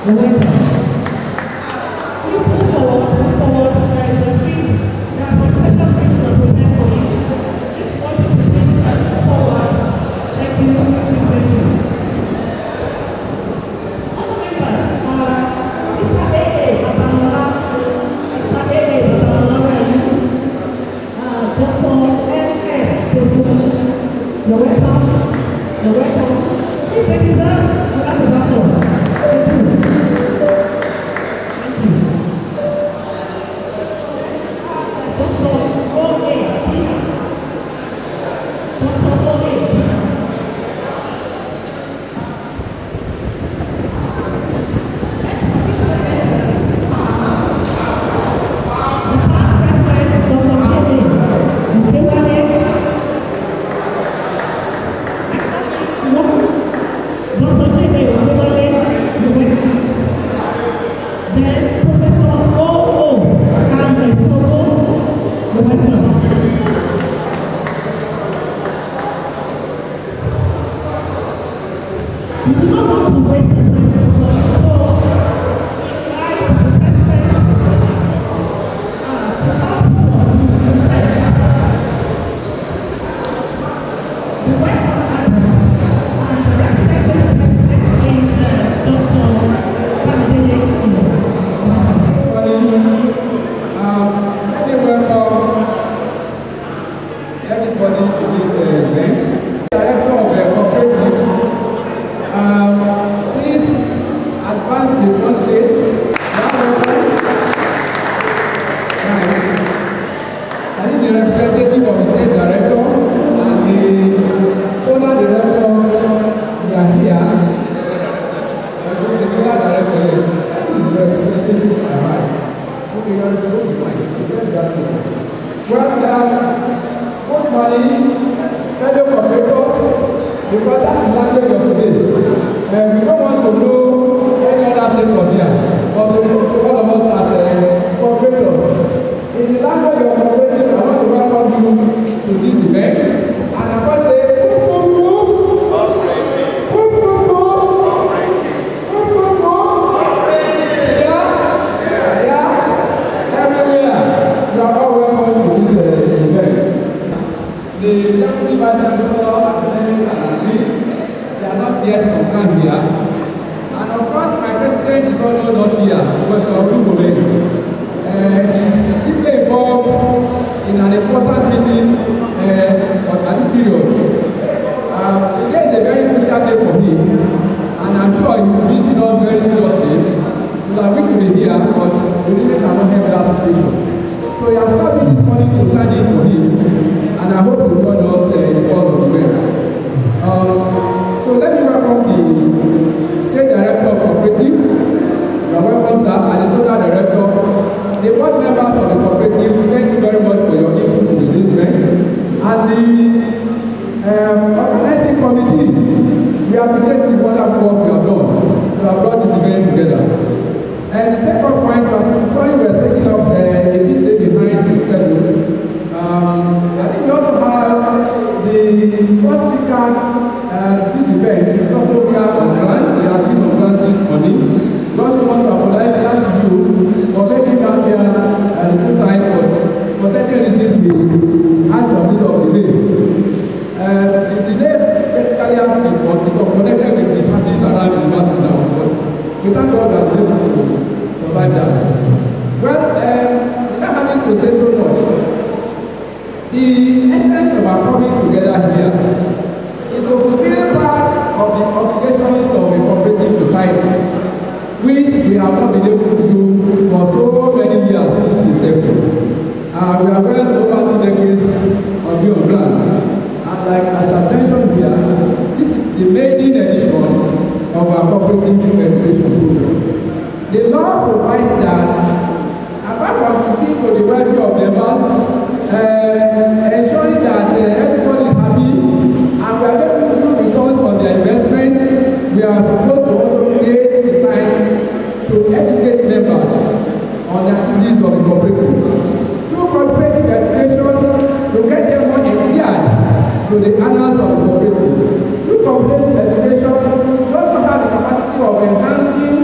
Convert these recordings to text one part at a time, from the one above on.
You're welcome. Please move forward, move forward. There is a seat. There are some special seats prepared for you. This one is the please move forward. Thank you. Thank you very much. Other members are Mr. A.A. Babalola, Mr. A.A. Babalola, where are you? Dr. M.F. You're welcome. You're welcome. Please take this up. You have the backwards. Thank you. Thank you. Dr. O.A. Peter. Dr. O.A. Peter. Ex-official members are the past president, Dr. Kene Ukewale. Dr. Kene Ukewale, you're welcome. Then Professor O.O. Kambe-Sogo, you're welcome. We do not want to waste the time, so invite the president to come forward to present the welcome address, and the representative president is Dr. Bamidele Ino. Let me welcome everybody to this event. Director of the cooperative, please advance the front seat. Nice. I need the representative of the state director and the solar director. They are here. The solar director is the representative. Okay, you're the only one. Well, good morning, fellow operators, because that is language of today. We don't want to know any other status here, but to all of us as operators. In the language of operators, I want to welcome you to this event. And I first say, the deputy vice chancellor academic and admin, they are not yet confirmed here. And of course, my president is also not here, Professor Olugole. He's deeply involved in an important visit at this period. Today is a very crucial day for him, and I'm sure he will visit us very seriously. We are wished to be here, but we really cannot help that situation. So he has called me this morning to stand in for him, and I hope you will join us in the course of the event. So let me welcome the State Director of Cooperative, you are welcome, sir, and the Solar Director, the board members of the cooperative. Thank you very much for your input to this event, and the organizing committee. We appreciate the wonderful work you have done to have brought this event together. And the second point, sorry we are taking up a bit late behind the schedule. I think we also have the first speaker this event is also here on grant. They have been on grant since morning. We also want to apologize to you for making that here at the good time, but for certain reasons we had some bit of delay. The delay basically has to be connected with the parties around the university now, but we thank God that we were able to survive that. Well, without having to say so much, the essence of our coming together here is to fulfill part of the obligations of a cooperative society, which we have not been able to do for so many years since inception. We are well over 2 decades of being on ground. And like as I mentioned here, this is the maiden edition of our cooperative education program. The law provides that, apart from seeing to the welfare of members, ensuring that everybody is happy, and we are able to do returns on their investments, we are supposed to also create the time to educate members on the activities of the cooperative. Through cooperative education, to get them more engaged to the annals of the cooperative. Through cooperative education, we also have the capacity of enhancing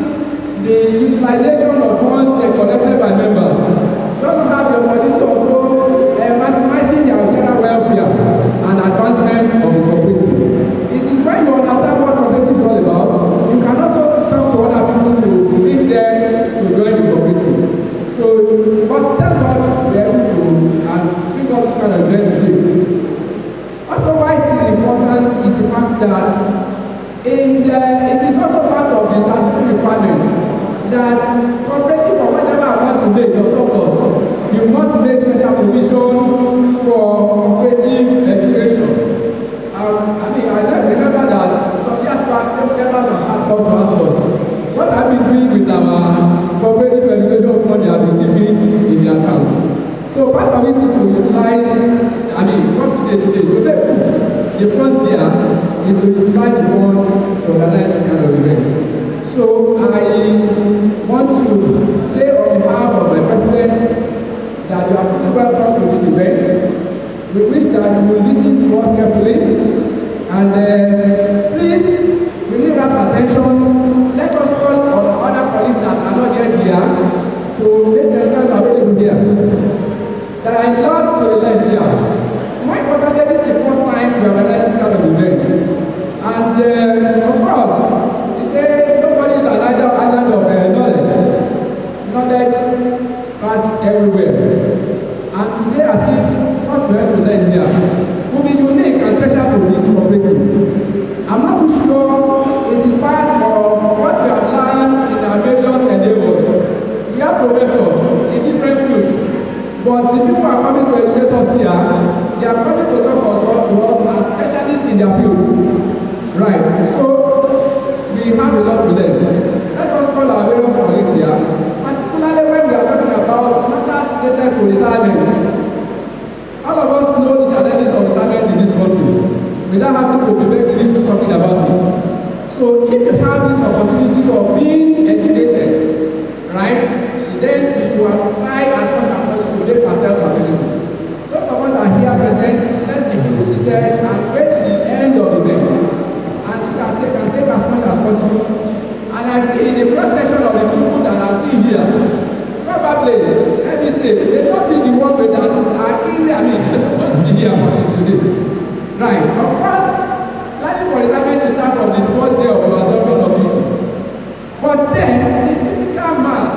requirement that cooperative or whatever amount to make your surplus, you must make special provision for cooperative education. I remember that some years back, members of had come to ask us, what have been doing with our cooperative education fund they have been keeping in the account? So part of it is to utilize, what they put the fund there is to utilize the fund to organize this kind of event. So I want to say on behalf of my president that you are fully welcome to this event. We wish that you will listen to us carefully and please, we need our attention. Let us call on other colleagues that are not yet here to make themselves available here. There are lots to relate here. More importantly, this is the first time we have organized this kind of event. And of course, we say nobody is an island of knowledge. Knowledge passes everywhere. And today I think what we have to learn here will be unique and special to this cooperative. I'm not too sure it's in part of what we have learned in our various endeavors. We have professors in different fields, but the people are coming to educate us here. They are coming to talk to us as specialists in their field. Right, so we have a lot to learn. Let us call our various colleagues here, particularly when we are talking about matters related to retirement. All of us know the challenges of retirement in this country without having to be very religious talking about it. So if you have this opportunity of being educated, right, then we should try as much as possible to make ourselves available. Those of us that are here present, let's be seated and wait till the end of the event. And take as much as possible. And I see in the cross section of the people that I'm seeing here, probably, let me say, they not be the one with that they're supposed to be here watching today. Right, of course, planning for retirement should start from the fourth day of your assumption of duty. But then, the critical mass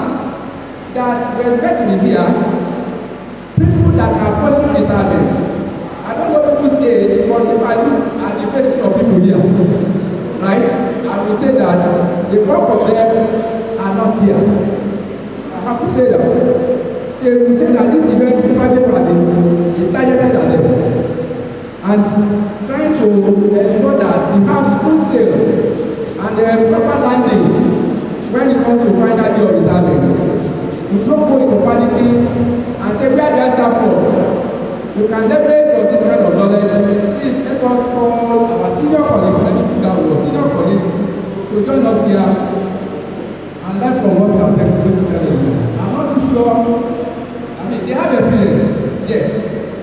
that we expect to be here, people that are pushing retirement, I don't know people's age, but if I look at the faces of people here, right, I will say that the bulk of them are not here. I have to say that. So we say that this event is targeted at them. And trying to ensure that we have smooth sail and proper landing when it comes to final day of retirement. We don't go into panicking and say, where do I start from? You can leverage on this kind of knowledge. Please let us call our senior colleagues, senior colleagues to join us here and learn from what we have going to tell you. I'm not too sure. They have experience, yes.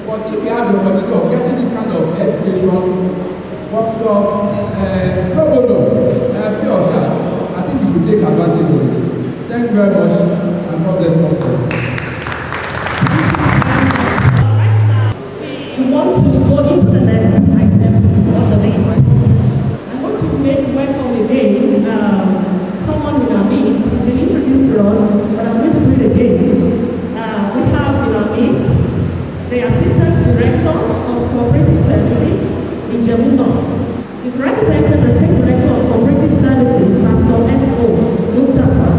But if you have the opportunity of getting this kind of education, workshop, pro bono, free of charge, I think you should take advantage of it. Thank you very much, and God bless you. We want to go into the next items on the list. I'm going to make welcome again someone in our midst. He's been introduced to us, but I'm going to do it again. We have in our midst the Assistant Director of Cooperative Services in Jammu North. He's represented the State Director of Cooperative Services, Pastor S.O. Mustafa.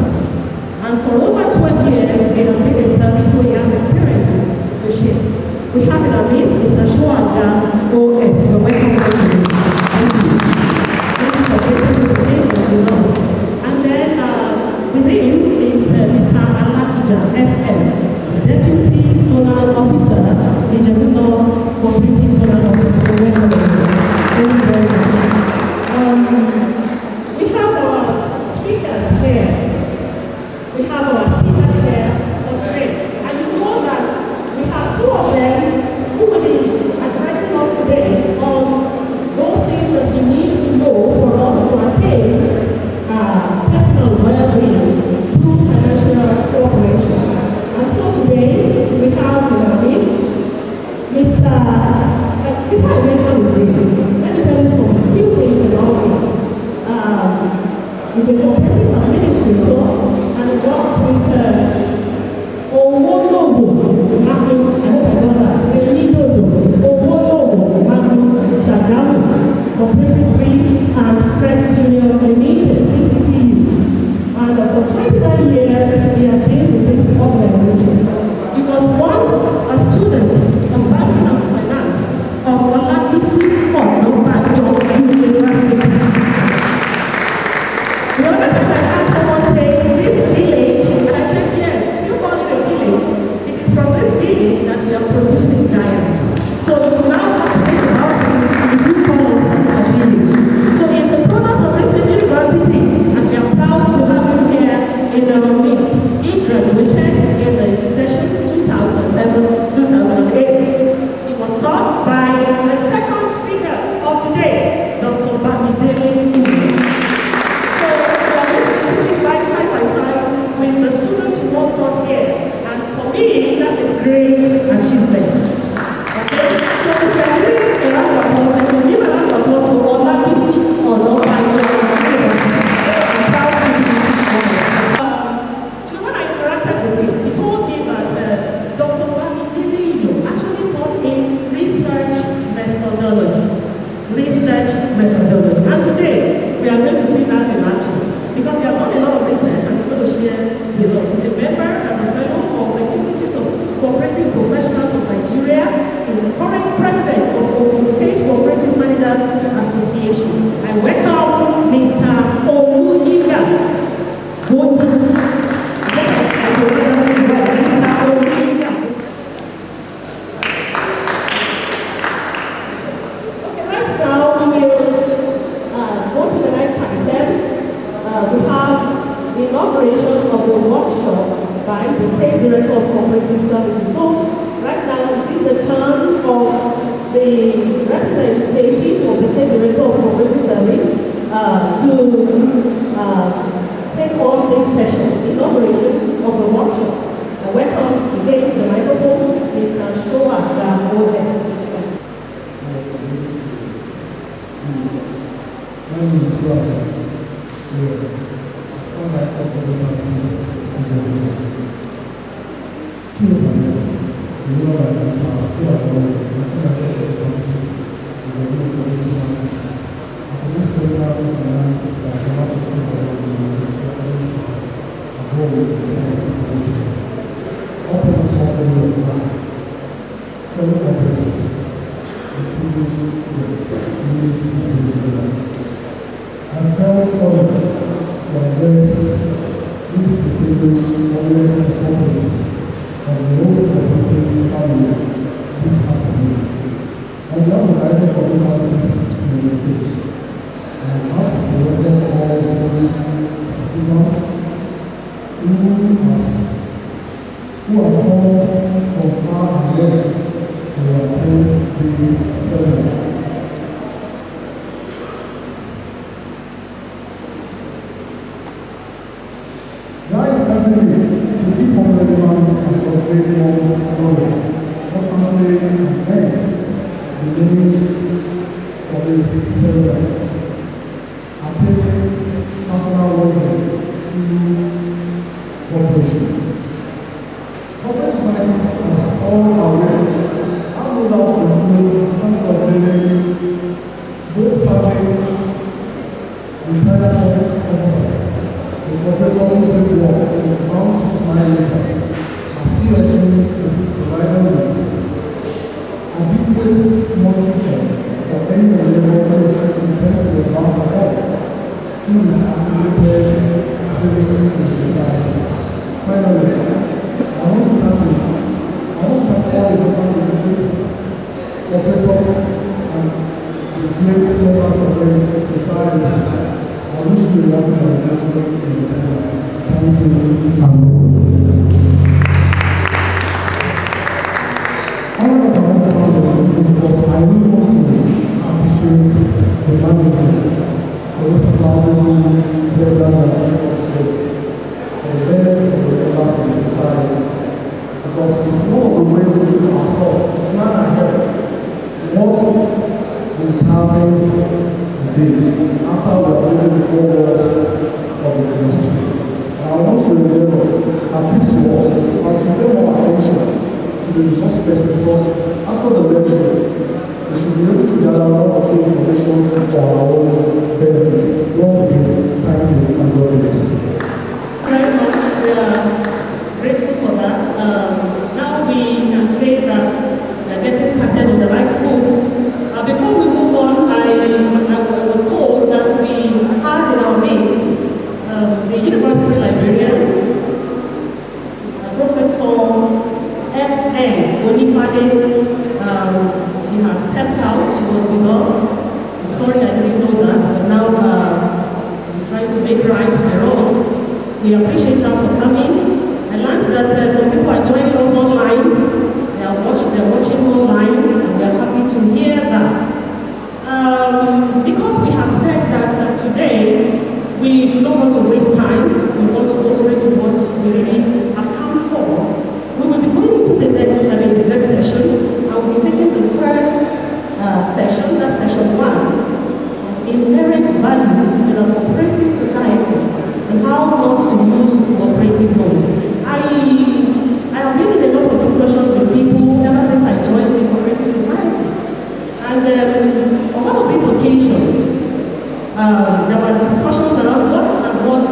And for over 12 years, he has been in service, so he has experiences to share. We have in our midst Mr. Shuaga O.F. You're welcome to him. Thank you. Thank you for placing this occasion with us. And then with him is Mr. Alakija S.M., Deputy Zonal Officer in Jammu North Cooperative Zonal Office. You're welcome. Thank you very much. We have our speakers here. We have our speakers here for today. And you know that we have two of them who will be addressing us today on those things that we need to know for us to attain personal well-being through financial cooperation. And so today we have in our midst Mr. Before I mention his name, let me tell you some few things about him. He's a cooperative administrator and works with Owolowo Magnum, I hope I got that, Owolowo Magnum Shagamu, Cooperative Free and Credit Union Limited, CTCU. The other time I had someone say, this village, and I said, yes, if you call it a village, it is from this village that we are producing giants. So you now have to think about if you call us a village. So it's a product of this university, and we are proud to have him here in our midst. He graduated in the session 2007-2008. He was taught by the second speaker of today, Dr. Bamidele Ulu. So we are really sitting side by side with the student who was not here. And for me, that's a great achievement. Okay? So if we are giving a round of applause, then we give a round of applause to all that we see on all kinds of I'm proud to be when I interacted with him, he told me that Dr. Bamidele Ulu actually taught him research methodology. And today, we are going to see that in action. Because he has done a lot of research and he's going to share with us. He's a member and a fellow of the Institute of Cooperative Professionals of Nigeria. He's the current president of Ogun State Cooperative Managers Association. I welcome Mr. Oluyiga Goji. Inauguration of the workshop by the State Director of Cooperative Services. So, right now it is the turn of the representative of the State Director of Cooperative Service to take on this session, inauguration of the workshop. I welcome again to the microphone, Mr. Shoa Gamode. For our own benefit. Once again, right thereof. We appreciate you for coming. I learned that some people are joining us online. They're watching online, and we are happy to hear that. Because we have said that today we do not want to waste time, we want to go straight to what we really have come for. We will be going into the next session. I will be taking the first session, that's session 1, inherent values in a cooperative society and how not to use cooperative laws. I have been in a lot of discussions with people ever since I joined the cooperative society. And on one of these occasions, there were discussions around what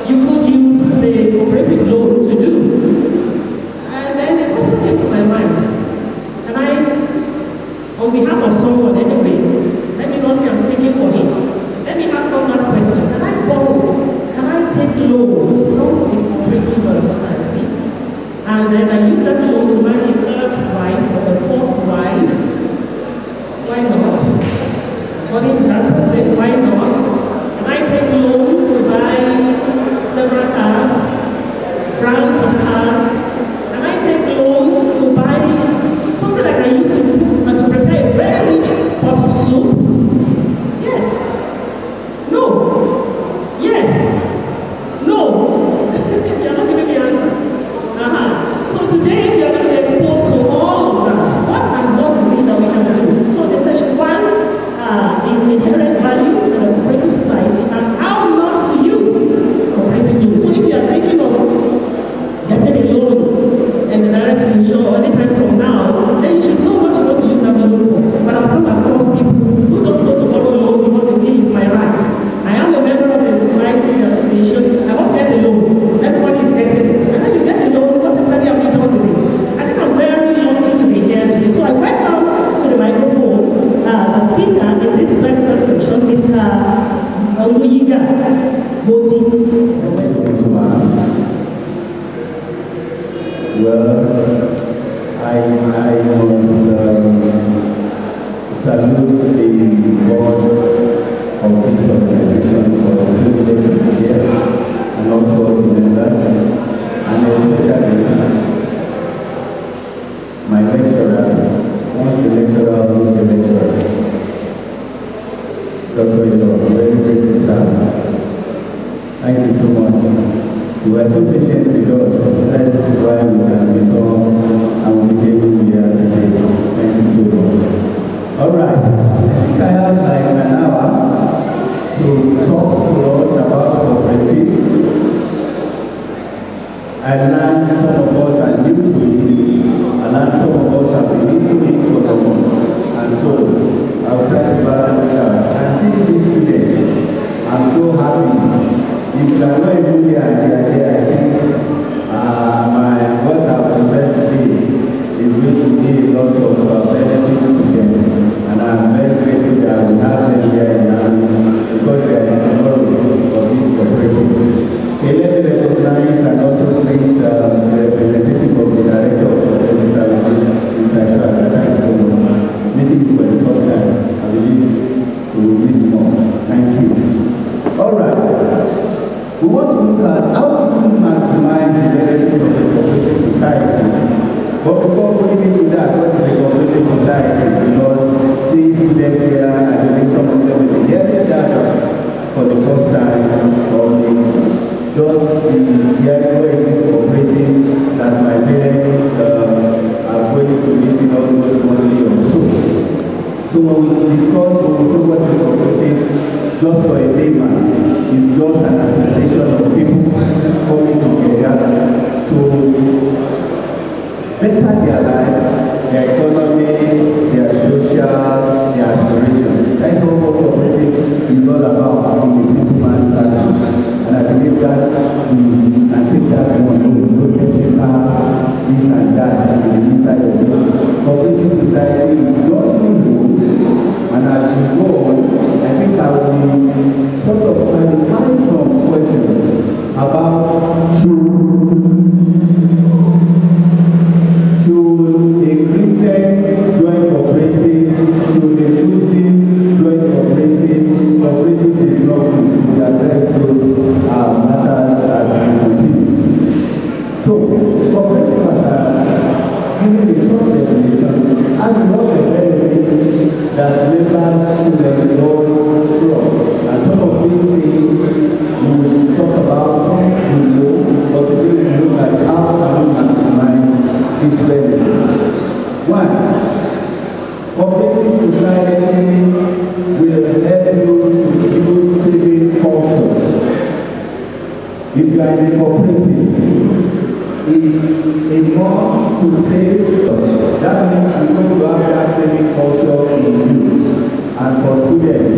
you could use the cooperative law to do. And then a question came to my mind. And on behalf of someone anyway, let me not say I'm speaking for him. Let me ask us that question. Can I take loans from the cooperative society? And then I use that loan to marry a third wife or a fourth wife? Why not? According to that person, why not? Can I take loans to buy several cars, brands of cars? Can I take loans to buy something like I used to prepare a very rich pot of soup? Yes. No. Yes. No. You are not giving me an answer. So today we are going to be exposed to all of that. What and what is it that we can do? So the session 1 is inherent values in a cooperative society and how not to use cooperative use. So if you are thinking of getting a loan in the direct future or any time from now, then you should know what you want to use that loan for. But I've come across people who don't want to borrow loan because they feel it's my right. I am a member of the society, the association. I must get a loan. Everybody is getting it. And then you get a loan, what exactly have you done with it? I think I'm very lucky to be here today. So I welcome to the microphone the speaker in this very first section, Mr. Oluyiga Boti. Well, I salute the board of this organization for the privilege to be here, and also the members, and especially my lecturer, once the lecturer, always the lecturer. Dr. Yo, very grateful, sir. Thank you so much. You were so patient with us. That is why we have become and we came here today. Thank you so much. All right. I think I have like an hour to talk to us about cooperative. I learned some of us are new to it. I learned some of us have been into it for the moment. And so I'll try to balance it out. And seeing these students, I'm so happy. If you are not even here, I think what I've prepared today is going to be a lot of benefits to them. And I'm very grateful that we have them here in Paris because they are tomorrow of this cooperative. Okay, let me recognize and also greet the representative of the director of the services in Nigeria. Thank you so much. Meeting you for the first time. I believe we will meet more. Thank you. All right. We want to look at how to maximize the benefit of the cooperative society. But before going into that, what is a cooperative society? Because seeing students here and doing some of them with the hearing data for the first time, or just the hearing where it is cooperative that my parents are going to meeting almost monthly or so. So when we discuss, when we say what is cooperative, just for a layman, it's just an association of people coming together to better their lives, their economy, their social, their aspirations. That's all what cooperative is all about, having a simple man's life. And I believe that we can take that one, we can take this and that, and the inside of it. Cooperative society is just and as we go, I think I will sort of clarify some giving a short definition as to what the benefits that members will enjoy from. And some of these things we will talk about, some we know, but today we look at how can we maximize this benefit. One, cooperative society will help you to build saving culture. If you are in a cooperative, it's a must to save. That means you're going to have that saving culture in you. And for students,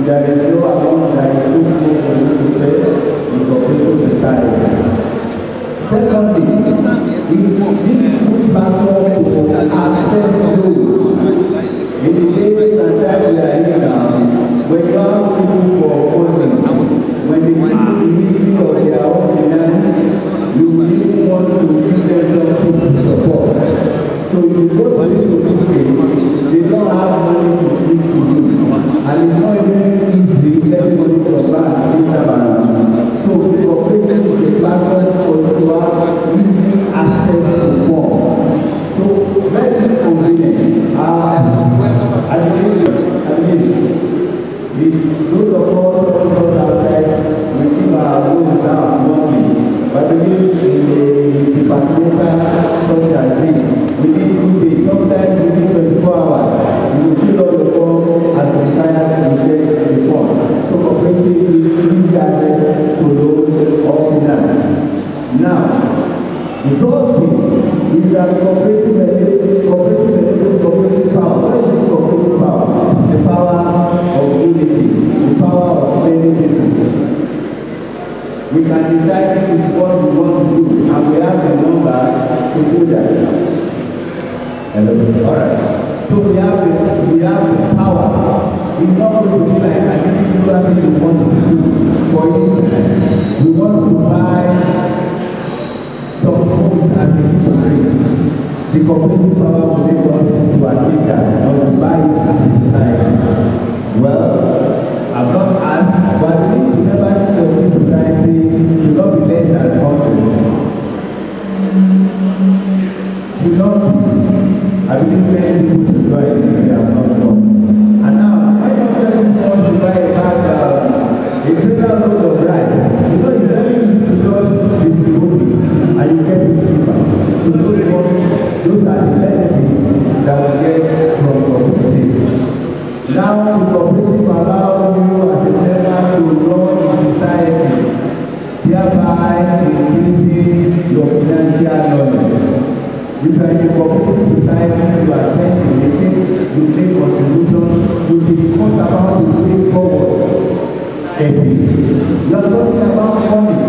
there is no amount that is too small for you to save in cooperative society. Secondly, it gives good platform to access to. In the days and times we are in now, when you ask people for money, when they listen to the history of their own finance, you really want to give them something to support. So if you go to these days, they don't have money to give to you. And it's not even easy, let money for bank, so the cooperative is a platform for you to have easy access to funds. So very convenient. I believe those of us outside, we keep our own reserve money. But we need in the departmental such as this, we need 2 days, sometimes we need 24 hours. You will fill out the form as required to get the form. So cooperative is easy access to those of finance. Now, the third thing is that cooperative power. What is this cooperative power? The power of unity, the power of many people. We can decide this is what we want to do, and we have a number to do that. Hello. All right. So we have the power. It's not going to be like an individual thing we want to do. For instance, we want to buy some homes as a student. The cooperative power will make us to achieve that, or to buy it as a society. Well, I've not asked, but I think the membership of this society should not be less than 100. Should not be. I believe many people should join it if they have not done. And now, when you want to buy a trailer load of rice, you know it's very easy to just distribute it, and you get it cheaper. So those are the benefits that we get from cooperative. Now the cooperative allows you as a member to run in society, thereby increasing your financial knowledge. If you are in a cooperative society, you attend a meeting, you make contribution, you discuss about the way forward. You are talking about money.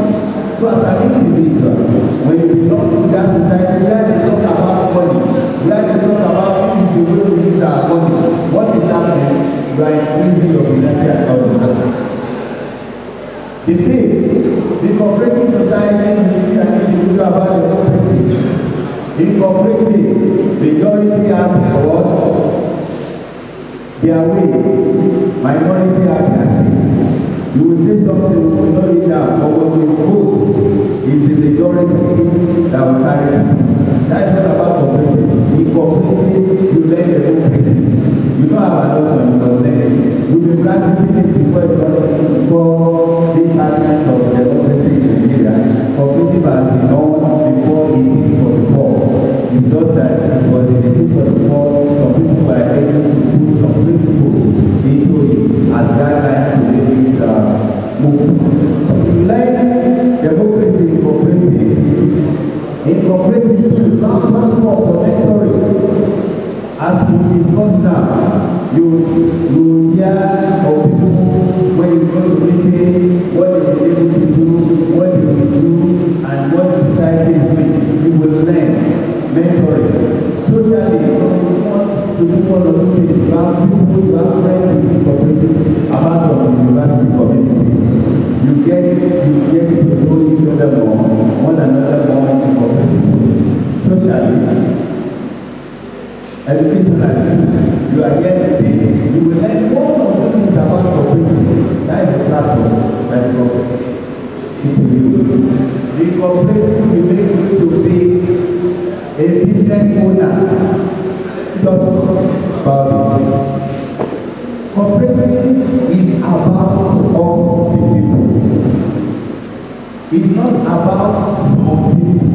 So as an individual, when you belong to that society, where they talk about money, where they talk about this is the way we use our money, what is happening? You are increasing your financial knowledge. The fifth, the cooperative society is an individual about democracy. In cooperative, majority have their what? Their way, minority have their seat. You will say something, we will not read down, but when we vote, is the majority that will carry it. That is not about cooperative. In cooperative, you learn democracy. You don't have an option, you must learn it. You've been practicing it before this argument of democracy in Nigeria. Cooperative has been done before 1844. It's just that it was in 1844, some people were able to put some principles into it as guidelines to make it move. So you learn democracy in cooperative. In cooperative, you have platform for mentoring. As we discuss now, you hear of people when you go to meeting, what they are able to do, what they will do, and what the society is doing. You will learn mentoring. Socially, you want to do one of the things. You have people, you have friends in the cooperative, apart from the university community. You get to know each other more, one another more in the cooperative. Socially, educationally, you are getting, you will learn more of the things about cooperative. That is a platform that you have. The cooperative will make you to be a business owner, just about it. Cooperative is about us, the people. It's not about some people.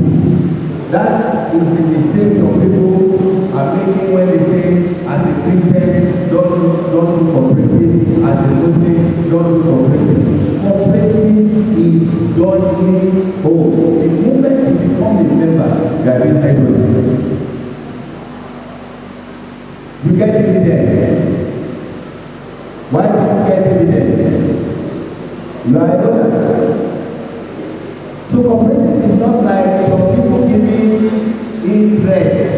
That is the mistake some people are making when they say, as a Christian, don't do cooperative, as a Muslim, don't do cooperative. Cooperative is godly whole. The moment you become a member, you are business owner. You get dividend. Why do you get dividend? You are a owner. So cooperative is not like some people giving interest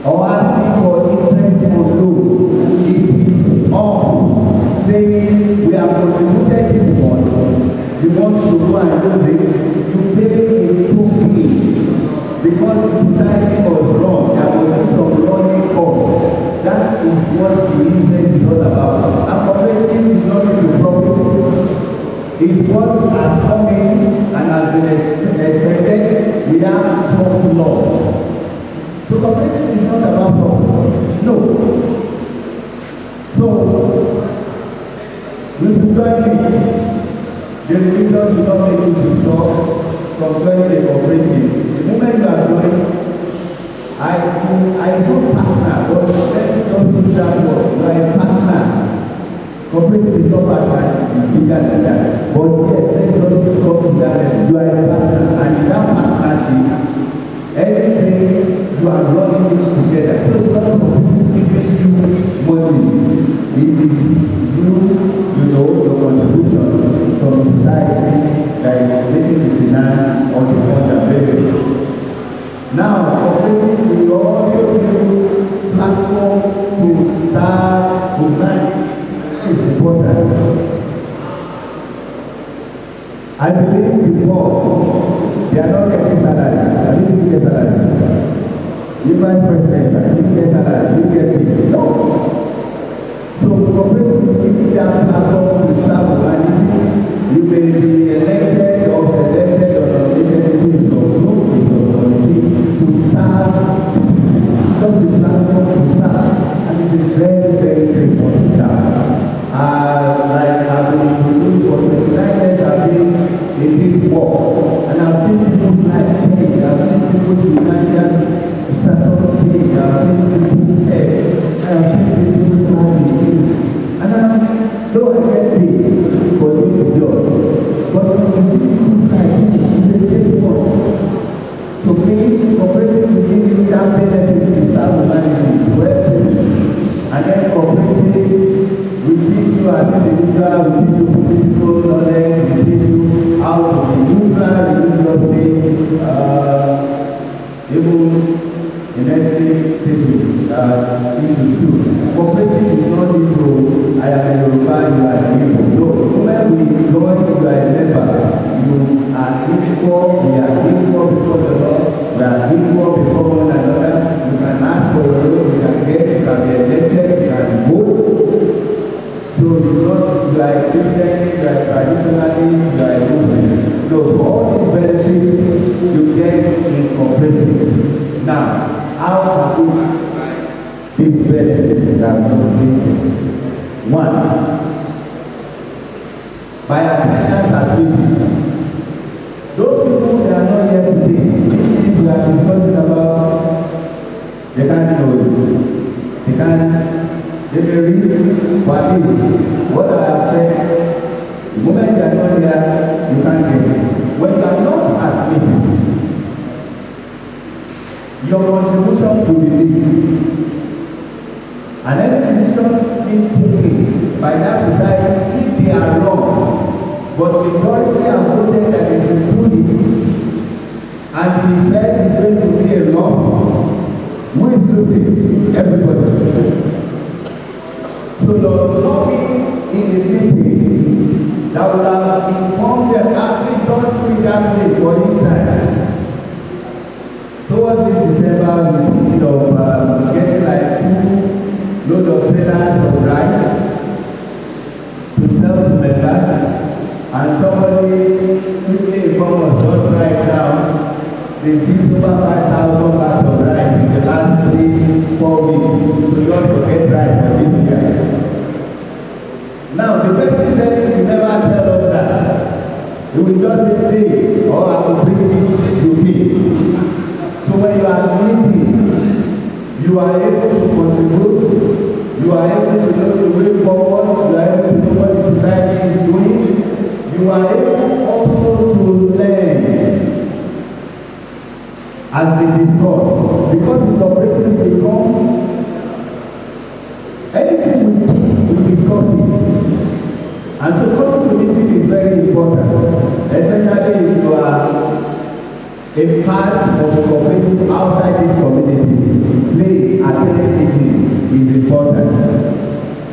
or asking for interest on loan. It is us saying we have contributed this month. You want to go and use it, you pay a token because the society was wrong. There was some running cost. That is what the interest is all about. And cooperative is not to profit. It's what has come in and has been expected. We have some loss. So cooperative is not about surplus. No. So we should join it. The religion should not make you to stop from joining the cooperative. The moment you are joining, I don't partner, but let's not do that word. You are a partner. Cooperative is not partnership, it's bigger than that. But yes, let's just talk to that. You are a partner, and in that partnership, everything you are running it together. So it's not some people giving you money. It is you know, your contribution from society that is making the finance or the fund available. Now, cooperative will also give platform to serve humanity. It's important. I believe the poor, they are not getting salary. I didn't get salary. You vice president, I didn't get salary. You get it. No. So cooperative will give them platform to serve humanity. You may be elected or selected or nominated into some group, in some committee to serve. Just the platform to serve. And it's a very, very great one to serve. Like I've been introduced for 29 years, I've been in this war, and I've seen people's life change. I've seen people's financial status change. I've seen people I've seen people's life change. And though I get paid for doing the job, but when you see people's life change, it's a great one. So please, cooperative will give you that benefit to serve humanity, and then cooperative we teach you as an individual, we teach you political knowledge, we teach you how to be neutral religiously, even in any city, issues too. Cooperative is not into, I am a Yoruba, you are an Igbo. No, when we join, you are a member. You are equal, we are equal before the law, we are equal before one another. You can ask for your loan, you can get, you can be elected, you can vote. So it's not like Christian, like traditionalists, like Muslims. No, so all these benefits you get in cooperative. Now, how can we maximize these benefits that I'm just listing? One, by attendance at meeting. Those people that are not here today, these things we are discussing about, they can't know it. They can't. They may read what is what I have said. The moment you are not here, you can't get it. When you are not at meetings, your contribution to the meeting and any decision being taken by that society, if they are wrong, but the majority have voted that they should do it, and the effect is going to be a loss, who is losing? Everybody. So the lobby in the meeting that would have informed them, please don't do it that way. For instance, towards this December, we thinking of getting like 2 loads of trailers of rice to sell to members, and somebody quickly informed us, don't try it down. they fix over 5,000 bags of rice in the last 3-4 weeks to just forget rice for this year. Now, the person selling will never tell us that. He will just say, pay, or I will bring it, you pay. So when you are meeting, you are able to contribute, you are able to know the way forward, you are able to know what the society is doing, you are able also to learn as they discuss. Because in cooperative become anything we discuss it. And so coming to meeting is very important, especially if you are a part of the cooperative outside this community. Please attend meetings is important.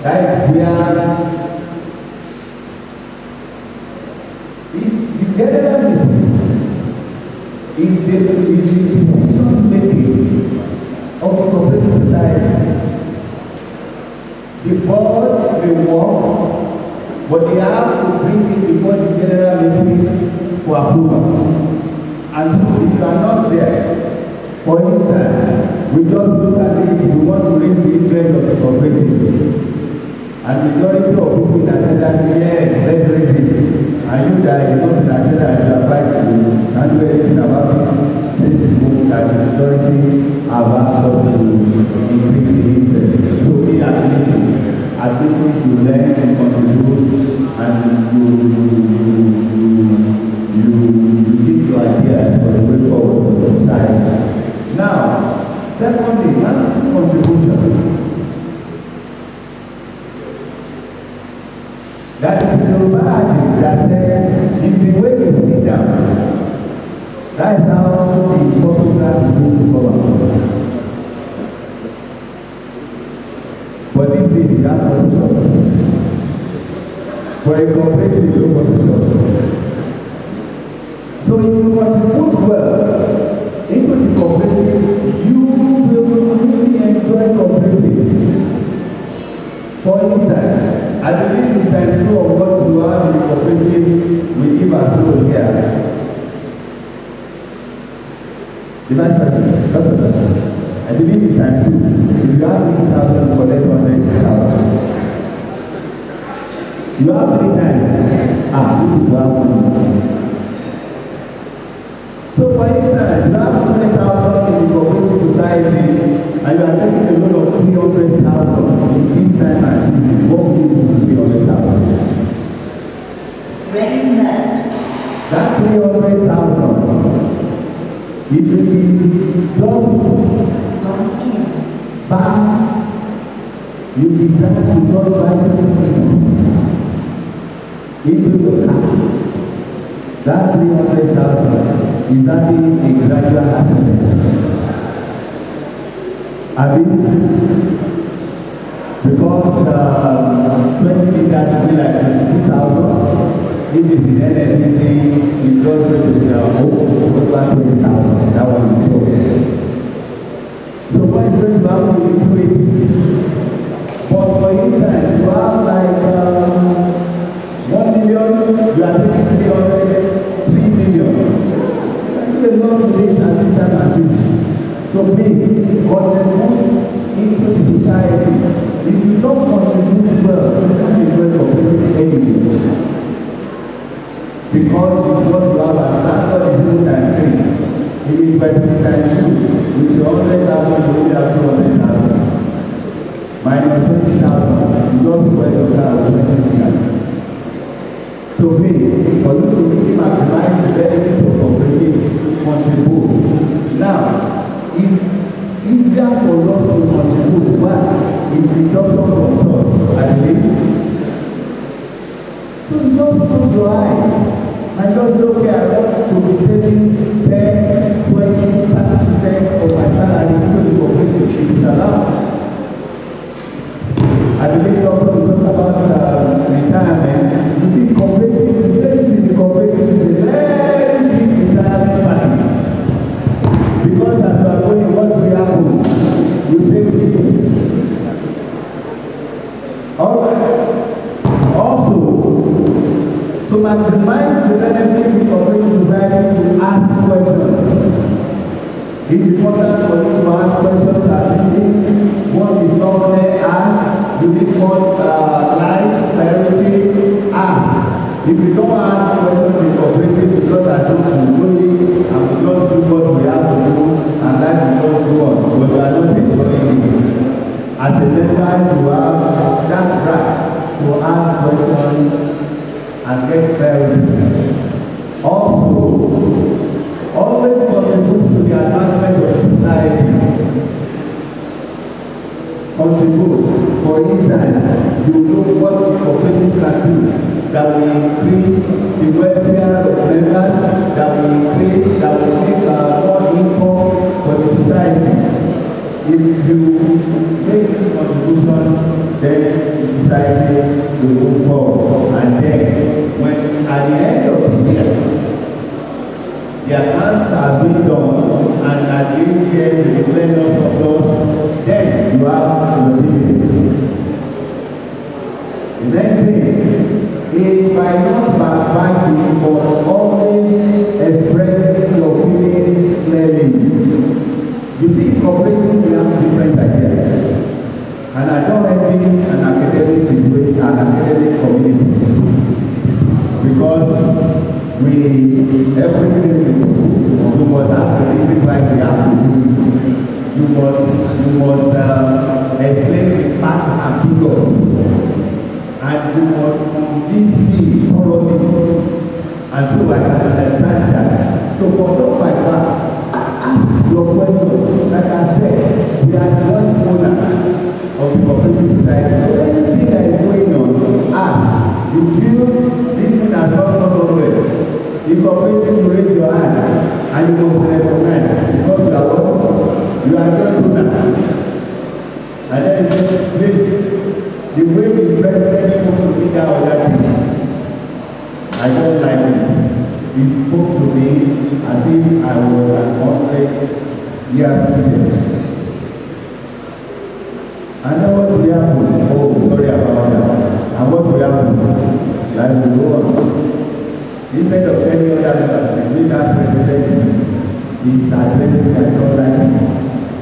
That is where is the general meeting is the decision making of the cooperative society. The board may work, but they have to bring it before the general meeting for approval. And so if you are not there, for instance, we just look at it, we want to raise the interest of the cooperative. And majority of people in attendance, yes, let's raise it. And you guys, you know, in attendance, you are fighting, you can't do anything about it. This is book that the majority have asked us to increase the interest. So we are meetings, you learn and contribute, and you give your ideas for the way forward for the society. Now, secondly, massive contribution. That is the Yoruba that said, is the way you sit down. That is how the photographs do to cover. But these days you have Photoshops. For a cooperative, you do Photoshop. So if you contribute well into the cooperative, you will really enjoy cooperative. For instance, I believe it's times 2 of what you have in the cooperative, we give ourselves here. The Vice President, Dr. Sir, I believe it's times 2. If you have 50,000, collect 100,000. You have 3 times. You have money. So for instance, you have 100,000 in the cooperative society, and you are taking a loan of 300,000 in this time and season. What will you do with 300,000? Where is that? That 300,000, if it is double back, you decide to not buy 20 into your car. That 300,000 is actually a gradual accident. I mean, because 20 liters should be like 22,000. If it's in NNPC, it's just going to be over 20,000. That one is okay. So what is going to happen with 280? But for instance, you have like 1 million, you are taking 3 million. You will not do it at this time and season. So please, contribute into the society. If you don't contribute well, you can't be well cooperative anyway. Because it's what you have as that is 0 times 3. It is by 3 times 2. With your 100,000, you only have 200,000. Minus 20,000, you just spread your car with 20,000. So please, for you to really maximize the benefit of cooperative, contribute. Now, it's easier for us to contribute. Why? It's the doctor from source, I believe. So you just close your eyes and just say, okay, I want to be saving 10, 20, 30% of my salary into the cooperative. It is allowed. I believe Doctor will talk about retirement. You see, cooperative, the savings in the cooperative is a very big retirement money. Because as you are going, what will happen? You take it. Alright. Also, to maximize the benefits in cooperative society, you ask questions. It's important for you to ask questions and things. Once it's not clear, ask. You need more light, clarity, ask. If you don't ask questions in cooperative, because I don't know it, and we just do what we have to do, and life will just go on. But we are not enjoying it. As a member, you have that right to ask questions and get clarity. Also, always contribute to the advancement of the society. Contribute. For instance, you know what the cooperative can do that will increase the welfare of members, that will increase, that will make more income for the society. If you make this contribution, then the society will move forward. And then, when at the end of the year, the accounts are being done, and at the AGM they declare no surplus, then you have your dividend. The next thing is by not backbiting, but always expressing your feelings clearly. You see, cooperating, we have different ideas. And I don't envy an academic situation, an academic community. Because everything we do, you must have the reason why we have to do it. You must explain the facts and figures. And you must convince me thoroughly. And so I can understand that. So for not my back, ask your question. Like I said, we are joint owners of the cooperative society. So anything that is going on, ask. You feel this thing has not gone well. The cooperative, you raise your hand and you must recognize because you are what? You are joint owner. And then you say, please, the way the president spoke to me that other day, I don't like it. He spoke to me as if I was an 100-year student. And then what will happen? Oh, sorry about that. And what will happen? Life will go on. Instead of telling other members, the that president is addressing my don't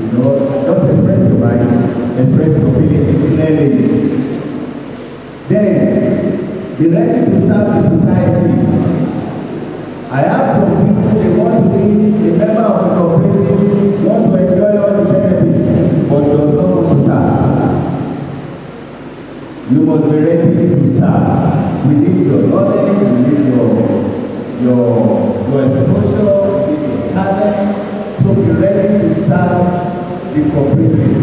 you know, just express your mind, express your feeling clearly. Then, be ready to serve the society. I have some people, they want to be a member of the cooperative, want to enjoy all the benefits, but does not want to serve. You must be ready to serve. We need your knowledge, we need your exposure, we need your talent. So be ready to serve the cooperative.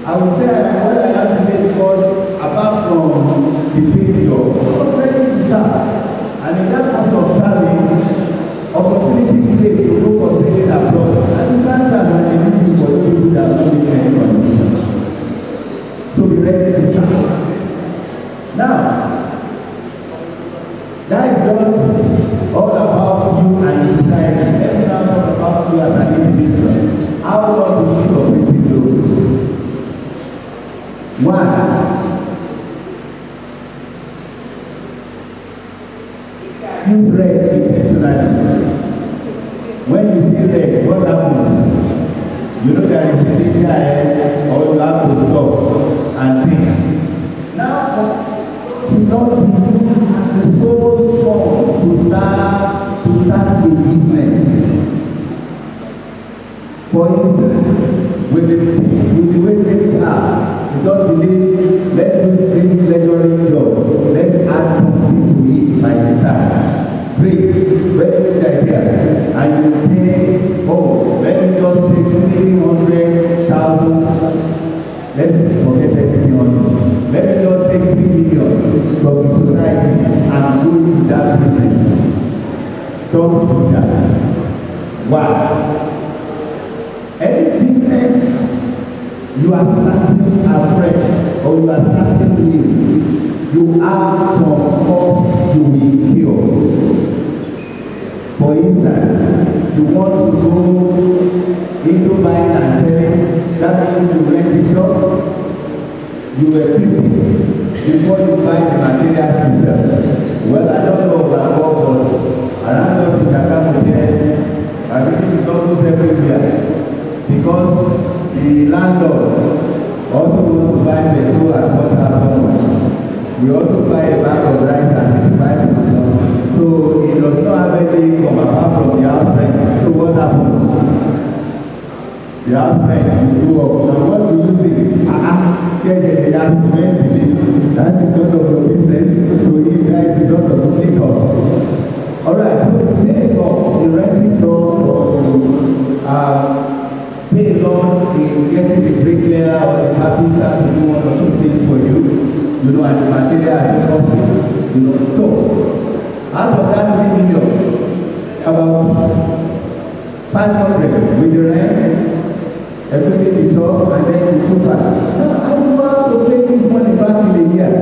I would say what I have today because apart from the period, I was ready to serve. And in that course of serving, opportunities came to go for training abroad. And you can't serve an individual for those people that are not making any contribution. So be ready to serve. Now, that is just all about you and the society. Let me now talk about you as an individual. How long do you cooperative do? One, use red intentionally. When you see red, what happens? You know there is a danger ahead, or you have to stop and think. Now, should not be used as the sole form to start a business. For instance, with the way things are, you just believe, let's do this lecturing job, let's add something to it by the side. Great, very good idea. And you say, oh, let me just take 300,000, let's forget everything on it. Let me just take 3 million from the society and go into that business. Don't do that. Why? Any business you are starting afresh or you are starting new, you have some cost you will incur. For instance, you want to go into buying and selling, that means you rent a shop, you equip it before you buy the materials to sell. Well, I don't know about what, but around us in Kakamu there, I think the landlord also want to buy petrol at 1,000. We also buy a bag of rice at 5,000. So he does not have any income apart from the house rent. So what happens? The house rent will go up. Now what do you say? Change the house rent. That is none of your business. So you guys is not of the income. Alright, so the pay law, the renting law, or the pay law in getting the bricklayer or the carpenter to do one or two things for you, you know, and the material as possible, you know. So, out of that 3 million, about 500 with the rent, everything is up, and then you took back. Now, I don't want to pay this money back in a year.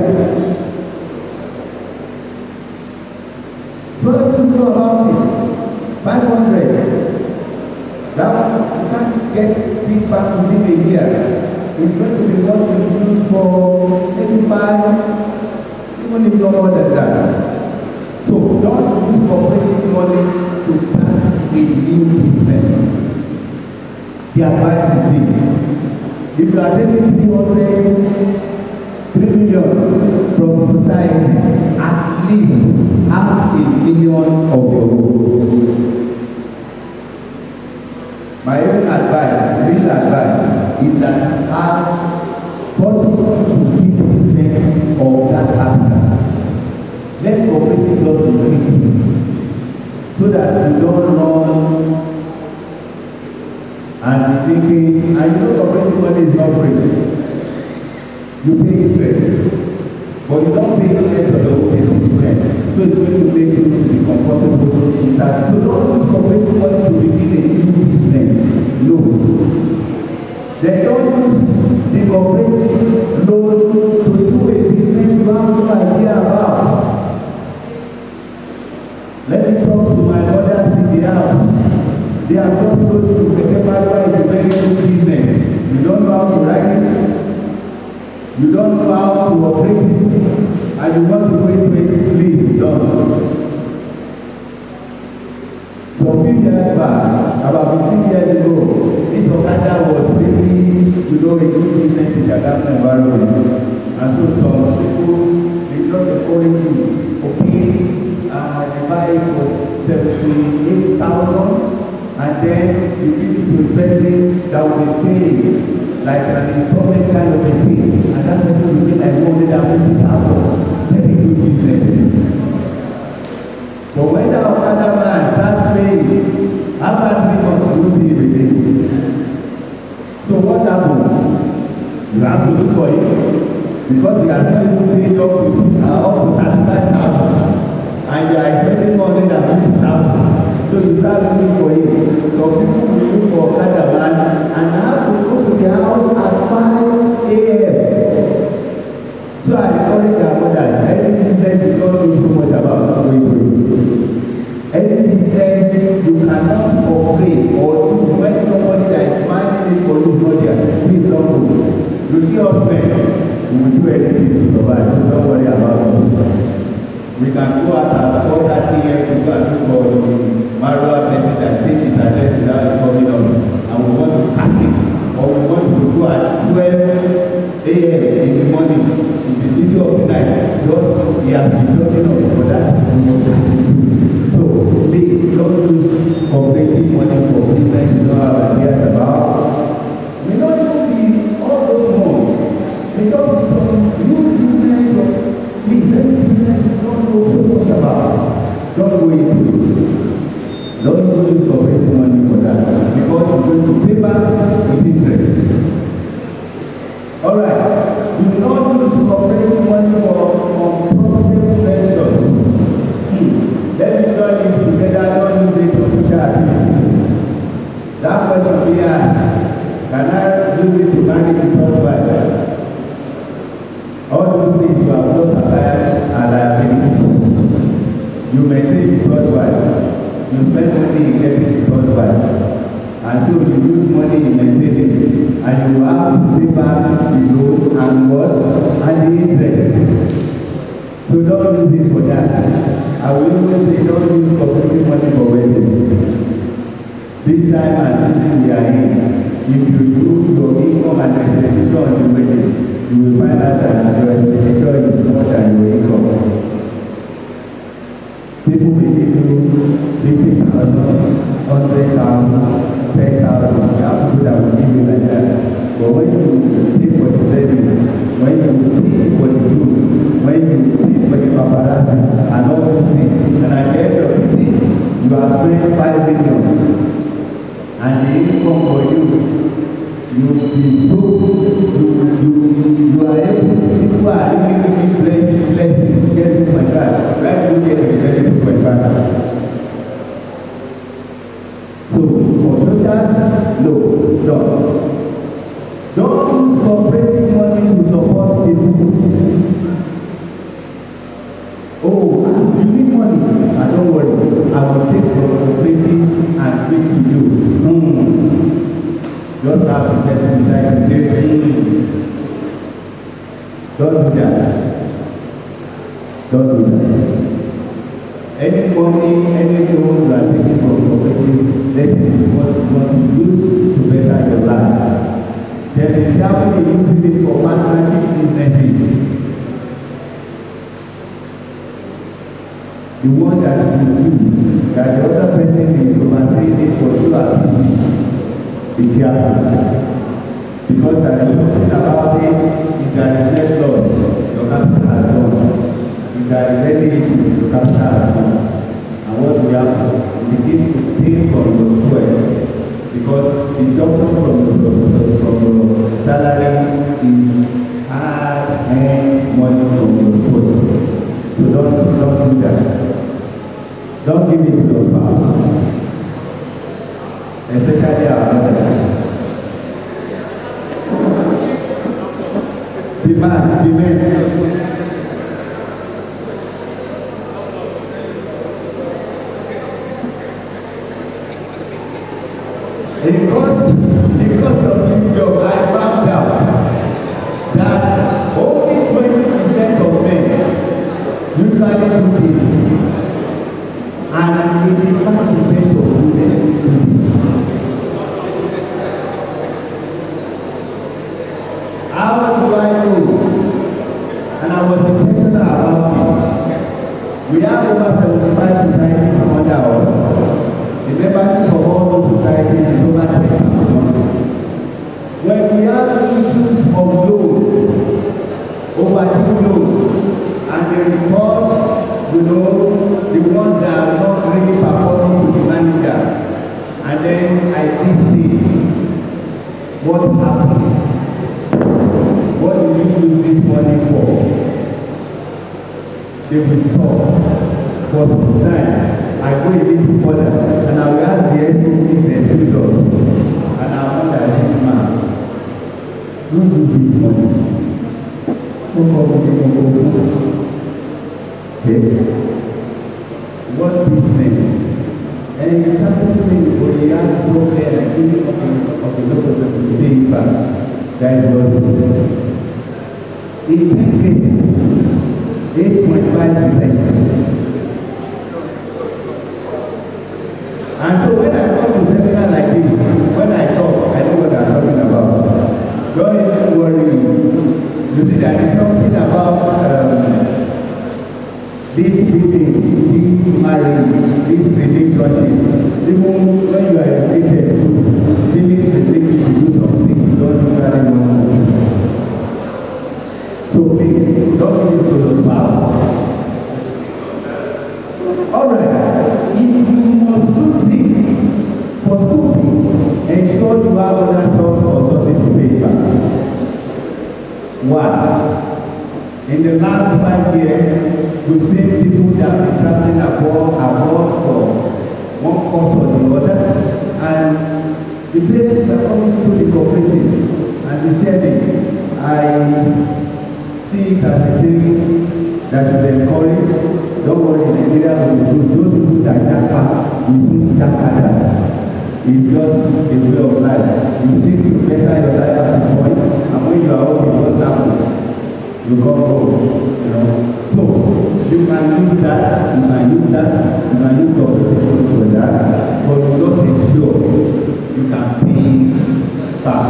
So what do you know about it? 500. Now, you can't get feedback within a year. It's going to be what you use for 85, even if no more than that. So don't use operating money to start a new business. The advice is this. If you are taking 3 million from the society, at least half $1 million of your own. My own advice, real advice, is that have 40 to 50% of that capital. Let operating loss be 50, so that you don't run and be thinking, I know operating money is not free. You pay interest, but you don't pay interest on the whole 50%. So it's going to make you to be comfortable in that. So don't use operating money to begin a new business. No. They don't use the operating loan to do a business you have no idea about. Let me talk to my brothers in the house. They have just told you the Kemarua is a very good business. You don't know how to write it. You don't know how to operate it, and you want to go into it, please don't. So a few years back, about 15 years ago, this Okada was really, you know, a good business in Shagamu environment. And so some people, they just encourage you, okay, they buy it for 78,000, and then you give it to a person that will be paying like an installment kind of a thing, and that person will get like 150,000. Very good business. But when the Okada man starts paying, after 3 months you will see him again. So what happened? You have to look for him, because he has not even paid up to 35,000, and you are expecting 150,000. So you start looking for him. So people will look for Okada man and have to go to the house at 5 a.m. So I encourage our mothers, any business you don't know so much about, not going to do. Any business you cannot operate or do when somebody that is managing it for you is not there, please don't go. You see us men, we will do anything to survive, so don't worry about us. We can go out at 4:30 a.m. to go and look for the Marua person that changes his address without informing us, and we want to cash it, or we want to go at 12 a.m. in the morning, in the middle of the night, just he has been blocking us for that. So please don't use operating money for business you don't have ideas about. May not even be all those ones. May just be some new business or please, any business you don't know so much about, don't go into it. Don't even use operating money for that, because you're going to pay back with interest. Alright, do not use operating money for unprofitable ventures. Let me join you together, don't use it for social activities. That question be asked, can I use it to marry the third wife? All those things you have not acquired are liabilities. You maintain the third wife. You spend money in getting the third wife. And so you use money in maintaining, and you have to pay back the loan and what? And the interest. So don't use it for that. I will always say don't use corporate money for wedding. This time and season we are in, if you do your an expectation on the wedding, you will find out that your expectation is more than your income. People will give you 50,000, 100,000, 10,000. You have people that will give you like that. But when you pay for the wedding, when you pay for the fruits, when you pay for the paparazzi and all these things, and at the end of the day, you are spending 5 million, and the income for you be broke. You are able, people are really blessing to get 2.5. Where do you get the blessing 2.5? So, for socials, no, don't. Don't use cooperative money to support people. Oh, you need money? Don't worry. I will take from cooperative and give to you. Just have the person beside and say, don't do that. Don't do that. Any money, any loan you are taking from cooperative, let it be what you want to use to better your life. Then the devil is using it for partnership businesses. The one that you do, that the other person is overseeing it for you are busy. Be careful. Because there is something about it, if there is less loss, your capital has gone. If there is any issue, your capital has gone. And what we have, we begin to pay from your sweat. Because the deduction from your salary is hard-earned money from your sweat. So don't do that. Don't give it to your spouse. Especially our mothers. Demand. Because of this job, I found out that only 20% of men usually do this, and 85% of women do this. How do I know? And I was intentional about it. We have over 75 societies under us. The membership of all those societies is over 10,000. When we have issues of loans, overdue loans, and the reports, the ones that are not really performing to the manager, and then I list it, what happened? What do you use this money for? They will talk. But sometimes, I go a little further and I will ask the expo, please excuse us. And I wonder, I think, man, who do this money? Okay. What business? And you start to think, when you ask no clear, like giving of the local to pay it back, that was in 10 cases, 8.5%. And so when I come to seminar like this, when I talk, I know what I'm talking about. Don't even worry. You see, there is something about this meeting, this marriage, this relationship. Even when you are educated to feelings will make you to do some things you don't usually want to do. So please, don't give it to your spouse. Alright, if you must do things for school fees, ensure you have other sources or sources to pay back. Why? In the last 5 years, we've seen people that have been traveling abroad for one course or the other, and the parents are coming to the cooperative, and sincerely, I see it as a thing that should encourage. Don't worry, Nigeria will do. Those people that japa will soon japa. It's just a way of life. You seek to better your life at a point, and when you are home, you don't happen. You come home, So, you can use that, you can use cooperative for that, but you just ensure you can pay back.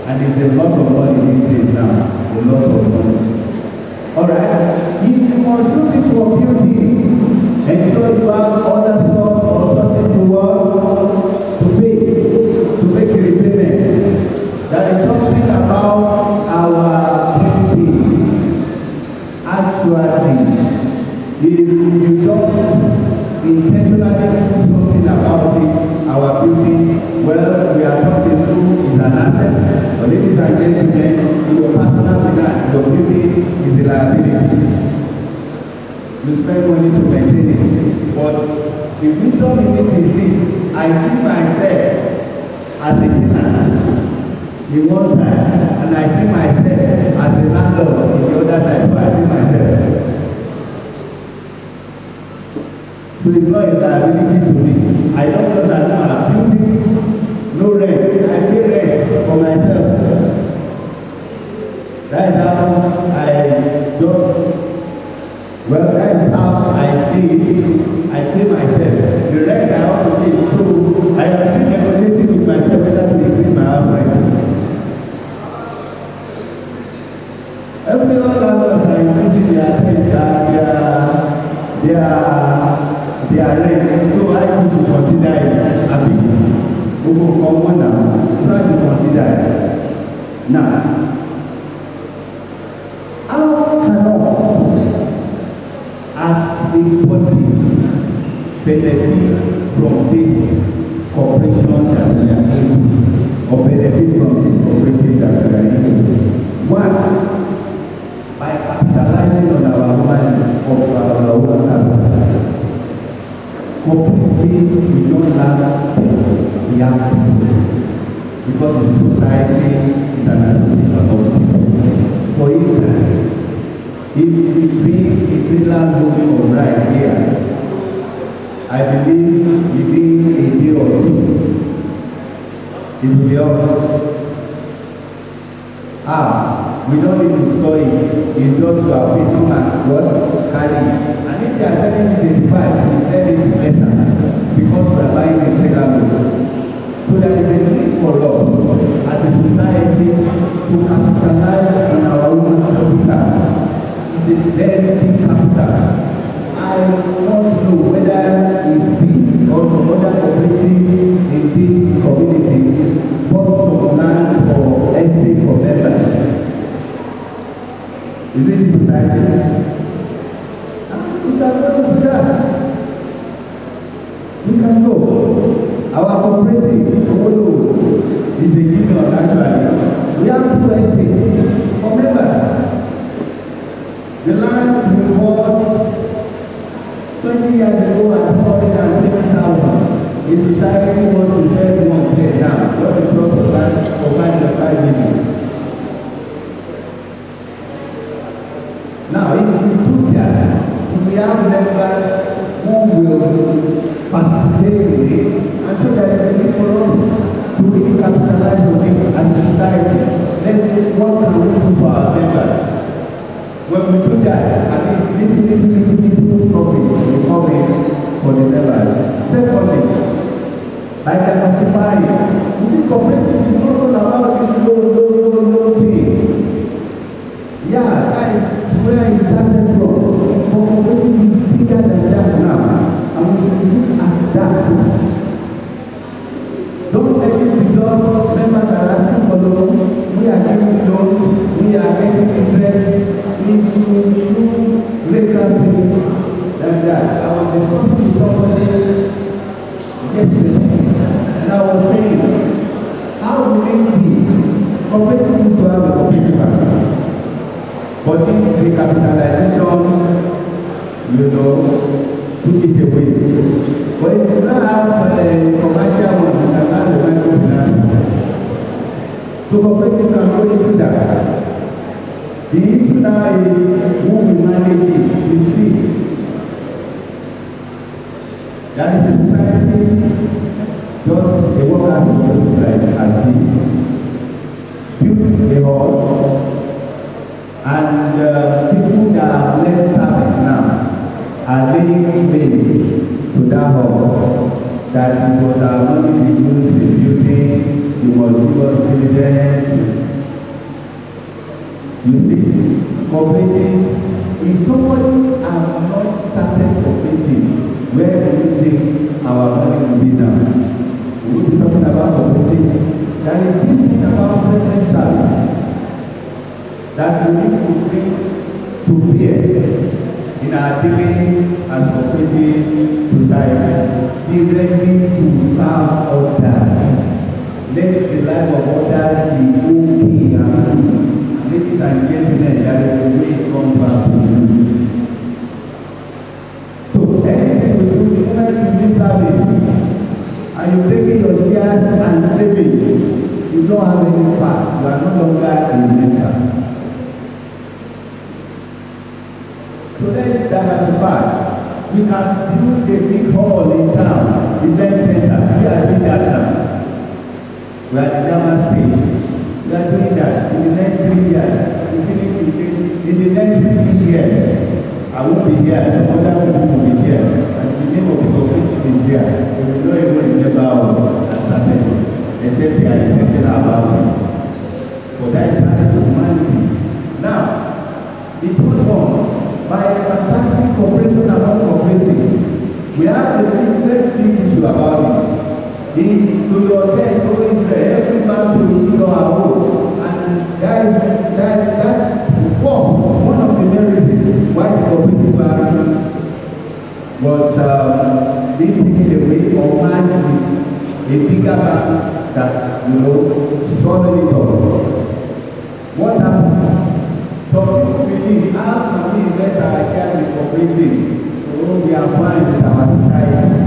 And And it's a lot of money these days now. A lot of money. Alright? If you must use it for building, ensure you have other source or sources to work to pay, to make a repayment. There is something about our discipline. Actually, if you don't intentionally do something about it, our building, well, we are taught in school is an asset. But ladies and gentlemen, in your personal finance, your building is a liability. You spend money to maintain it. But the wisdom in it is this: I see myself as a tenant in one side, and I see myself as a landlord in the other side. So I pay myself. So it's not a liability to me. I don't just as a building, no rent. I pay rent for myself. That is how I just, well, that is how I see it. I pay myself. The rent I want to pay. So I am still negotiating with myself whether to increase my house rent. Every other landlords are increasing their rent. So I need to consider it. I mean, we will come on now. Try to consider it. Now, how can us as a body benefit from this cooperation that we are into, or benefit from this cooperative that we are into? One, by capitalizing on our money of our own capital. Cooperative, we don't lack people, we have people. Because it's a society, it's an association of people. For instance, if we bring a trailer load of rice here, I believe within a day or two, it will be up. We don't need to store it. It's just to our people and what? Carry it. And if they are selling it 85, we sell it lesser because we are buying a trailer load. So there is a need for us as a society to capitalize on our own capital. It's a very big capital. I want to know whether it's this or some other cooperative in this community bought some land for estate for members. Is it the society? We can go to that. We can go. Our cooperative, is a union actually. We have 2 estates for members. The lands we bought 20 years ago at 220,000. A society wants to sell one there now. What's the plot of land for 5.5 million? Now, if we do that, if we have members who will participate in it, and so there is a need for us to really capitalize on it as a society. Let's see what can we do for our members. When we do that, at least little profit will come in for the members. Secondly, by diversifying, you see, cooperative is not all about this low thing. Yeah, that is where it started from. But cooperative is bigger than that now, and we should look at that. Don't let it because members are asking for loan, we are giving loans, we are getting interest into new legal things like that. I was discussing with somebody yesterday, and I was saying, how will it be? Cooperative used to have a cooperative bank. But this recapitalization, took it away. But if you don't have commercial ones, you can have the microfinance. So cooperative can go into that. The issue now is who will manage it. You see, that is a society, just a workers cooperative like as this, built a hall, and people that have left service now are laying claim to that hall, that it was our money we use in building, you must give us dividends, You see, cooperative, if somebody have not started cooperative, where do you think our money will be now? We will be talking about cooperative. There is this thing about certain service that we need to bring to bear in our dealings as cooperative society. Be ready to serve others. Let the life of others be okay and good. Ladies and gentlemen, there is a way it comes back to you. So anything we do, the moment you do service, and you take in your shares and savings, you don't have any part. You are no longer a member. So let's diversify. We can build a big hall in town, event center. We are doing that now. We are in German state. We are doing that. In the next 3 years, we finish with it. In the next 15 years, I won't be here. Some other people will be here. And the name of the cooperative is there. They will not even remember us as started, except they are intentional about it. But that is service of humanity. Now, the third one, by emphasizing cooperation among cooperatives, we have a very big issue about it. Is to your tent, to Israel, every man to his or her own. And that was one of the main reasons why the cooperative bank was being taken away or merged with a bigger bank that, swallowed it up. What happened? Some people believe how can we invest our shares in cooperative so we are fine with our society.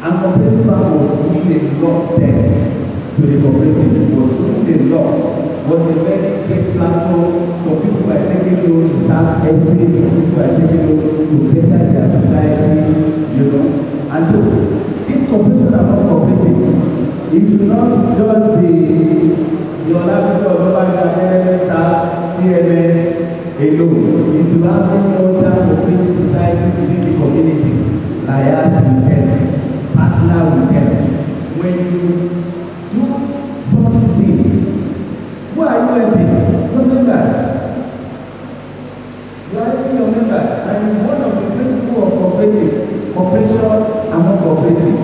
And cooperative bank was doing a lot then to the cooperative. Was doing a lot. Was a very big platform. So people were taking loans to start estates. So people were taking loans to better their society, And so this cooperation among cooperatives, it should not just be your life of global CMS alone. If you have any other cooperative society within the community, liaise with them, partner with them. When you do such things, who are you helping? Your members. You are helping your members. And it's one of the principles of cooperative, cooperation among cooperative.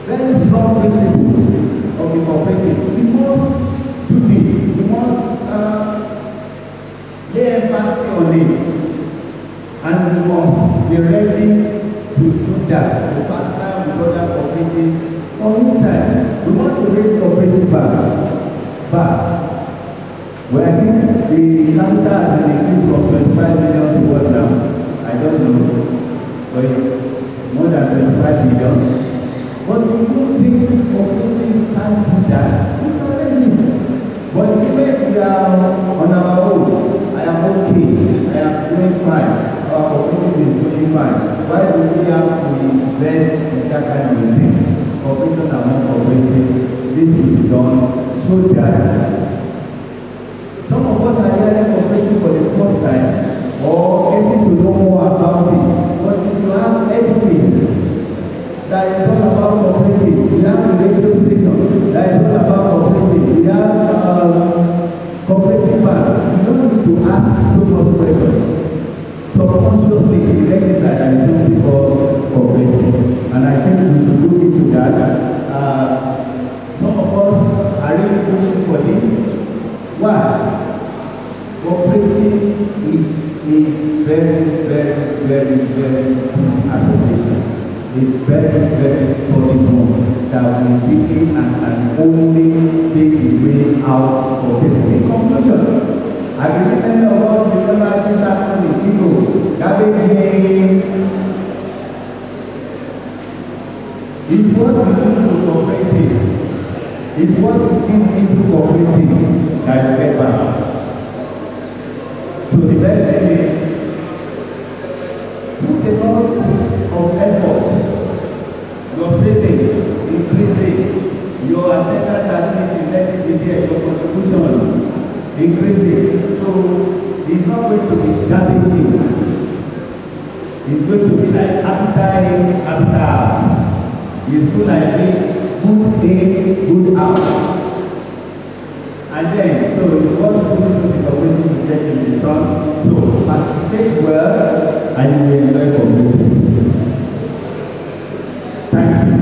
Very strong principle of the cooperative. We must do this. We must lay emphasis on it. And we must be ready to do that, to partner with other cooperatives. For instance, we want to raise cooperative but well, I think the capital has increased from 25 million to what now? I don't know, but it's more than 25 million. But do you think cooperative can do that? We can raise it. But the moment we are on our own, I am okay, I am doing fine, our cooperative is doing fine. Why do we have to invest in that kind of thing? Cooperation among cooperative, this will be done so that some of us are hearing cooperative for the first time or getting to know more about it. But if you have edifice that is all about cooperative, we have a radio station that is all about cooperative, we have cooperative bank, you don't need to ask so much questions. Subconsciously registered and it's something called cooperative. And I think we should look into that. Some of us are really pushing for this. Why? Cooperative is a very, very, very, very good association. A very, very solid one that will be taken and can only make the way out for people. In conclusion, I believe many of us remember this happening in Igbo, garbage is what we do to cooperative. It's what you give into cooperative that you get back. So the best thing is put a lot of effort. Your savings, increase it. Your attendance at meeting, let it be there. Your contribution, increase it. So it's not going to be damaging. It's going to be like capital in, capital out. It's good like it. Good in, good out. And then it's what you are waiting to get in return. So participate well and you will enjoy community. Thank you.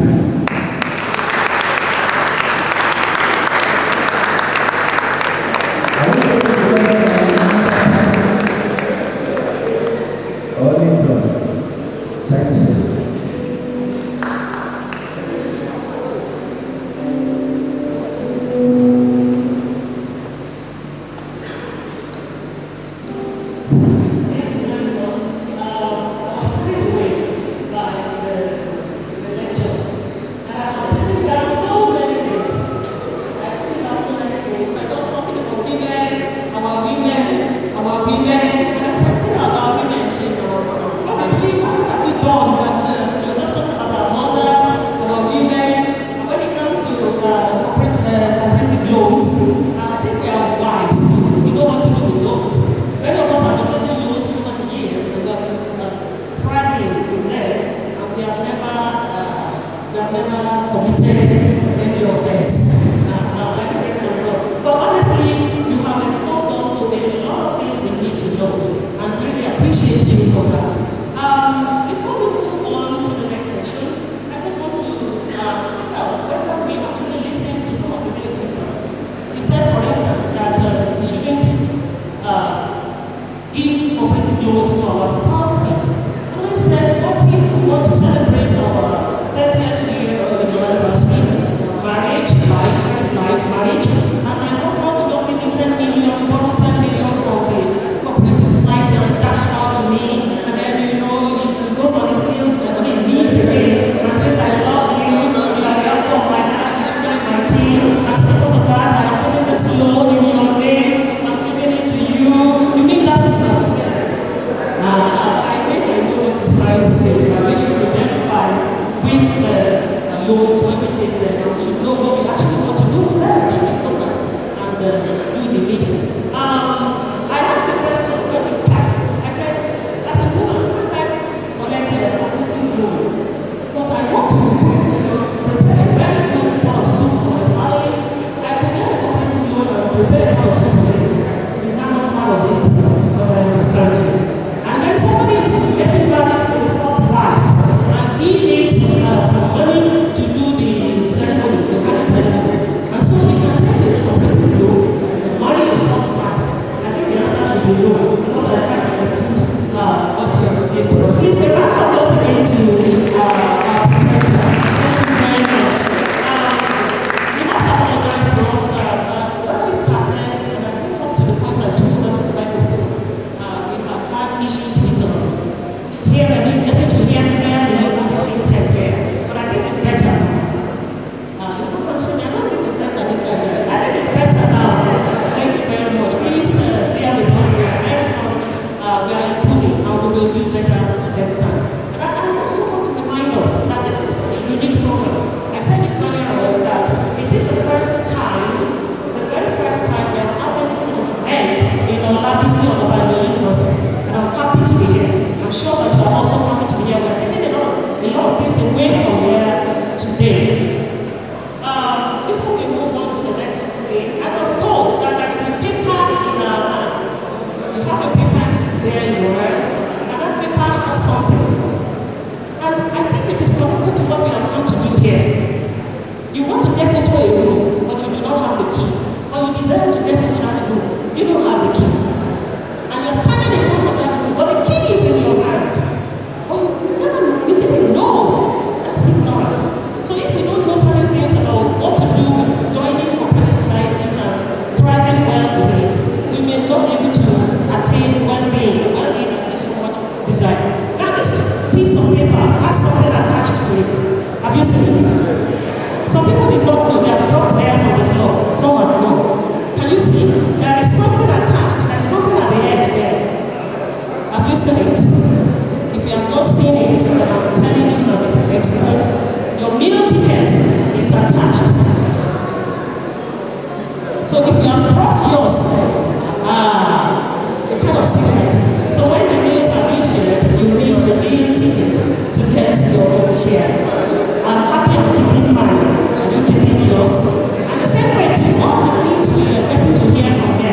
And the same way too, all the things we are getting to hear from here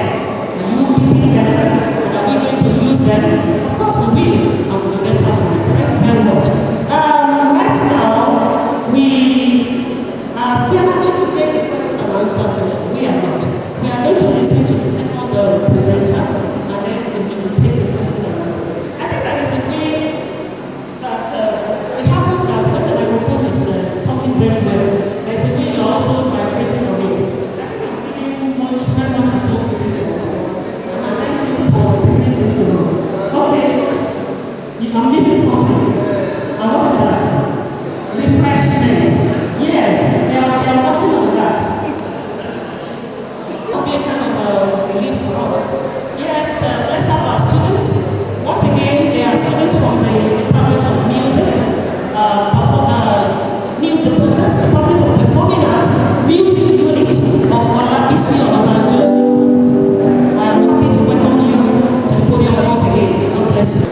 I'm missing something. I love that. Refreshment. Yes, they are working on that. It'll be a kind of a relief for us. Yes, let's have our students. Once again, they are students from the Department of Music, that's the Department of Performing Arts, Music Unit of Olabisi Onabanjo University. I am happy to welcome you to the podium once again. God bless you.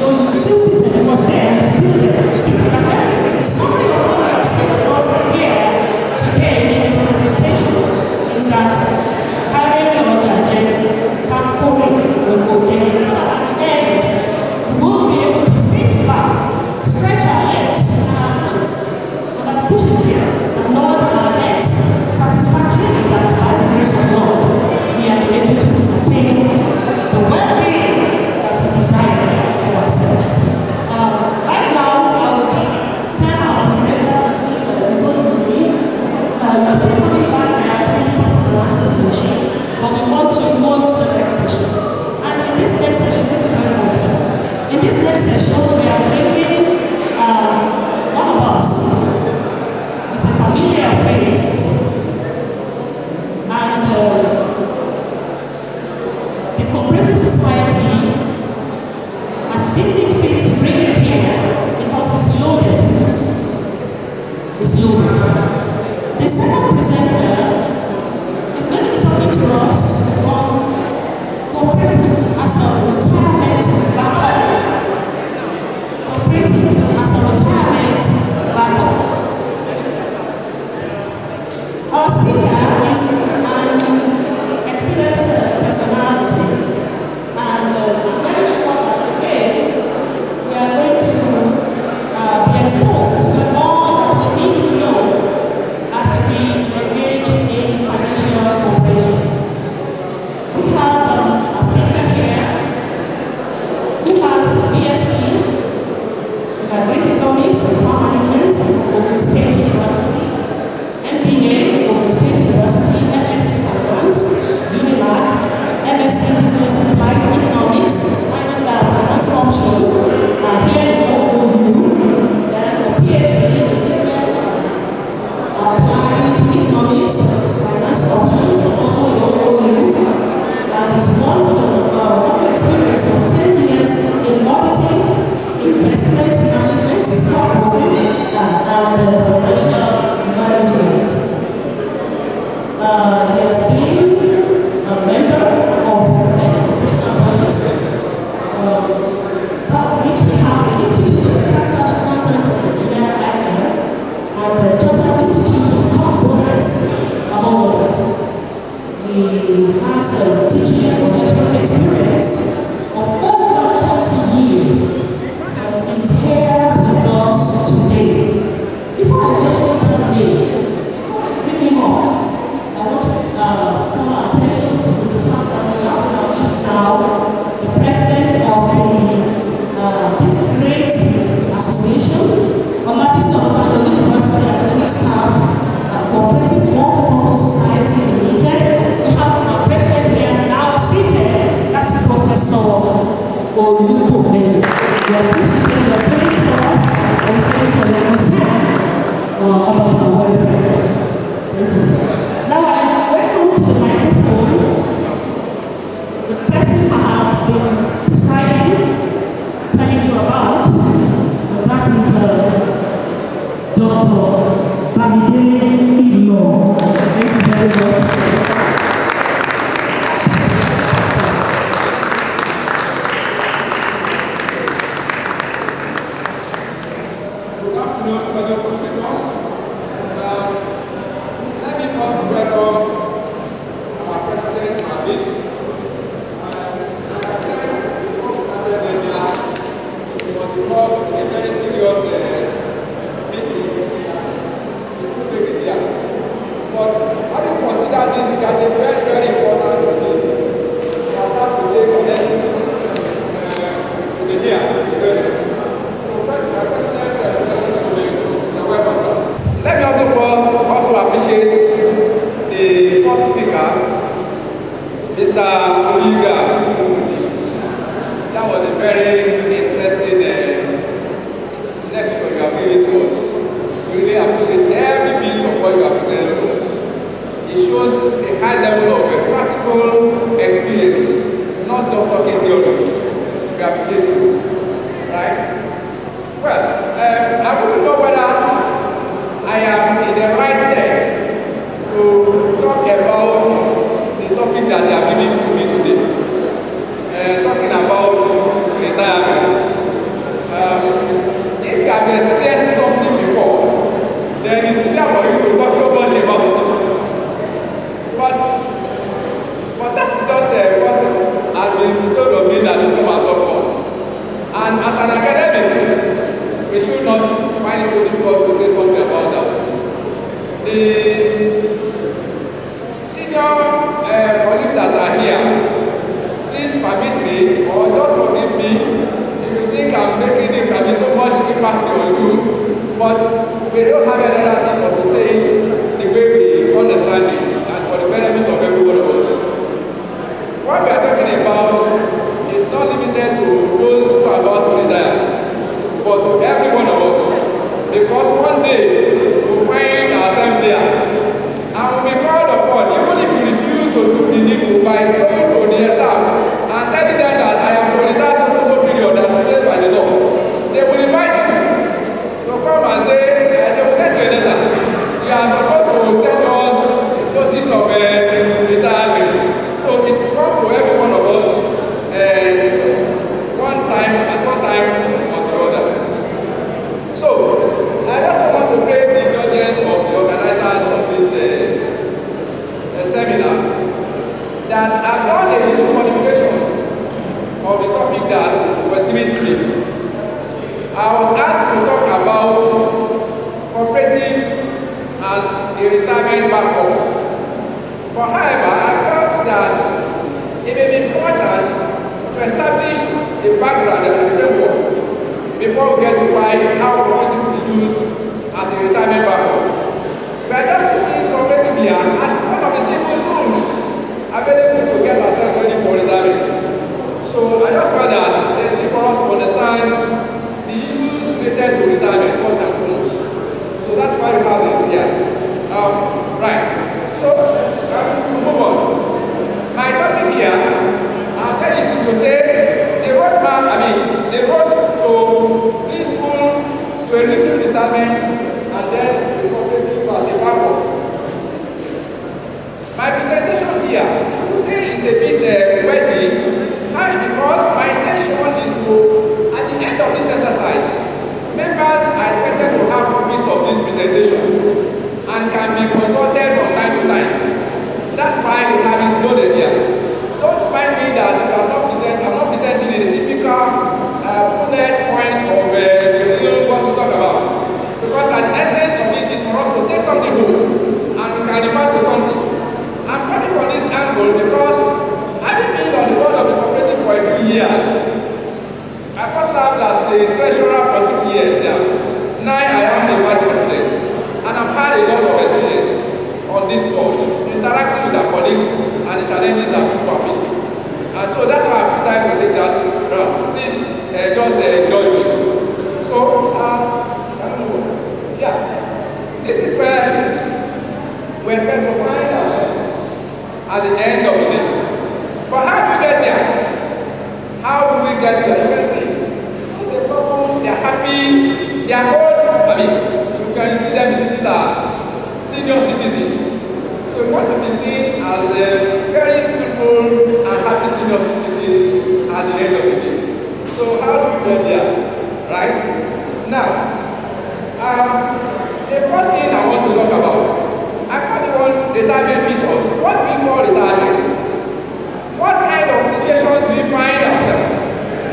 know, he's still seated, he was there, he's still there. The summary of what he has said to us here today in his presentation is that carrying your judgment, come calling, will go there. So that at the end, we will be able to sit back, stretch our legs, and push it here, and nod our heads satisfactorily that by the grace of God, we are able to attain the well-being that we desire for ourselves. Right now, I would tell our presenter, Mr. Ntodozi, you're still coming back there for some association, but we want to go on to the next session. And in this next session, thank you very much, sir. In this next session, we are bringing one of us. It's a familiar face, and the Cooperative Society has deemed it fit to bring him here because it's loaded. It's loaded. The second presenter is going to be talking to us on cooperative as a retirement backup. Cooperative as a retirement backup. Our speaker is an experienced personality, and I'm very sure that again we are going to be exposed to all that we need to know as we engage in financial cooperation. We have a speaker here who has BSc in Agric Economics and Farm Management from Ogun State University, MBA, Ogun State University, MSc Finance, UNIMAC, MSc Business Applied Economics, Finance Option, here in OOU, then a PhD in Business Applied Economics, Finance Option, also in OOU, and is one with a work experience of 10 years in auditing, investment management, stockbroking, and financial management. He has been a member of many professional bodies, part of which we have the Institute of Chartered Accountants of Nigeria, ICANN, and the Chartered Institute of Stockbrokers, among others. He has a teaching and professional experience of over 20 years, and is here with us today. Before I mention her name, before I bring him on, I want to call our attention to the fact that we have in our midst now the president of this great association, Olabisi Odubajo University Academic Staff and Cooperative Multipurpose Society Limited. We have our president here now seated. That's Professor Olubode. We appreciate your praying for us and praying for your concern about our welfare. Thank you, sir. Now I welcome to the microphone the person I have been describing, telling you about, and that is Dr. Bamidele Ilo. Thank you very much. Good afternoon, fellow competitors. Let me first welcome our president, our list. Like I said, before we started India, it was involved in a very serious meeting that we could make it here. But having considered this gathering very, very important today, we have had to take connections to the here, to various. So, my president, you're welcome, sir. Let me also appreciate the first speaker, Mr. Oliga. That was a very interesting lecture you have given to us. We really appreciate every bit of what you have presented to us. It shows a high level academic, we should not find it so difficult to say something about that. The senior colleagues that are here, please permit me or just forgive me if you think I'm making it can be so much impact on you, but we don't have another thing but to say it the way we understand it and for the benefit of every one of us. What we are talking about is not limited to those who are about to retire, but to every one of us, because one day we'll find ourselves there and we'll be called upon, even if you refuse to do the needful by going to the staff and telling them that I am to retire so period as placed by the law. They will invite you to come and say, they will send you a letter. You are supposed to tell us notice of retirement. So it will come to every one of us at one time or the other. So I also want to pray the indulgence of the organizers of this seminar that I've done a little modification of the topic that was given to me. I was asked to talk about cooperative as a retirement backup. But however, I felt that it may be important to establish the background and the framework before we get to why how cooperative will be used as a retirement backup. We are just using cooperative here as one of the simple tools available to get ourselves ready for retirement. So I just want that for us to understand the issues related to retirement first and foremost. So that's why we have this here. Right. So we'll move on. My topic here, I'll say this is to say the road to a living retirement and then the cooperative as a backup. My presentation here, you will see it's a bit wordy. Why? Because my intention is to, at the end of this exercise, members are expected to have copies of this presentation and can be consulted from time to time. That's why we have it loaded here. Don't find me that I'm not presenting in the typical bullet point of what to talk about. Because the essence of it is for us to take something home and we can refer to something. I'm coming from this angle because having been on the board of the cooperative for a few years, I first served as a treasurer for 6 years there. Now I am the vice president and I've had a lot of experience on this board, interacting with our colleagues and the challenges that people are facing. And so that's why I've decided to take that round. Please just enjoy me. So, this is where we expect to find ourselves at the end of the day. But how do we get there? How do we get there? You can see, it's a couple, they are happy, they are old. You can see them, these are senior citizens. So we want to be seen as a very beautiful and happy senior citizens at the end of the day. So how do we get there? Right? Now, the first thing I want to talk about, I call the one retirement features. What do we call retirement? What kind of situations do we find ourselves?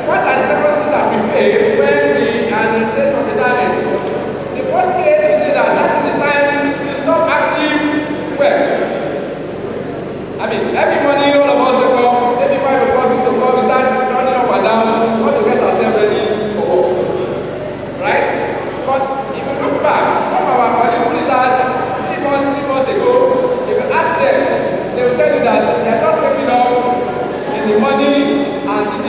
What are the circumstances that we face when we are in a state of retirement? The first case, we say that is the time you stop active work. Every morning all of us wake up, maybe 5 o'clock, 6 o'clock, we start running up and down, we want to get ourselves ready for work. Right? But if you look back, some of our colleagues who did that 3 months ago, if you ask them, they will tell you that they are not waking up in the morning and sitting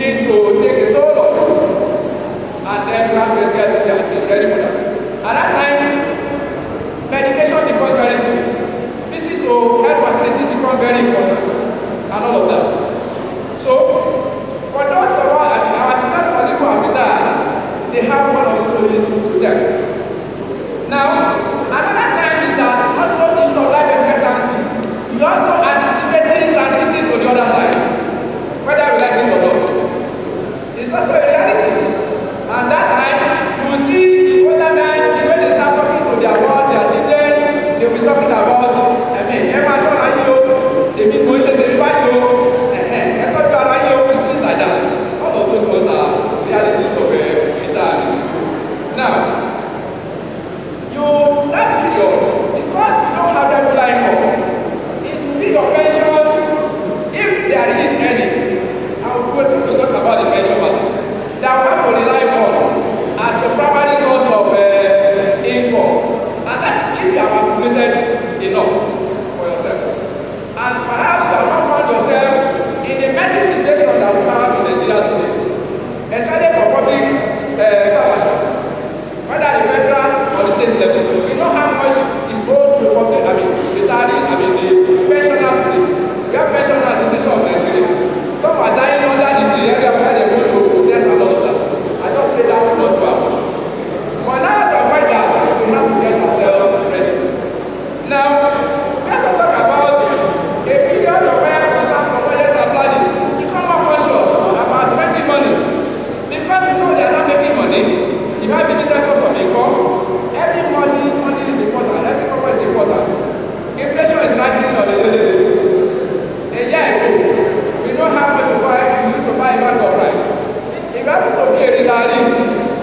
begin to take a toll on you. And then you have to get ready for that. At that time, medication becomes very serious. Visit to health facilities becomes very important and all of that. So, for those of us, our senior colleagues who have retired, they have one of these ways to them. Now, another time is that also in your life expectancy, you also anticipating transiting to the other side, whether you like it or not. It's also a reality. And that time, you will see the older men, when they start talking to their world, their children, they will be talking about, emotion and you, they be emotion, they be value, things like that. All of those ones are realities of retirement. Now, that period, because you don't have regular income, it will be your pension, if there is any. I will go to talk about the pension matter. That will have to rely on as your primary source of income. And that is if you have accumulated enough for yourself. And perhaps you have not found yourself in the messy situation that we have in Nigeria today, especially for public servants, whether the federal or the state level. We know how much is owed to public, the pensioners today. We have pensioners association of Nigeria. Some are dying under the tree area where they go to protest and all of that. I just pray that will not do our much. But now to avoid that, we have to get ourselves ready. Now, let's talk about a period of where concern for budget and planning. Become more conscious about spending money. Because you know they are not making money, you have limited source of income. Every money is important, every number is important. Inflation is rising on a daily basis. A year ago, we know how much we used to buy a bag of rice. If you happen to be a retiree,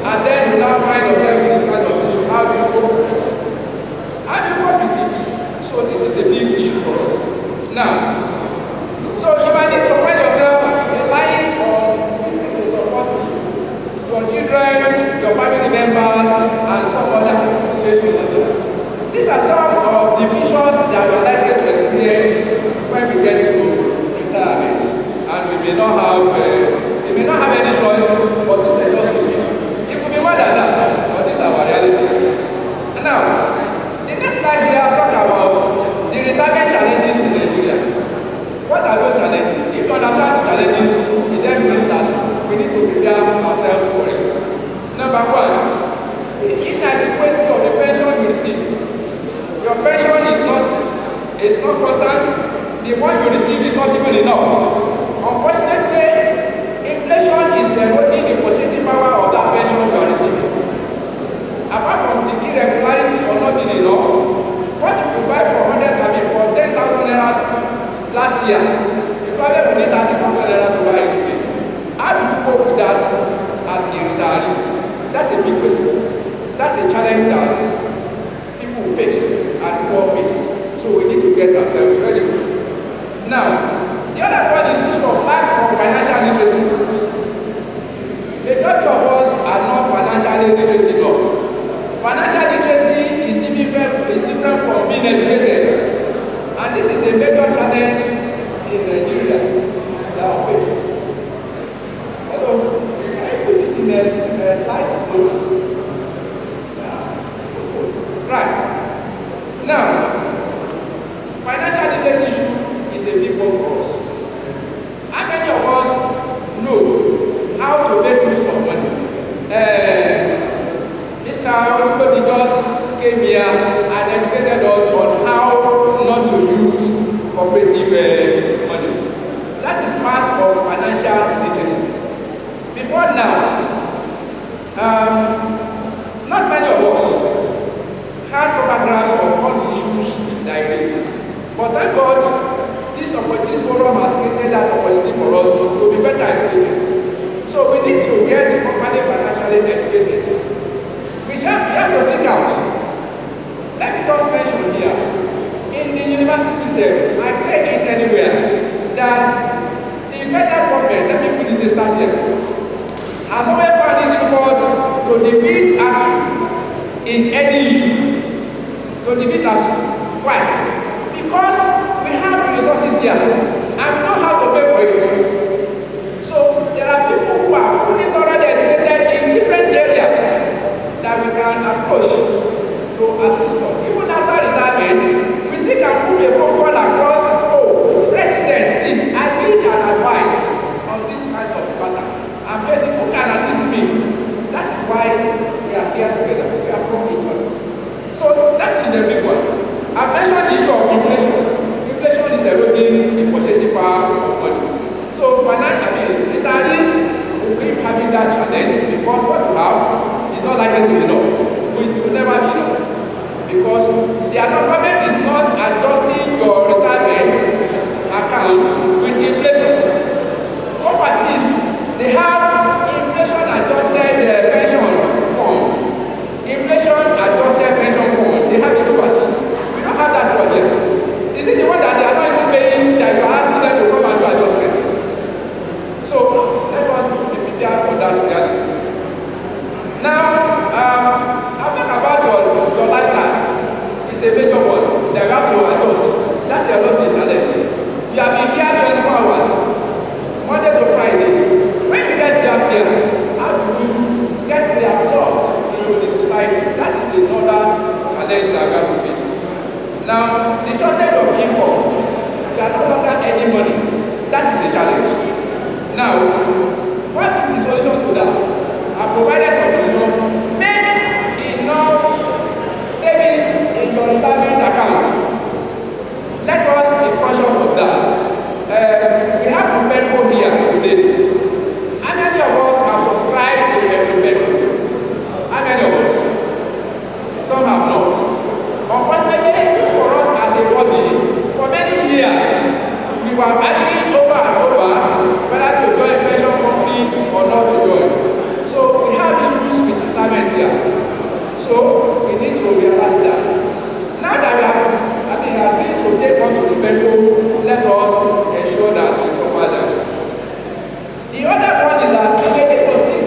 and then you now find yourself in this kind of issue, how do you cope with it? How do you cope with it? So this is a big issue for us. Now, so you might need to find yourself relying on people to support you, your children, your family members, and some other situations like that. These are some of the visions that we are likely to experience when we get to retirement. And we may not have any choice but to say just to it. It could be more than that, but these are our realities. And now, the next slide here I'll talk about the retirement challenges in Nigeria. What are those challenges? If you understand these challenges, it then means that we need to prepare ourselves for it. Number one, the inadequacy of the pension you receive. Your pension is not constant. The one you receive is not even enough. Unfortunately, inflation is eroding the purchasing power of that pension you are receiving. Apart from the irregularity or not being enough, what you could buy for 10,000 naira last year, you probably will need 30,000 naira to buy it today. How do you cope with that as a retiree? That's a big question. That's a challenge that people face and poor face. So we need to get ourselves ready for it. Now, the other one is the issue of lack of financial literacy. Majority of us are not financially literate enough. Financial literacy is different from being educated. And this is a major challenge in Nigeria that we face. Hello, can you put this in a slide? Right. Now, financial literacy issue is a big one for us. How many of us know how to make use of money? Mr. Olukodi just came here and educated us on how not to use cooperative money. That is part of financial literacy. Before now, not many of us had proper grasp of all the issues that I raised. But thank God, this opportunity forum has created that opportunity for us to be better educated. So we need to get properly financially educated. We have to seek out. Let me just mention here, in the university system, I say it anywhere, that the federal government, let me put this start here, has always found it difficult to defeat ASUU in any issue. To defeat ASUU. Why? Because we have the resources here and we know how to pay for it. So there are people approach to assist us. Even after retirement, we still can put a phone call across, oh, President, please, I need an advice on this kind of matter. And President, who can assist me? That is why we are here together. We are from each other. So that is the big one. I've mentioned the issue of inflation. Inflation is eroding the purchasing power of money. So financially, retirees will keep having that challenge because what you have is not likely to be enough. It will never be enough. Because the government is not adjusting your retirement account with inflation. Overseas, they have inflation adjusted pension fund. Inflation adjusted pension fund. They have it overseas. We don't have that one yet. Is it the one that they are not even paying that you are asking them to come and do adjustment? So let us be prepared for that reality. Now, I'll talk about your lifestyle. It's a major one that you have to adjust. That's a lot of challenge. You have been here 24 hours, Monday to Friday. When you get job there, how do you get reabsorbed into the society? That is another challenge that we have to face. Now, the shortage of income, you are no longer earning money. That is a challenge. Now, what is the solution to that? I provided some solution. Make enough savings in your retirement account. Let us be conscious of that. We have a people here today. How many of us have subscribed to every people? How many of us? Some have not. Unfortunately, for us as a body, for many years, we were arguing over and over whether to join a pension company or not to join. So we have issues with retirement here. So we need to realize that. Now that we have agreed to take on to the people, let us ensure that we cover that. The other one is that we make a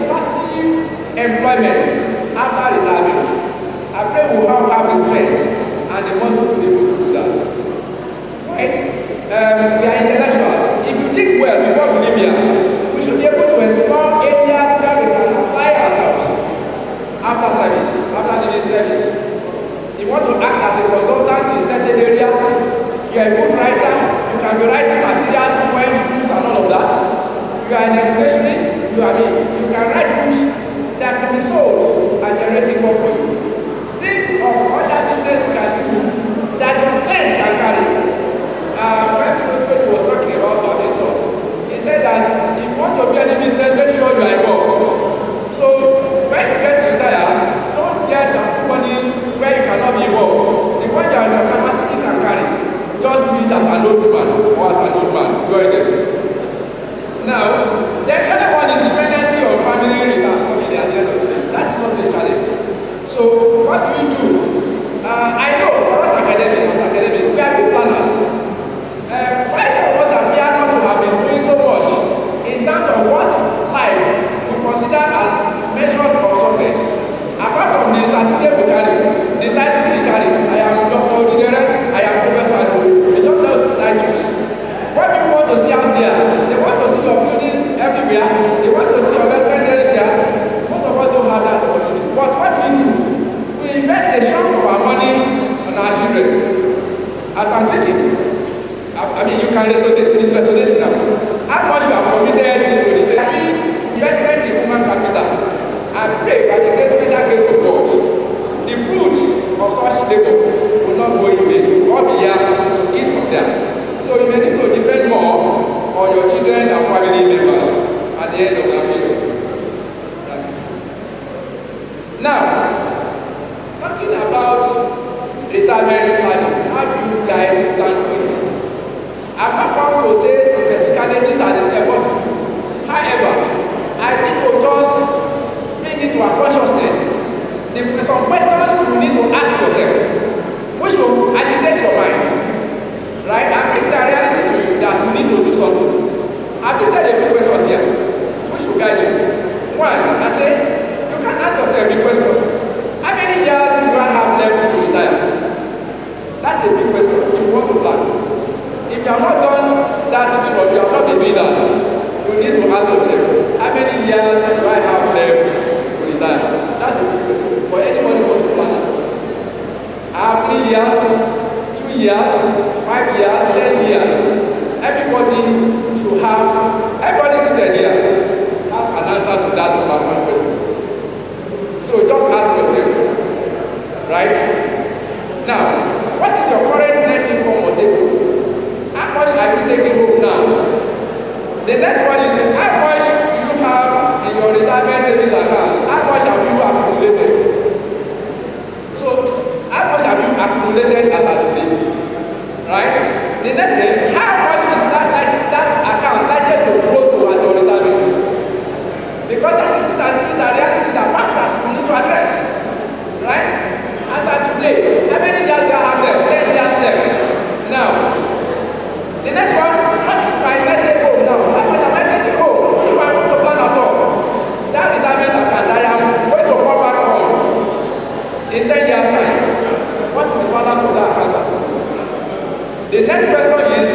passive employment after retirement. I pray we will have the strength and the muscle to be able to do that. Right? We are intellectuals. If you think well before we leave here, we should be able to explore areas where we can apply ourselves after service, after leaving service. You want to act as a consultant in a certain area, you are a good writer, you can be writing materials, poems, books, and all of that. You are an educationist, you can write books that can be sold and generate income for you. Think of other business you can do that your strength can carry. When Tony was talking about our source, he said that if you want to be any business, make sure you are involved. So when you get retired, don't get money where you cannot be involved. The one that your capacity can carry, just do it as an old man or as an old man. Go ahead. Now, then the other one is dependency on family return at the end of the day. That is also a challenge. So what do? I know for us academics, we are good planners. Why some of us appear not to have been doing so much in terms of what life we consider as measures of success. Apart from the certificate we carry, the title we carry, I am Dr. Odidere, I am Professor Adu, we don't know those titles. What people want to see out there, they want to see your buildings everywhere, they want to see your welfare everywhere. Most of us don't have that opportunity. But what do? We invest a chunk of our money on our children. As I'm speaking, you can resonate, it's resonating now. How much you have committed to the investment in human capital. I pray by the grace, special grace of God, the fruits of such labor will not go in vain. You will all be here to eat from them. So you may need to depend more on your children and family members at the end of that period. Now, talking about retirement planning, how do you guide plan for it? I'm not going to say specifically these are the steps what to do. However, I need to just bring it to our consciousness. Some questions you need to ask yourself, which will agitate your mind, right? And bring the reality to you that you need to do something. I've listed a few questions here, which will guide you. One, I say, you can ask yourself a question. How many years do I have left to retire? That's a big question if you want to plan. If you have not done that, you have not been doing that, you need to ask yourself, how many years do I have left to retire? That's a big question for anybody who wants to plan. years, 5 years, 10 years, everybody should have, everybody seated here has an answer to that number one question. So just ask yourself, right? Now, what is your current net income or table? How much are you taking home now? The next one is, how much do you have in your retirement savings account? How much have you accumulated? So, how much have you accumulated as of today? Right? The next thing, how much is that account likely to grow towards your retirement? Because these are realities that pastors will need to address. Right? As of today, how many years do I have left? 10 years left. Now, the next one, what is my net take home now? How much am I taking home? If I want to plan at all, that retirement account I am going to fall back on in 10 years' time. What is the balance of that account? The next question is,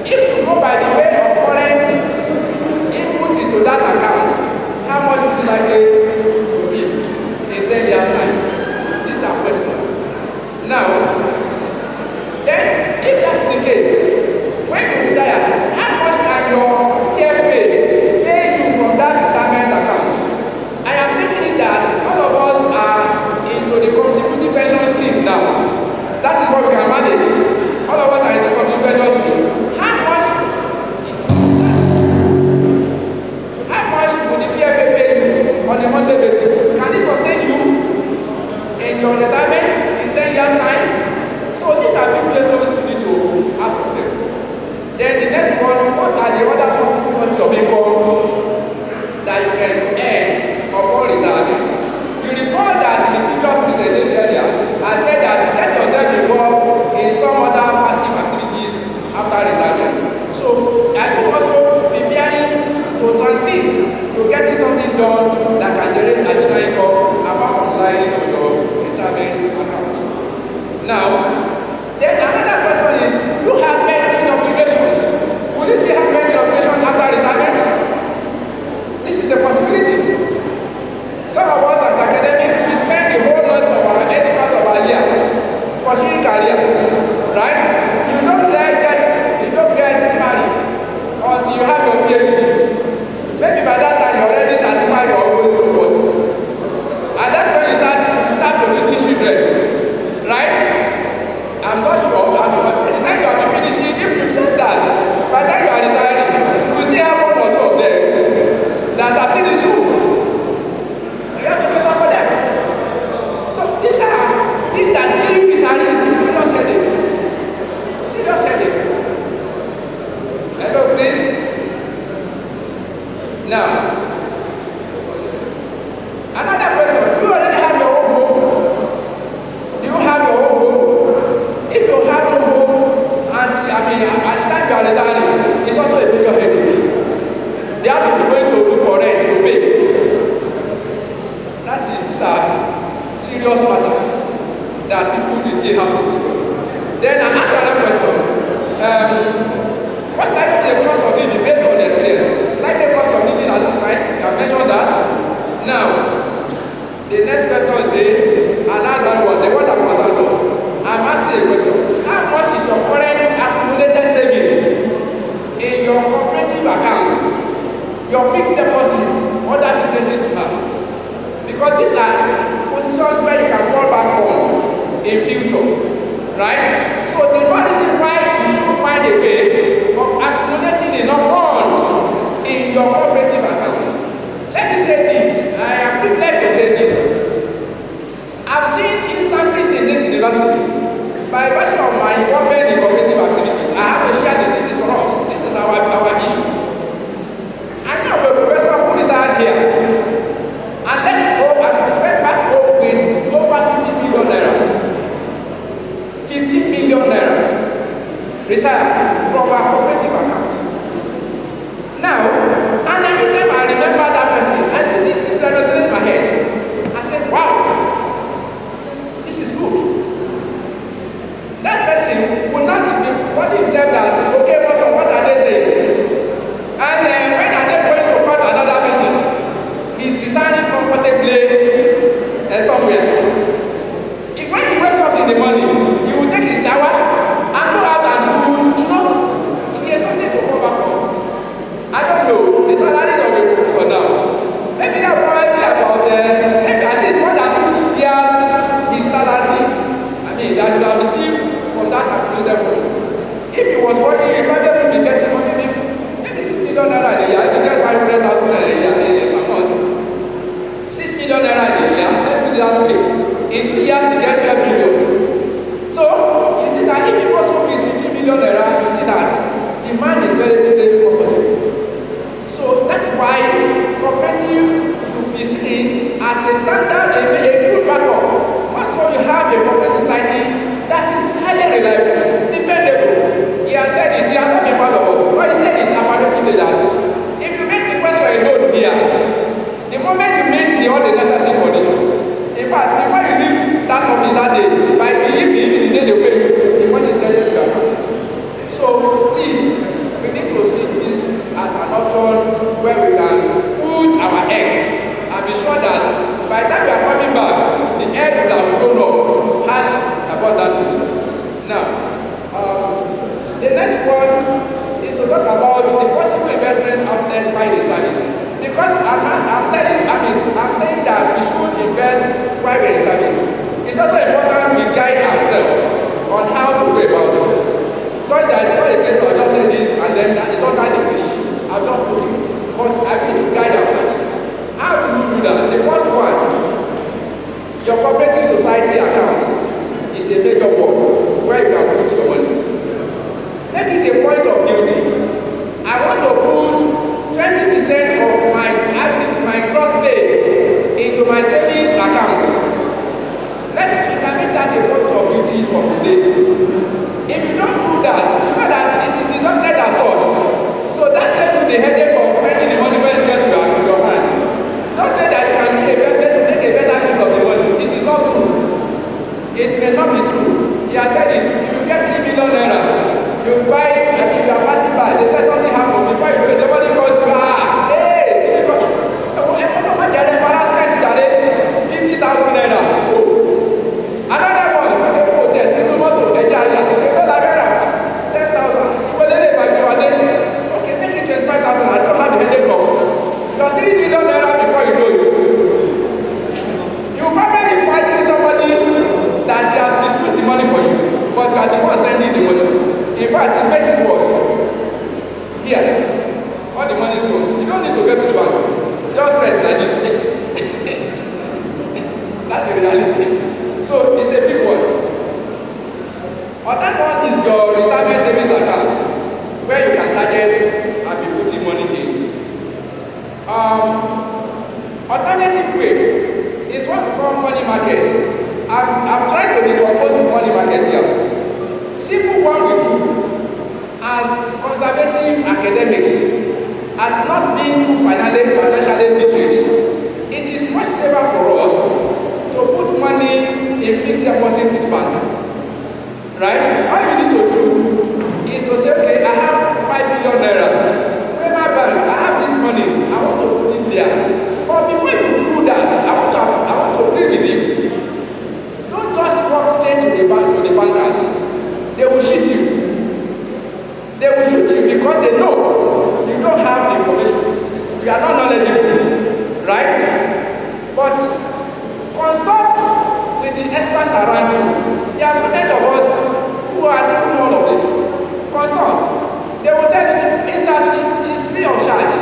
if you go by the way of current input into that account, how much is it likely to be in 10 years' time? These are questions. Now, then, if that's the case, when you retire, how much can your PFA pay you from that retirement account? I am thinking that all of us are into the contributing pension scheme now. That is what we can manage. All of us are into contributing pension scheme. How much would the PFA pay you on a monthly basis? Can it sustain you in your retirement in 10 years' time? So these are big questions you need to ask yourself. Then the next one, what are the other possible sources of income that you can earn upon retirement? You recall that in the previous presentation earlier, I said that get yourself involved in some other passive activities after retirement. So I will also be preparing to transit to getting something done that can generate additional income apart from relying on your retirement account. Now, then another question is, do you have any obligations? Will you still have any obligations after retirement? This is a possibility. Some of us as academics, we spend the whole lot of our early part of our years pursuing career, right? You don't get married until you have your PhD. Maybe by that time you're already 35 or going to 40. And that's when you start producing children, right? I'm not sure. By the time you are finishing, if you said that, by the time you are retiring, you still have one or two of them that are still in school. You have to care for them. So these are things that give retirees serious headache. Serious headache. Hello, please. Now, another question. Do you already have your own home? Do you have your own home? If you have no home, and at the time you are retiring, it's also a bigger headache. They have to be going to look for rent to pay. These are serious matters that people will still have to do. Then I ask another question. What's like the cost of living based on experience? Like the cost of living, right? I mentioned that. Now, the next question is another one, the one that concerns us. I'm asking a question. How much is your current accumulated savings in your cooperative accounts, your fixed deposits, other businesses you have? Because these are positions where you can fall back on in future, right? So the policy is why you find a way of accumulating enough funds in your cooperative accounts. Let me say this. I am privileged to say this. I've seen instances in this university, by virtue of my involvement in cooperative activities, I have to share this is for us. This is our issue. I know of a professor who as a standard, a good backup. Also, you have a corporate society that is highly reliable, dependable. He has said it, he has not been part of us, but he said it affirmatively that if you make request for a loan here, the moment you make all the necessary conditions, in fact, before you leave that office that day, by the evening, the day they pay you, the money is credited to your account. So please, we need to see this as an option where we can put our eggs and be sure that by the time we are coming back, the egg will have grown up, hatch abundantly. Now, the next one is to talk about the possible investment outlet while in service. Because I'm saying that we should invest while in service. It's also important we guide ourselves on how to go about it. So that it's not a case of just saying this and then it's not that English. I've just spoken. But I mean, guide ourselves. How do you do that? The first one, your cooperative society account is a major one where you can put your money. Make it a point of duty. I want to put 20% of my gross pay into my savings account. We can make that a point of duty from today. If you don't do that, you know that it is deducted as source. So that saves you the headache of spending the money when it gets to your hand. Don't say that you can make a better use of the money. It is not true. It may not be true. He has said it. If you get 3 million naira, you buy, you are passing by, they say something happens. Before you do it, the money goes to hey, embarrassment, 50,000 naira. Another one, they put a single motor, they are 10,000. Okay, make it 25,000. I don't have the headache of. You are 3 million naira before you know it. You probably fighting somebody that he has misused the money for you, but you are the one sending the money. In fact, it makes it worse. Here, all the money is gone. You don't need to get to the bank. Just press like this. That's the reality. So it's a big one. Another one is your retirement savings account, where you can target and be putting money in. Alternative way is what we call money market. I've tried to decompose money market here. Simple one we do as conservative academics and not being too financially literate. It is much safer for us to put money in fixed deposit with bank. Right? All you need to do is to say, okay, I have 5 billion naira. Where my bank, I have this money, I want to put it there. But before you do that, I want to agree with you. Don't just walk straight to the bankers. They will cheat you. They will shoot you because they know you don't have the information. You are not knowledgeable. Right? But consult with the experts around you. There are so many of us who are doing all of this. Consult. They will tell you it's free of charge.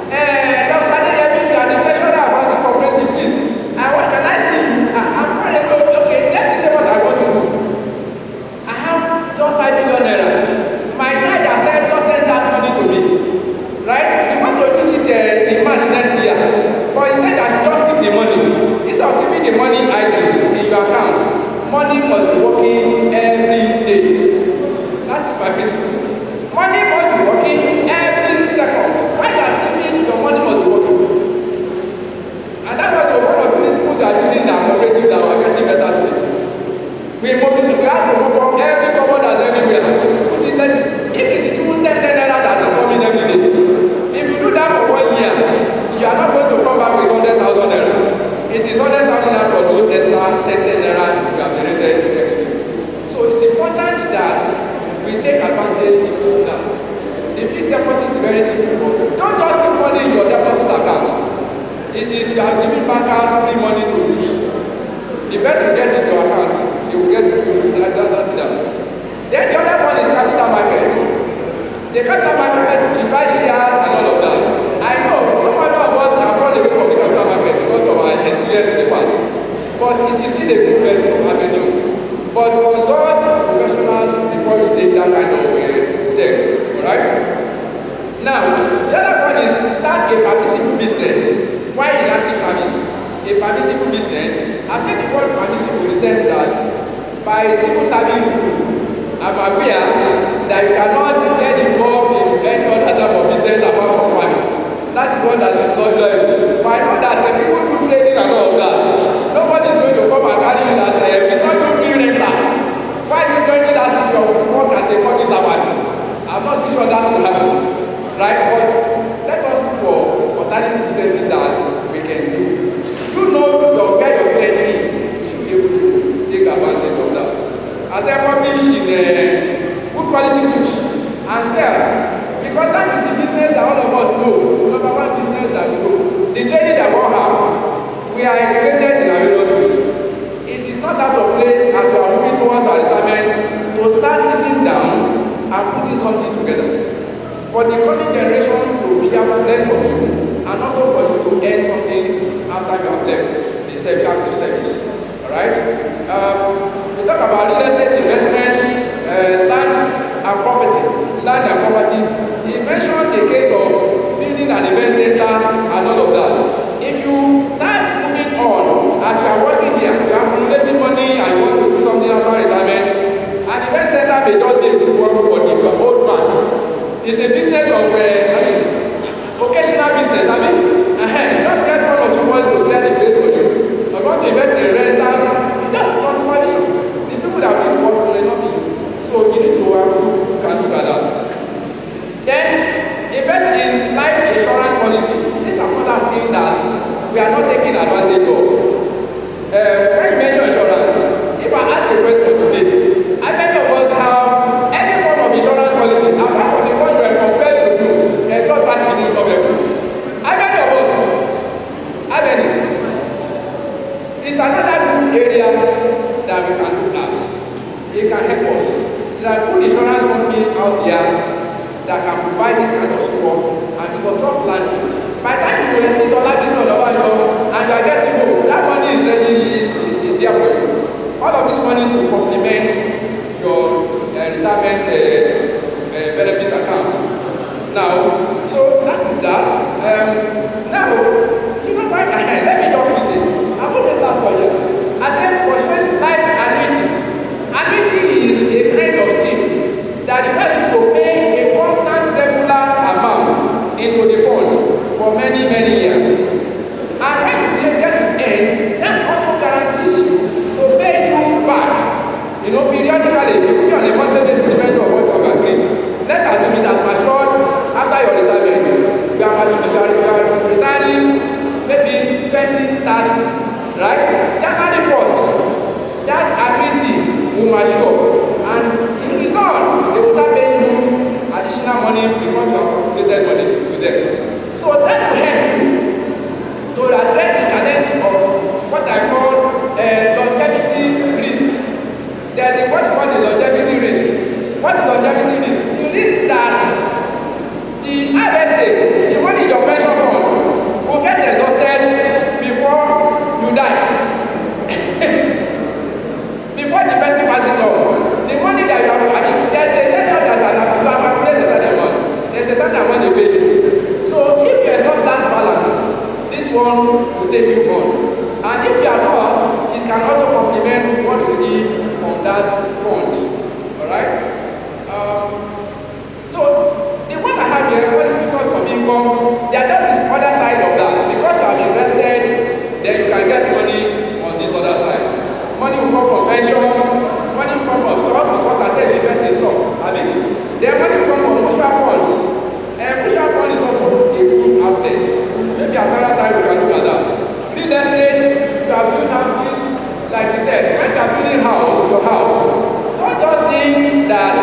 Dr. Adeyemi, you are the treasurer of us cooperative, please. And what can I see you? I'm very good. Okay, let me say what I want to do. I have just 5 million naira. My child has said, just send that money to me. Right? We want to use it in March next year. But he said that just keep the money. Instead of keeping the money idle in your account, money must be working every day. That is my principle. Money must be working every second. While you are sleeping, your money must be working. And that was one of the principles they are using that cooperative that are getting better today. We have to move up every common that's everywhere. If it is even 10 naira that is coming every day, if you do that for 1 year, you are not going to come back with 100,000 naira. It is 100,000 naira for those extra 10 naira you have generated every day. So it's important that we take advantage of that. The fixed deposit is very simple. Don't just keep money in your deposit account. It is you are giving bankers free money to use. The best you get is your account. You will get like that. Then the other one is capital market. The capital market, you buy shares and all of that. I know some of us have run away from the capital market because of our experience in the past. But it is still a good avenue. But consult professionals before you take that kind of step. Alright? Now, the other one is start a participative business while in active service. A permissible business. I said the word permissible in the sense that by civil service rule, I'm aware that you cannot get involved in any other type of business apart from farming. That is one that is not liable. But I know that the people do trading and all of that. Nobody is going to come and carry you that we saw you doing rentals. Why are you joining that if your work as a public servant? I'm not too sure that will happen. Right? But let us look for alternative businesses that we can do. You know where your strength is. You should be able to take advantage of that. As I publish in good quality goods and sell, because that is the business that all of us know. Number one business that we know. The training that we all have, we are educated in our various fields. It is not out of place as we are moving towards our retirement to start sitting down and putting something together. For the coming generation to be able to learn from you, and also for you to earn something after you have left the active service. Alright? We talk about real estate investment, land and property. Land and property. He mentioned the case of building an event center and all of that. If you start moving on as you are working here, you are accumulating money and you want to do something after retirement, an event center may just be good work for the old man. It's a business of, occasional business. Just get one or two boys to clear the place for you. I want to invest in rentals, just transformation. The people that will work will not be you. So you need to work, you can look at that. Then, invest in life insurance policy. This is another thing that we are not taking advantage of. When you mention insurance, if I ask a question today, how many of us have any form of insurance policy apart from the one you are compared to do a third party income? How many of us? How many? It's another good area that we can look at. It can help us. There are good insurance companies out there that can provide this kind of support and it was soft landing. By the time you will see dollar business over here and you are getting home, that money is ready in there for you. All of this money will complement your retirement benefit account. Now, so that is that. Now, you know what? Let me just use it. I put it down for you. I said, for first life annuity. Annuity is a kind of scheme that requires you to pay a constant regular amount into the fund for many, many years. And when you get to end, that also guarantees you to pay you back, periodically. You put on a monthly basis depending on what you have agreed. Let's assume it has matured after your retirement. You are retiring maybe 2030, right? January 1st, that annuity will mature. And in return, they will start paying you additional money because you have calculated money to them. So that will help you to address the challenge of what I call longevity risk. There is what you call the longevity risk. What is longevity risk? The risk that the RSA, the money in your pension fund, will get exhausted before you die. Before the person passes on, the money that you have, there's a tenure that's an accumulated a certain amount. There's a certain amount they pay you. So if you exhaust that balance, this one will take you on. And if you are not, it can also complement what you see from that fund. Alright? So the one I have here, what is the source of income? They are just this other side of that. Because you have invested, then you can get money on this other side. Money will come from pension, money will come from stocks because I said invest in stock. Then money will come from mutual funds. And mutual fund is also a good outlet. Maybe at another time we can look at that. Real estate, you have built houses, like we said, when you are building your house, don't just think that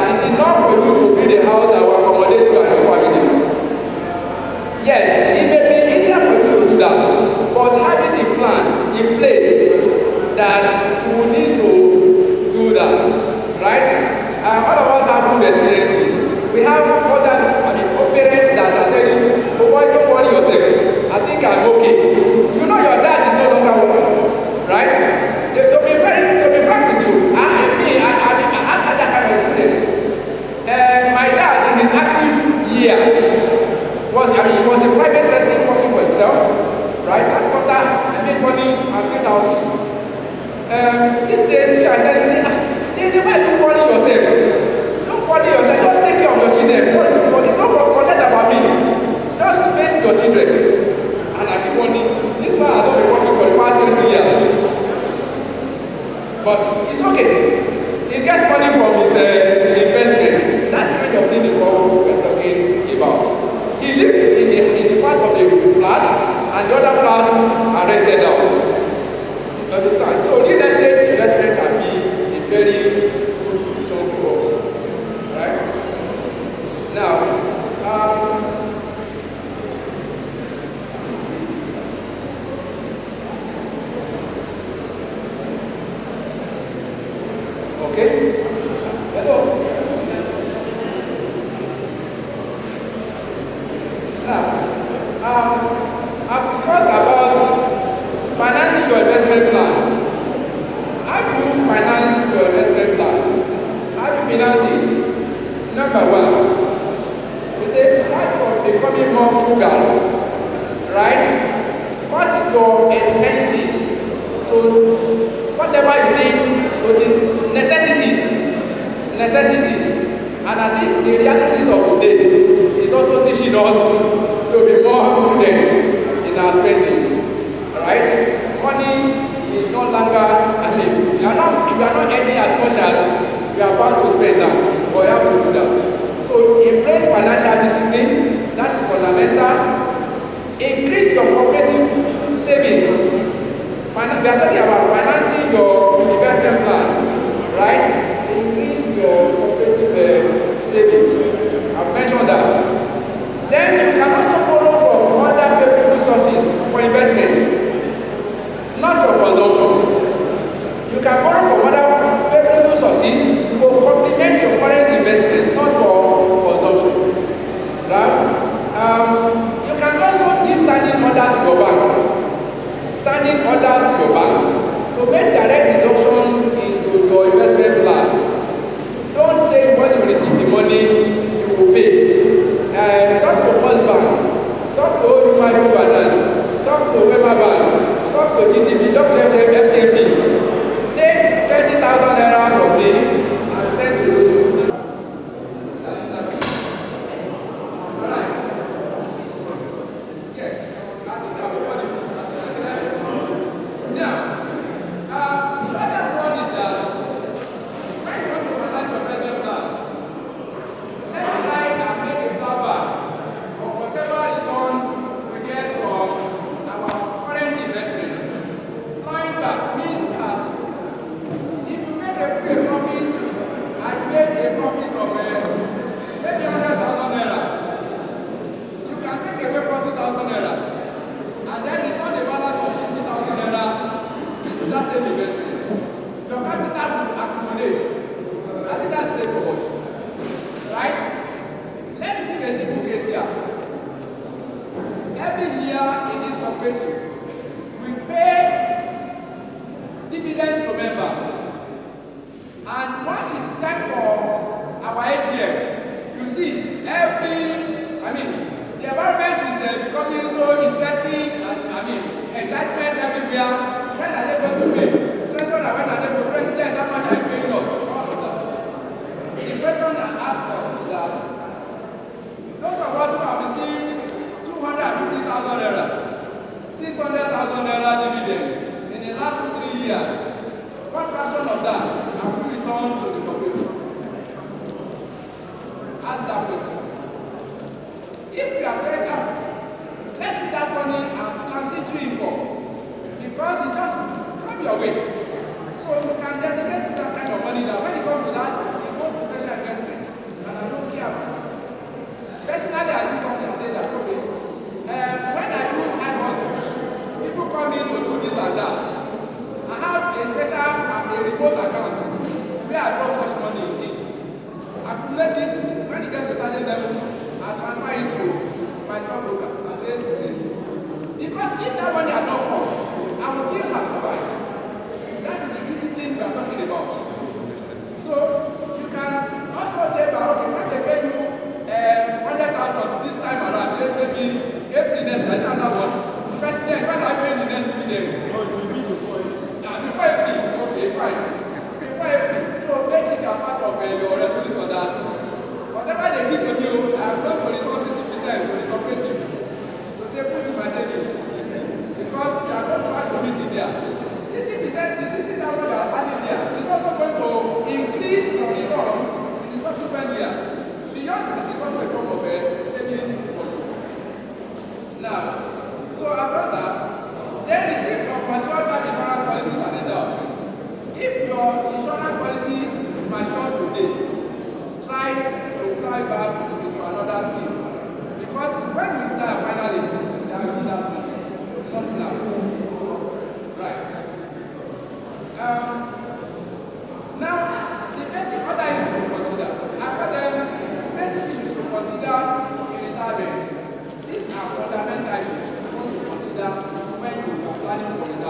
But it's okay. He gets money from his investment. That kind of thing is what we're talking about. He lives in the part of the flat, and the other flats are rented out. You understand? So real estate investment can be a very good option for us. Right? Now, okay? Hello? Now, I've discussed about financing your investment plan. How do you finance your investment plan? How do you finance it? Number one, we say start from becoming more frugal, right? Cut your expenses to whatever you need, to the necessities. And I think the realities of today is also teaching us to be more prudent in our spendings. Right? Money is no longer, if you are not earning as much as you are bound to spend now, but you have to do that. So embrace financial discipline, that is fundamental. Increase your cooperative savings. We are talking about financing your investment plan, right? Increase your cooperative savings. I've mentioned that. Then you can also borrow from other favorable sources for investment, not for consumption. You can borrow from other favorable sources to complement your current investment, not for consumption. Right? You can also give standing order to your bank to make direct deductions into your investment plan. Don't say when you receive the money, you will pay. Talk to First Bank, talk to Old Microfinance, talk to Wema Bank, talk to GTB, talk to FCMB. Take 20,000 naira from me and send to those. Alright. Yes, I think I'll be funny. Now, the other one is that when you want to finance your business plan, let's try and make a flowback of whatever return we get from our current investment. Flying back means that if you make a profit, I made a profit of maybe 100,000 naira, you can take away 40,000 naira and then return the balance of 60,000 naira into that same investment. Your capital will accumulate. I think that's straightforward. Right? Let me give a simple case here. Every year in this cooperative, we pay dividends to members. And once it's time for our AGM, you see the environment is becoming so interesting and excitement everywhere. When are they going to pay? Treasurer, when are they going to president? How much are you paying us? All of that. The question that asked us is that those of us who have received 250,000 naira, 600,000 naira dividend in the last 2-3 years, what fraction of that have we returned to the cooperative? Ask that question. If we are said let's see that money as transitory income, because it just come your way. So you can dedicate to that kind of money that when it comes to that, it goes to special investment. And I don't care about it. Personally, I do something and say that, okay, when I use iPhone, people call me to do this and that. I have a special remote account where I drop such money into. Accumulate it, when it gets to a certain level, I transfer it to my stockbroker and say, please. Because if that money had not come, I will still have survived. That is the discipline we are talking about. So you can also tell me, okay, when they pay you 100,000 this time around, maybe April next year, another one. President, when are you paying the next dividend? Before April. Okay, fine. Before April. So make it a part of your resolution on that. Whatever they give to you, I am going to return 60% to the cooperative to say put in my savings. Because you are going to have to meet in there. 60%, the 60,000 you are adding there,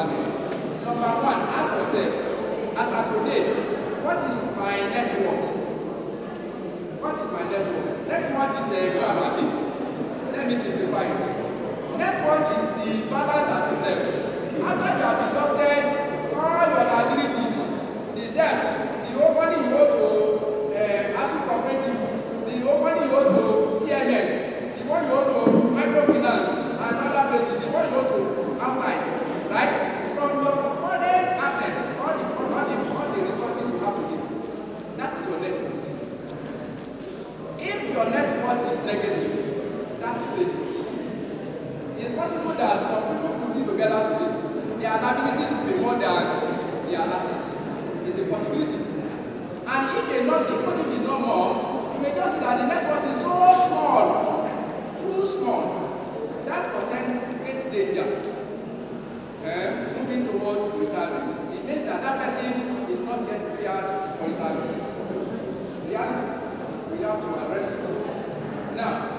retirement. Number one, ask yourself, as of today, what is my net worth? What is my net worth? Net worth is a grammatic. Let me simplify it. Net worth is the balance that is left. After you have deducted all your liabilities, the debt, the money you owe to ASU Cooperative, the money you owe to CMS, the one you owe to microfinance and other places, the one you owe to outside, right? From your current assets, all the resources you have to give, that is your net worth. If your net worth is negative, that is dangerous. It's possible that some people put it together today. Their liabilities will be more than their assets. It's a possibility. And if they're not, even if it's not more, you may just see that the net worth is so small, too small. That portends great danger. Moving towards retirement. It means that that person is not yet prepared for retirement. Reality, we have to address it. Now,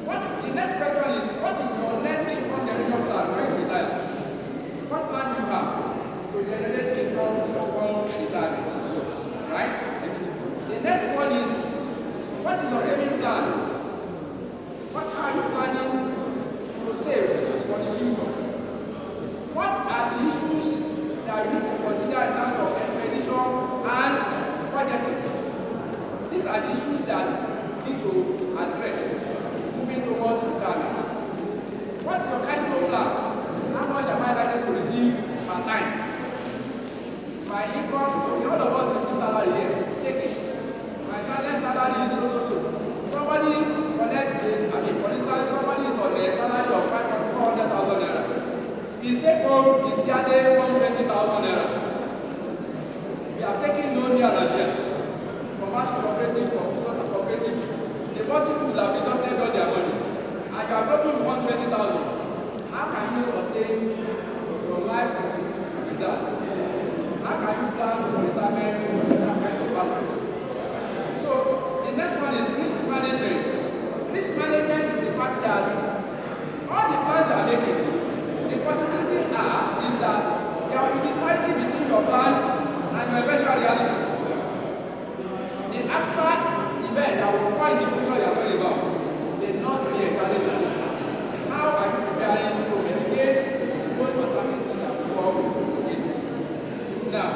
the next question is, what is your next income generation plan when you retire? What plan do you have to generate income upon retirement? Right? The next one is, what is your saving plan? What are you planning to save for the future? What are the issues that you need to consider in terms of expenditure and budgeting? These are the issues that you need to address moving towards retirement. What's your cash flow plan? How much am I likely to receive per time? My income, okay, all of us receive salary here. Take it. My salary is so. Somebody, for instance, somebody is on a salary of 400,000 naira. His take home is barely 120,000 naira. We have taken loan here and there. Commercial cooperative, from social cooperative. The most people will have deducted all their money. And you are broken with 120,000. How can you sustain your life with that? How can you plan for retirement with that kind of balance? So, the next one is risk management. Risk management is the fact that all the plans you are making, the possibility is that there will be disparity between your plan and your eventual reality. The actual event that will occur in the future you are talking about may not be exactly the same. How are you preparing to mitigate those uncertainties that will come in? Now,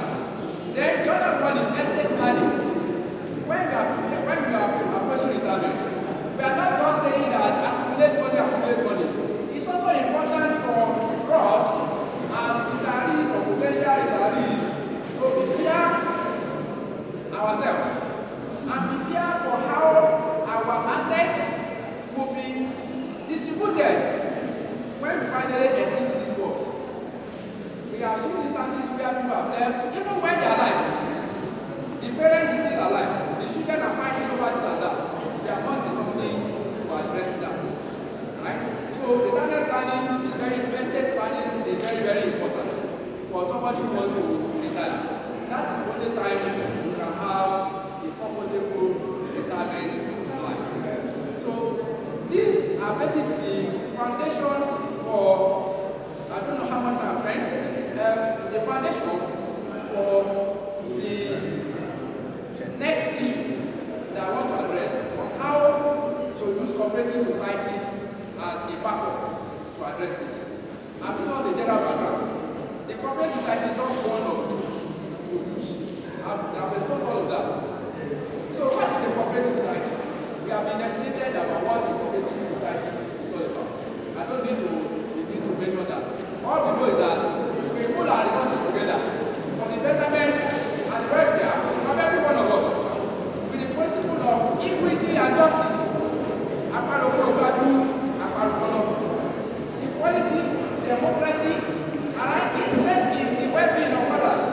then the other one is estate planning. When we are approaching retirement, we are not just saying that accumulate money. It's also important for us as retirees or potential retirees to prepare ourselves and prepare for how our assets will be distributed when we finally exit this world. We have seen instances where people have left, even when they are alive. The parent is still alive. The children are fighting over this and that. There must be something to address that. Right? So retirement planning is estate planning is very important for somebody who wants to retire. That is the only time you can have a comfortable retirement life. So these are basically the foundation for, I don't know how much I have spent, the foundation for the next issue that I want to address on how to use cooperative society as a backup to address this. I'm not a general background. The cooperative society is just one of the tools to use. I've exposed all of that. So what is a cooperative society? We have been educated about what a cooperative society is all about. I don't need to begin to mention that. All we know is that we put our resources together for the betterment and welfare of every one of us with the principle of equity and justice. Equality, democracy, and interest in the well-being of others.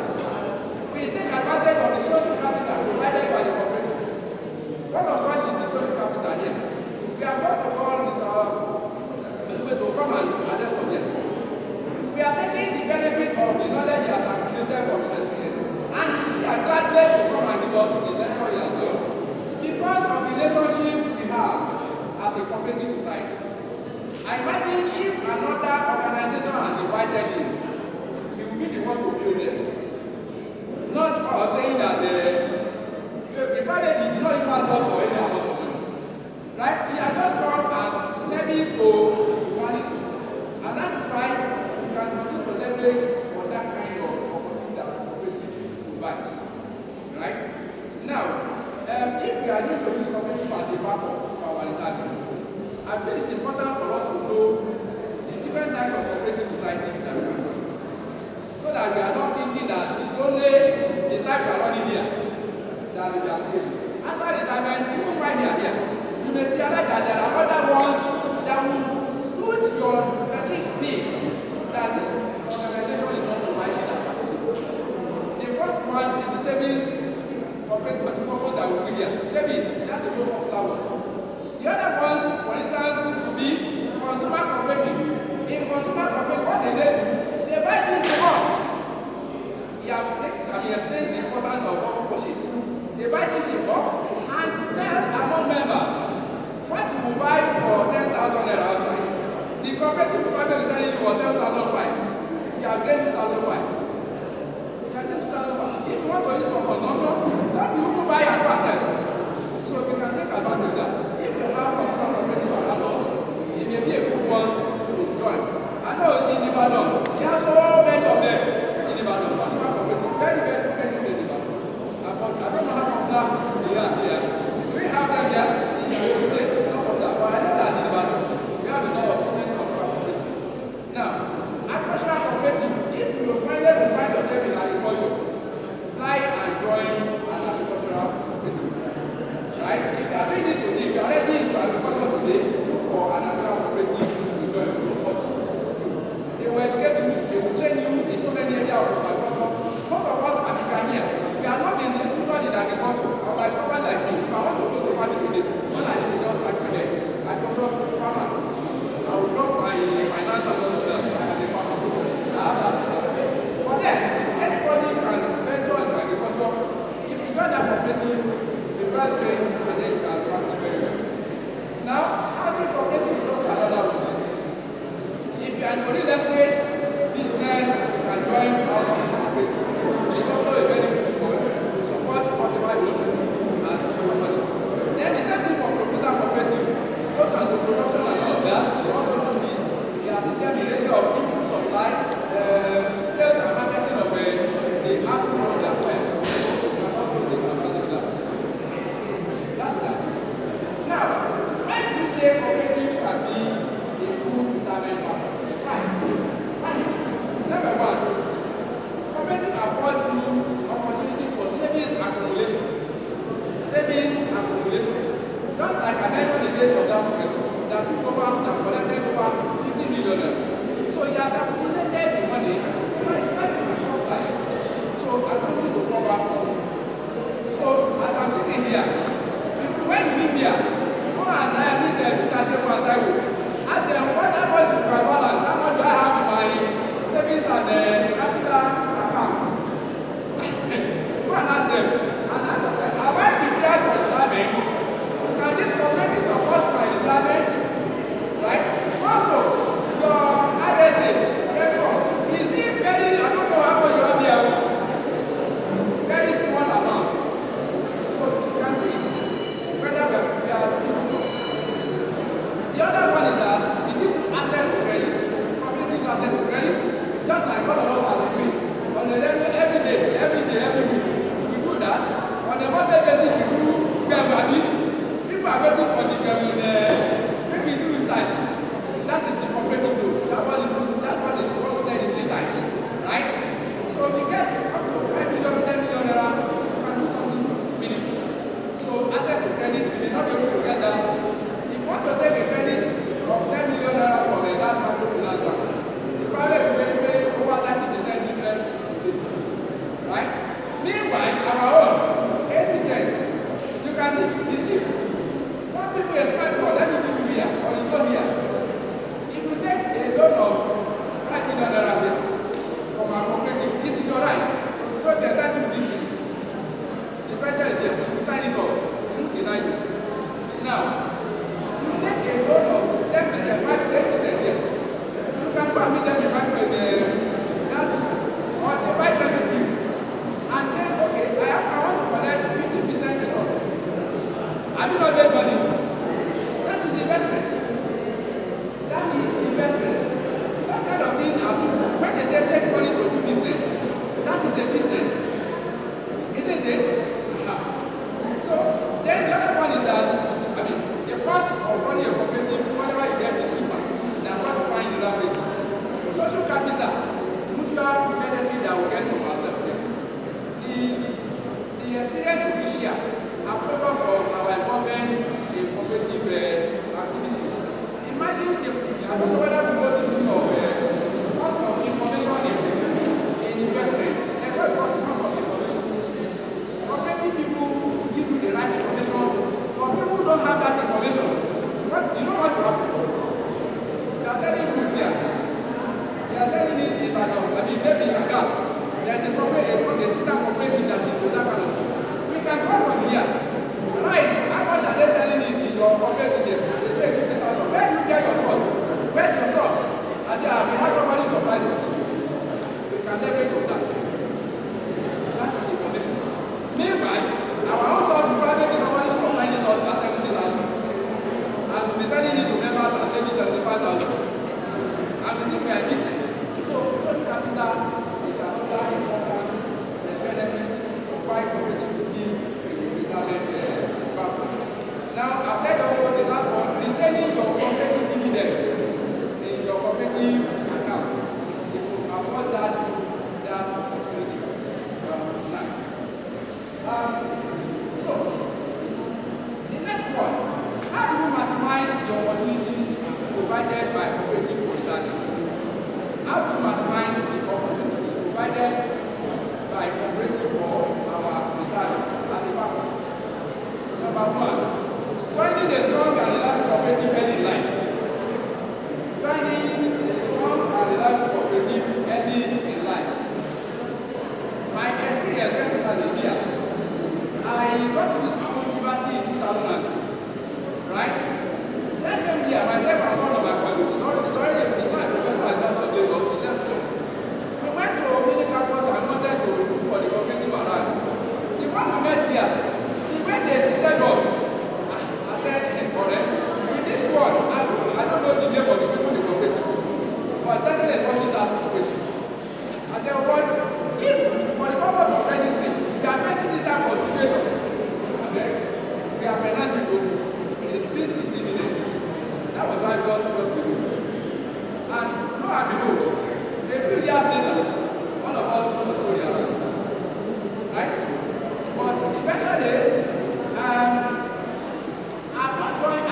We take advantage of the social capital provided by the cooperative. What of such is the social capital here? We are going to call Mr. Medube to come and address of them. We are taking the benefit of the knowledge he has accumulated from his experience. And he is glad to come and give us the lecture he has done. Because of the relationship we have as a cooperative society. I imagine if another organization has invited invited him, he will be the one to train them. Not us saying that the private did not even ask us for any amount of money. Right? He has just come as service to humanity. And that is why we can continue to leverage on that kind of opportunity that cooperative provides. Right? Now, if we are going to use cooperative as a backup for our retirement, I feel it's important for us to know the different types of cooperative societies that we can do. So that we are not thinking that it's only the type we are running here that we are doing. After retirement, even while we are here, you may still realize that there are other ones that will suit your specific needs that this organization is not providing as activity. The first one is the savings corporate multi-purpose that we do here. Savings, that's the most popular one. The other ones, for instance, would be consumer cooperative. In consumer cooperative, what they do? They buy things in bulk. He has explained the importance of bulk purchase. They buy things in bulk and sell among members. What you will buy for 10,000 naira outside, the cooperative probably will sell it for 7,500. You have gained 2,500. You have gained 2,500. If you want to use for consumption, some people buy and go and sell. So you can take advantage of that. If you have consumer cooperative around us, it may be a good one to join. I know in Ibadan, there are so many of them in Ibadan. Consumer cooperative, very many in Ibadan. But I don't know how popular they are here. Do we have them here in the place? Not popular, but I know that in Ibadan, we have a lot of so many consumer cooperative. Now, agricultural cooperative, if you finally find yourself in agriculture, try and join an agricultural cooperative. Right? If you are doing it today, if you are already into agriculture today, look for an agricultural cooperative to join to support you. They will educate you the experiences we share are product of our involvement in cooperative activities. Imagine I don't know whether people think of cost of information in investment. There's what it costs cost of information. Cooperative people will give you the right information, but people who don't have that information, you know what will happen? They are selling goods here. They are selling it in Ibadan. I mean, maybe in Shagam. There's a sister cooperative that's into that kind of thing. We can come from here. Rice, how much are they selling it in your cooperative? They say 50,000. Where do you get your source? Where's your source? I say, we have somebody surprise us. We can leverage on that. That is information. Meanwhile, our own source will probably be somebody who's supplying us at 70,000. And we'll be selling it to members at maybe 75,000. And we think we are in business. So, social capital is another important benefit of why cooperative will be a talent partner. Now, I've said also the last one, retaining your cooperative dividend in your cooperative account. It will avoid that opportunity. So, the next one, how do you maximize the opportunities provided by cooperative for retirement? How do you maximize the opportunities provided by cooperative for our retirement as a partner? Number one, finding a strong and reliable cooperative early in life. Finding a strong and reliable cooperative early in life. My experience personally here, I got to this school university in 2002, right? That same year, myself and one of my colleagues, it's already a professor at University of Lagos, he left us. We went to a mini campus and wanted to look for the cooperative around. The one we met here, the way they treated us, I said, with this one, I don't know the name of the people in the cooperative, but certainly it wasn't as cooperative. I said, well, if for the purpose of registering, we are facing this type of situation, okay? We are finance people, this is imminent. That was why God spoke to me. And lo and behold, a few years later, one of us knows the story around. Right? But eventually, I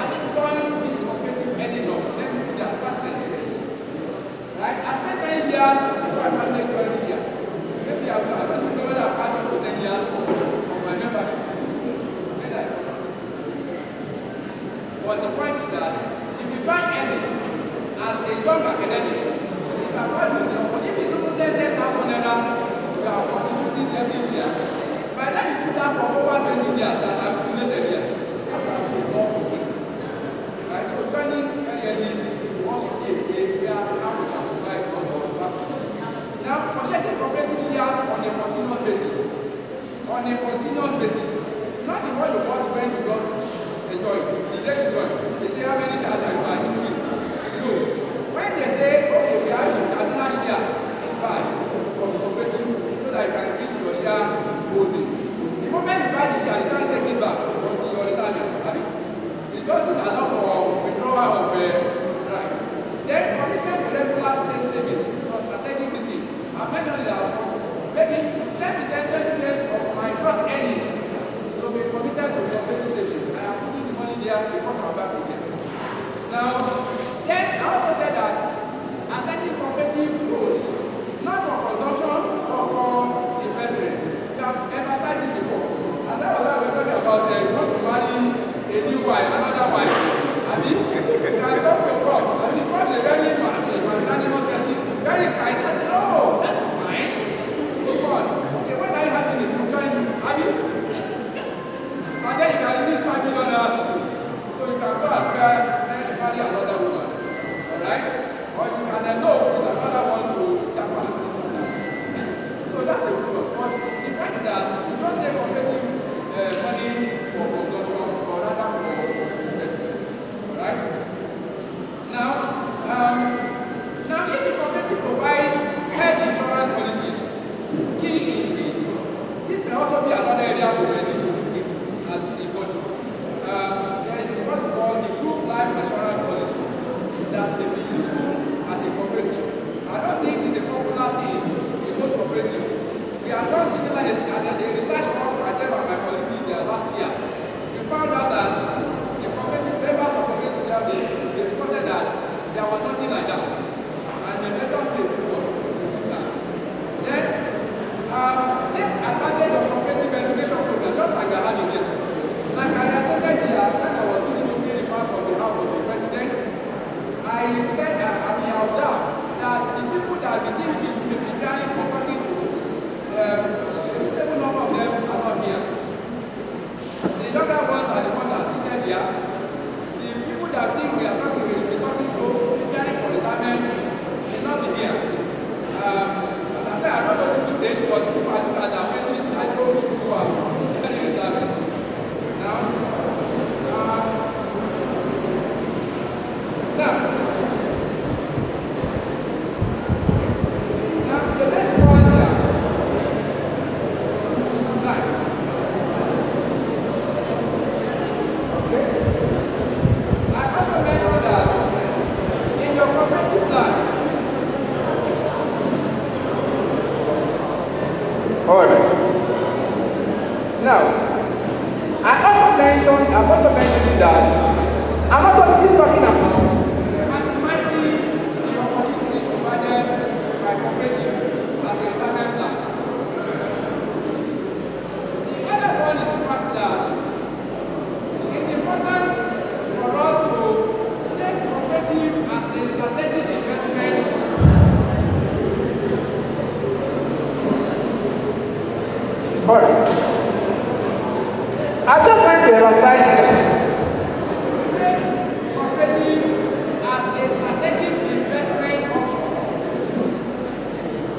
didn't join this cooperative enough. Let me put that past experience. Right? I spent many years before I finally joined here. Maybe I don't know whether I've had for 10 years for my membership. Maybe I don't know. But the point is that if you join early as a young academic, it's about you. If it's only 10,000 naira, you are contributing every year. By the time you do that for over 20 years, that I've accumulated here, that will be more people. Right? So joining early must be a way where how we can provide us for the back. Now, purchasing cooperative shares on a continuous basis. On a continuous basis. Not the one you bought when you got a joint. The day you join, they say how many shares are you buying? No. When they say, okay, we have additional share to buy from the cooperative so that you can increase your share holding. The moment you buy the share, you can't take it back until your retirement. It doesn't allow for withdrawal of right. Then commitment to regular state savings for strategic business. I mentioned that maybe 10%, 20% of my gross earnings to be committed to cooperative savings. I am putting the money there because I'm back again. Now, done similar a research work myself and my colleague did there last year. We found out that the cooperative members of community there, they reported that there was nothing like that. And the members they report that. Then take advantage of cooperative education program, just like I had in here. Like I reported there, when I was doing the opening remark on behalf of the president, I said I observed that the people that the team is preparing for talking to, a reasonable number of them are not here. The younger ones are the ones that are seated here. The people that think we are talking, we should be talking to, preparing for retirement, may not be here. And I said, I don't know people's age, but if I look at their faces, I know which people are preparing retirement. Now, the next one here. Okay. I also mentioned that in your cooperative plan. All right. Now, I'm also mentioning that I'm also still talking about maximizing the opportunities provided by cooperative as a retirement plan. The other one is the fact that it's important for us to take cooperative as a strategic investment. All right. I'm just trying to emphasize that to take cooperative as a strategic investment option.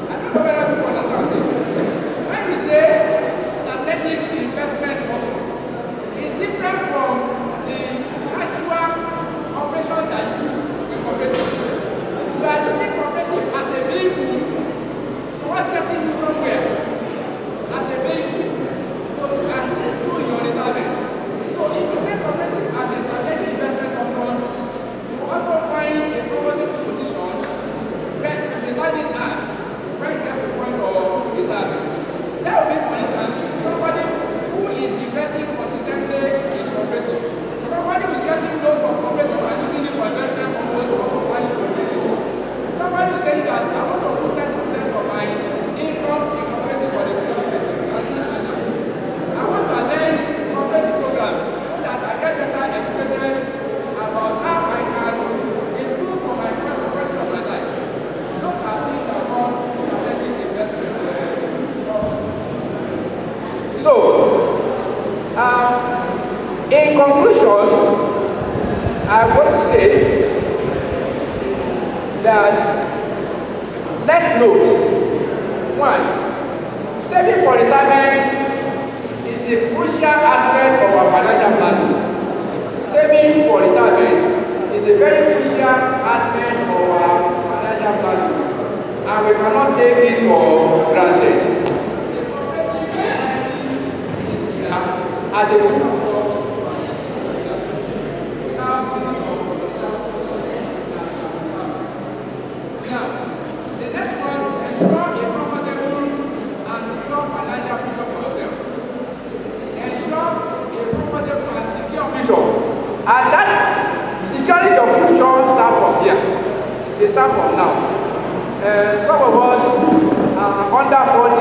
I don't know whether people understand it. When we say strategic investment option, it's different from the casual operation that you do with cooperative. You are using cooperative as a vehicle towards getting you somewhere, as a vehicle to assist you in your retirement. So if you take cooperative as a strategic investment option, you will also find a comfortable position when the landing acts, when you get to the point of retirement. That will be, for instance, somebody who is investing consistently in cooperative. Somebody who is getting loans from cooperative and using it for investment purpose or for money to creation. Somebody who is saying that I want to put 30% of my income in cooperative for the period basis and things like that. I want to attend cooperative program so that I get better educated about how I can improve for my quality of my life. Those are things that call strategic investment. So, in conclusion, I want to say that let's note, one, saving for retirement is a crucial aspect of our financial planning. Saving for retirement is a very crucial aspect of our financial planning, and we cannot take it for granted. The cooperative society is here as a group of work. We have series of now, the next one, ensure a comfortable and secure financial future for yourself. Ensure a comfortable and secure future. And that securing your future starts from here. They start from now. Some of us are under 40,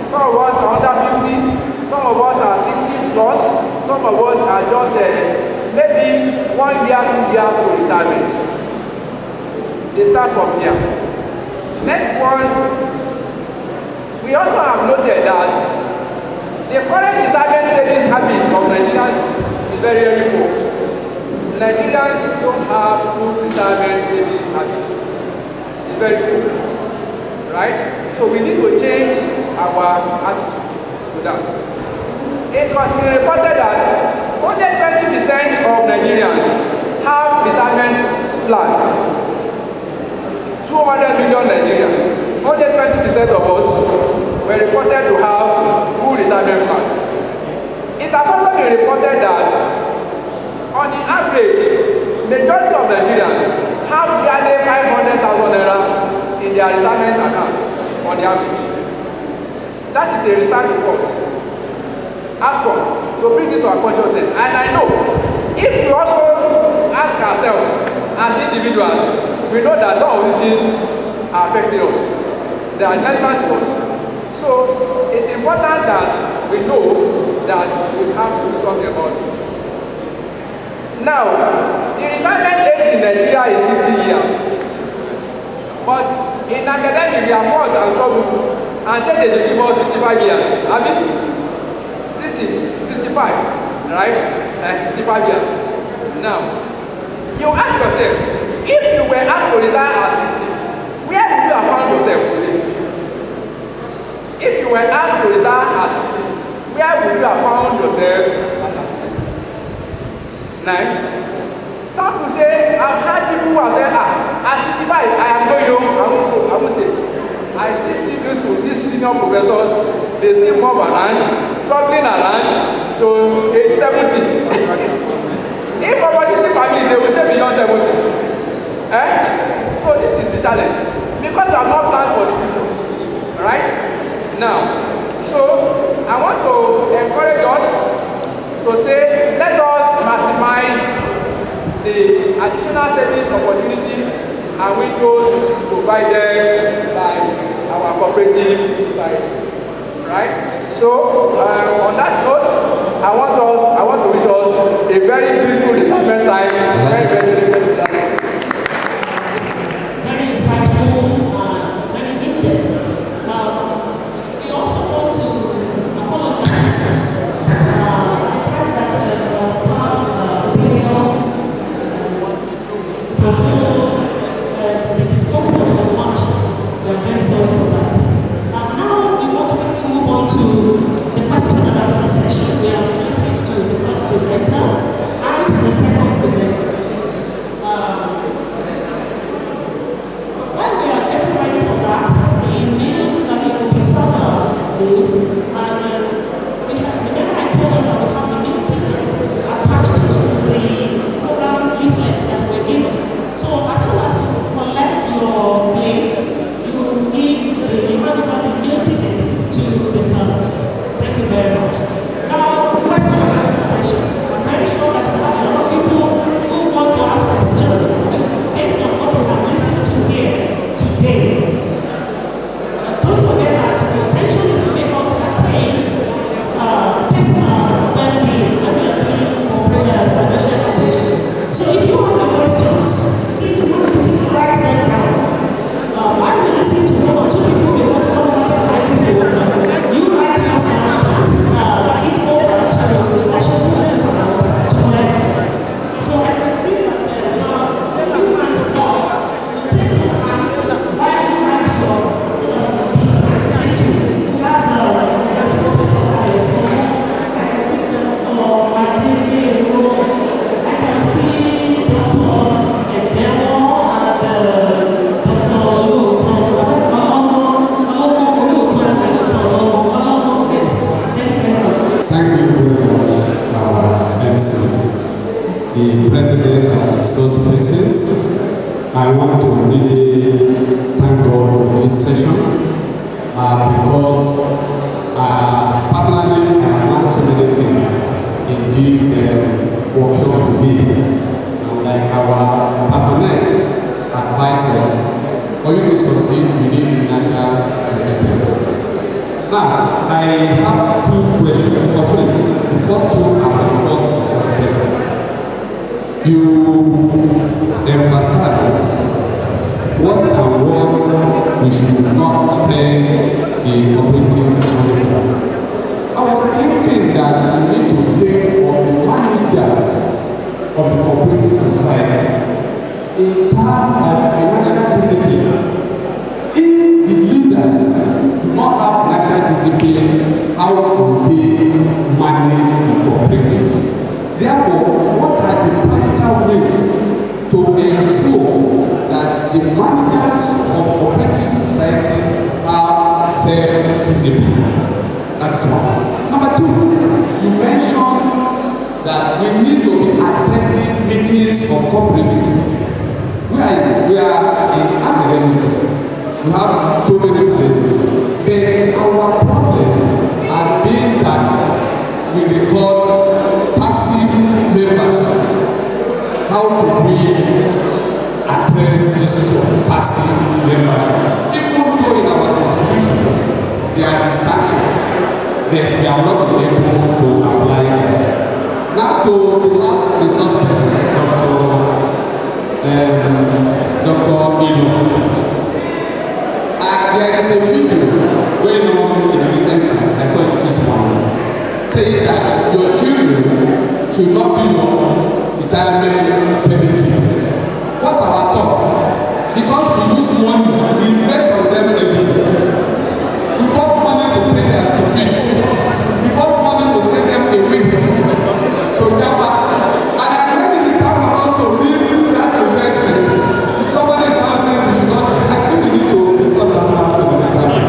some of us are under 50, some of us are 60 plus, some of us are just maybe 1 year, 2 years to retirement. They start from here. Next one, we also have noted that the current retirement savings habit of Nigerians is very, very poor. Nigerians don't have good retirement savings habits. It's very poor, right? So we need to change our attitude to that. It was reported that only 20% of Nigerians have retirement plan. 200 million Nigerians, only 20% of us were reported to have good retirement plan. It has also been reported that, on the average, majority of Nigerians have barely 500,000 naira in their retirement account on the average. That is a research report. Outcome to bring it to our consciousness. And I know if we also ask ourselves as individuals, we know that all of these things are affecting us. They are relevant to us. So it's important that we know that we have to do something about it. Now, the retirement age in Nigeria is 60 years. But in academic, we are fought and struggled and say they should give us 65 years. I mean, 65, right? 65 years. Now, you ask yourself, if you were asked to retire at 60, where would you have found yourself today? If you were asked to retire at 60, where would you have found yourself at 9? Some will say, I've had people who have said, at 65, I am going home, I won't stay. I still see these senior professors, they still move around, struggling around to age 70. If opportunity permits, they will stay beyond 70. So this is the challenge. Because we have not planned for the future. Alright? Now, so I want to encourage us to say, let us maximize the additional service opportunity and windows provided by our cooperative society. Right? So, on that note, I want to wish us a very peaceful retirement time. Very insightful, very in-depth. We also want to apologize for the time that there was one video. The discomfort was much. We are very sorry for that. Now we want to quickly move on to the question and answer session. We have listened to the first presenter and the second presenter. While we are getting ready for that, the news that we will be served news, and remember I told us that we have the meal ticket attached to the program leaflets that we're given. So as soon as you collect your plate, you hand over the meal ticket to the servants. Thank you very much. Now, question and answer session. I'm very sure that we have a lot of people who want to ask questions based on what we have listened to here today. Don't forget that the intention is to make us attain personal well-being when we are doing financial operation. So if you have any questions, please write them down. While we listen to one or two people, we want to come over to the microphone. You write yours down and it over to the ushers who are around to collect it. So I can see that we have a few hands up. You take those hands while you write yours so that we can beat it. Thank you. We have I can see Dr. Adini Road. I can see Dr. Ekemo and Dr. Oluton. Thank you very much, MC, the President of Resource Persons. I want to really thank God for this session because personally I have learned so many things in this workshop today. And like our personnel advised us, for you to succeed, you need financial discipline. Now, I have two questions for you. The first two are the first resource person. You emphasize what and what we should not spend the cooperative money for. I was thinking that we need to think of the managers of the cooperative society in terms of financial discipline. If the leaders do not have financial discipline, how will they manage the cooperative? Therefore, what are the practical ways to ensure that the managers of cooperative societies have self-discipline? That is one. Number two, you mentioned that we need to be attending meetings of cooperative. We are in academics. We have so many challenges, but our problem they call passive membership. How do we address this issue of passive membership? Even though in our constitution there are restrictions, that we are not able to apply them. Now to the last resource person, Dr. Ilo. There is a video going on in the recent time, I saw it this morning, saying that your children should not be your retirement benefit. What's our thought? Because we use money, we invest on them every day. We borrow money to pay their school fees. We borrow money to send them away to Java. And I know it is time for us to leave that investment. Somebody is now saying we should not. I think we need to stop that happen in the country.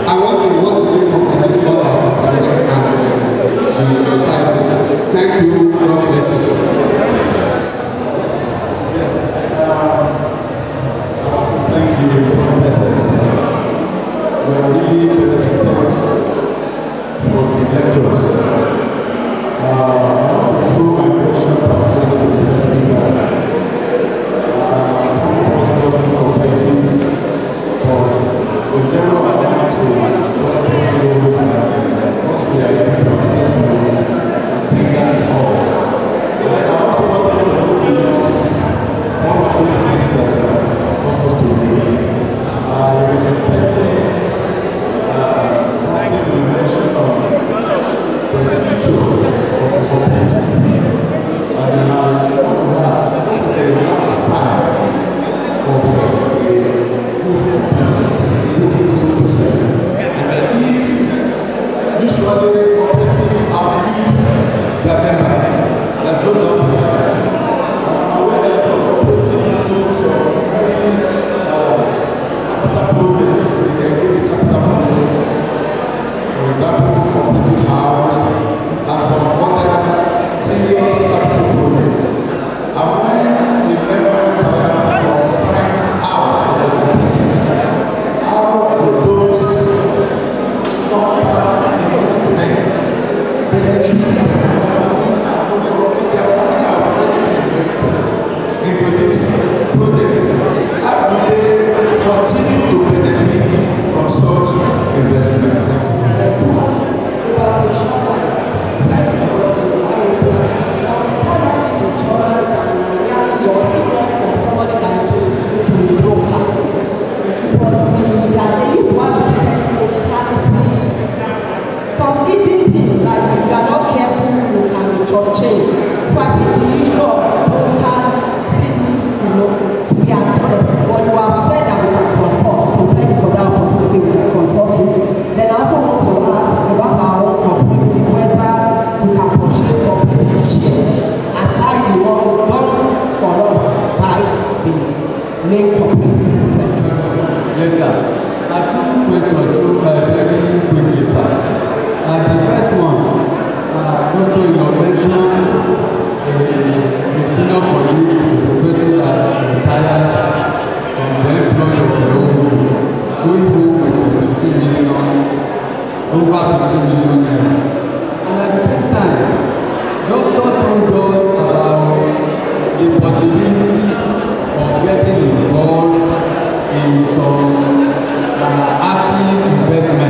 I want to once again compliment all our Muslims and the society. Thank you. God bless you. Thank you, resource persons. We are really benefited from the lectures. I want to throw my question particularly to the first speaker. Some of us don't be cooperating, but the level I want to what the NGOs and once we are able to access more, I think that is all. And I also want to know beyond one of those things that brought us today. I was expecting something to mention on the future of the cooperative. And then I want to have a large span of a good cooperative, good so to say. And then if usually cooperatives outlive their members, there's no doubt about that. I'm aware that some cooperative groups are very capital projects, they can do the capital project. For example, cooperative house and some other serious capital projects. And when the member retires or signs out of the cooperative, how do those investments benefit the member? Their money has already been invested into these projects. How do they continue to benefit from such investment? Thank you. About insurance, like insurance and really lost enough for somebody that introduced me to a broker. It was that they used to have this locality, some hidden things that if you are not careful, you can be churching. So I think the issue of broker still need, to be addressed. But you have said that we can consult, so thank you for that opportunity, we can consult you. Then I also want to ask about our own cooperative, whether we can purchase cooperative shares aside the ones done for us by the main cooperative. Thank you. Yes, sir. I have two questions, so very quickly, sir. The first one, Dr. you mentioned a senior colleague, a professor that retired from the employee of the own, going home with 15 million, over 15 million naira. And at the same time, Dr. told us about the possibility of getting involved in some active investment.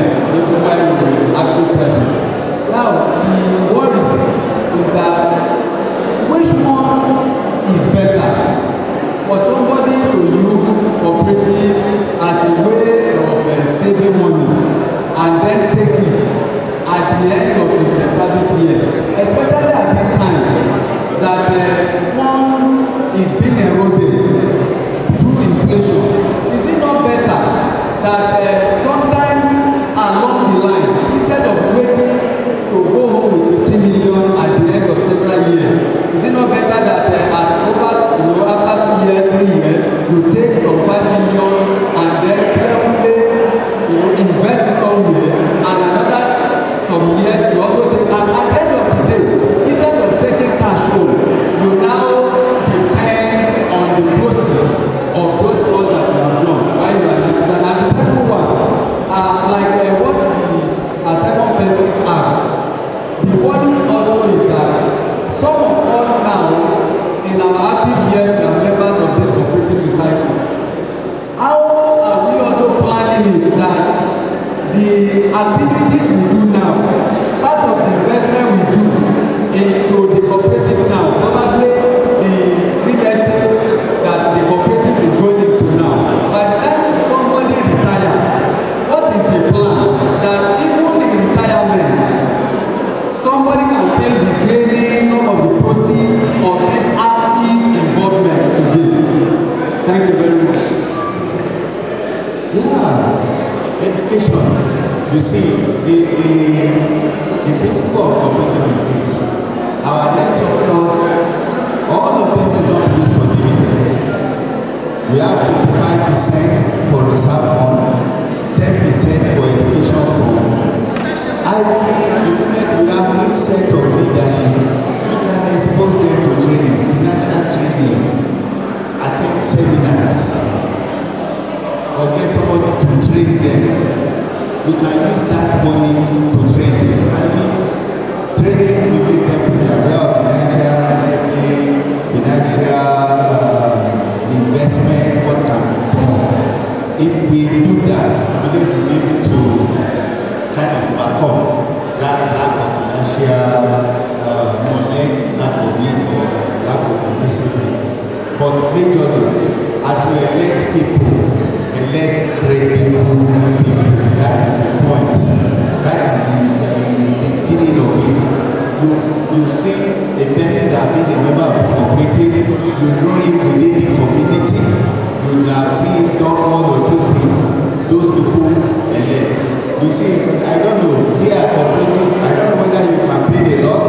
the activities we do now, part of the investment we do into the cooperative now, probably the real estate that the cooperative is going into now. By the time somebody retires, what is the plan? That even in retirement, somebody can still be gaining some of the proceeds of this active involvement today. Thank you very much. Yeah, education. You see, the principle of cooperative is this. Our net surplus, all of them should not be used for dividend. We have 25% for reserve fund, 10% for education fund. I believe the moment we have a new set of leadership, we can expose them to training, financial training, attend seminars, or get somebody to train them. We can use that money to train them. And this training will make them to be aware of financial discipline, financial investment, what can be done. If we do that, I believe we'll be able to kind of overcome that lack of financial knowledge, lack of it, or lack of discipline. But majorly, as we elect people, elect credible people. That is the point. That is the beginning of it. You've seen a person that has been a member of the cooperative, you know him within the community, you have seen him done one or two things. Those people elect. You see, I don't know, here at cooperative, I don't know whether you campaign a lot.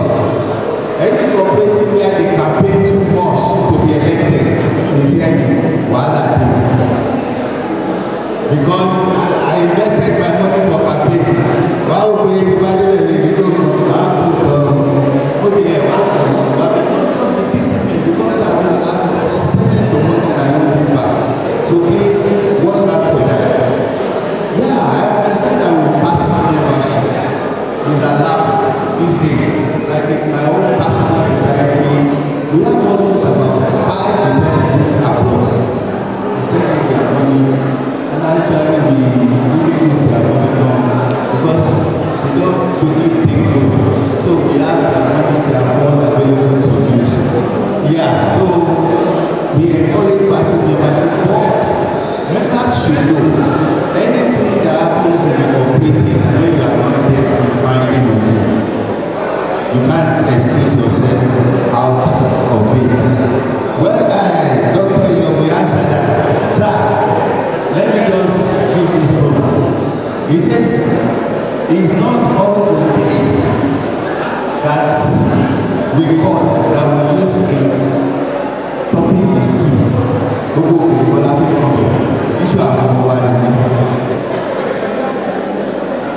Any cooperative where they campaign too much to be elected, you see any wahala dey. Because I invested my money for campaign. Why would we eat money when we don't come? But just be disciplined because I've expended some money and I want it back. So please watch out for that. Yeah, I understand that passive membership is allowed these days. Like in my own personal society, we have almost about 5 to 10 people abroad. They send their money. And actually we really use their money now because they don't quickly take loan. So we have their money, their fund available to use. Yeah, so we encourage passive membership, but members should know anything that happens in the cooperative when you are not there is binding on you. You can't excuse yourself out of it. Well, Dr. Ilo, we answer that. Sir, let me just give this program. He says, it's not all okay that we caught that we use in topic is two. Gbogbo òkèlè bọ́lá fi kọ́bẹ̀. Issue àwọn ọmọ wa nìyẹn.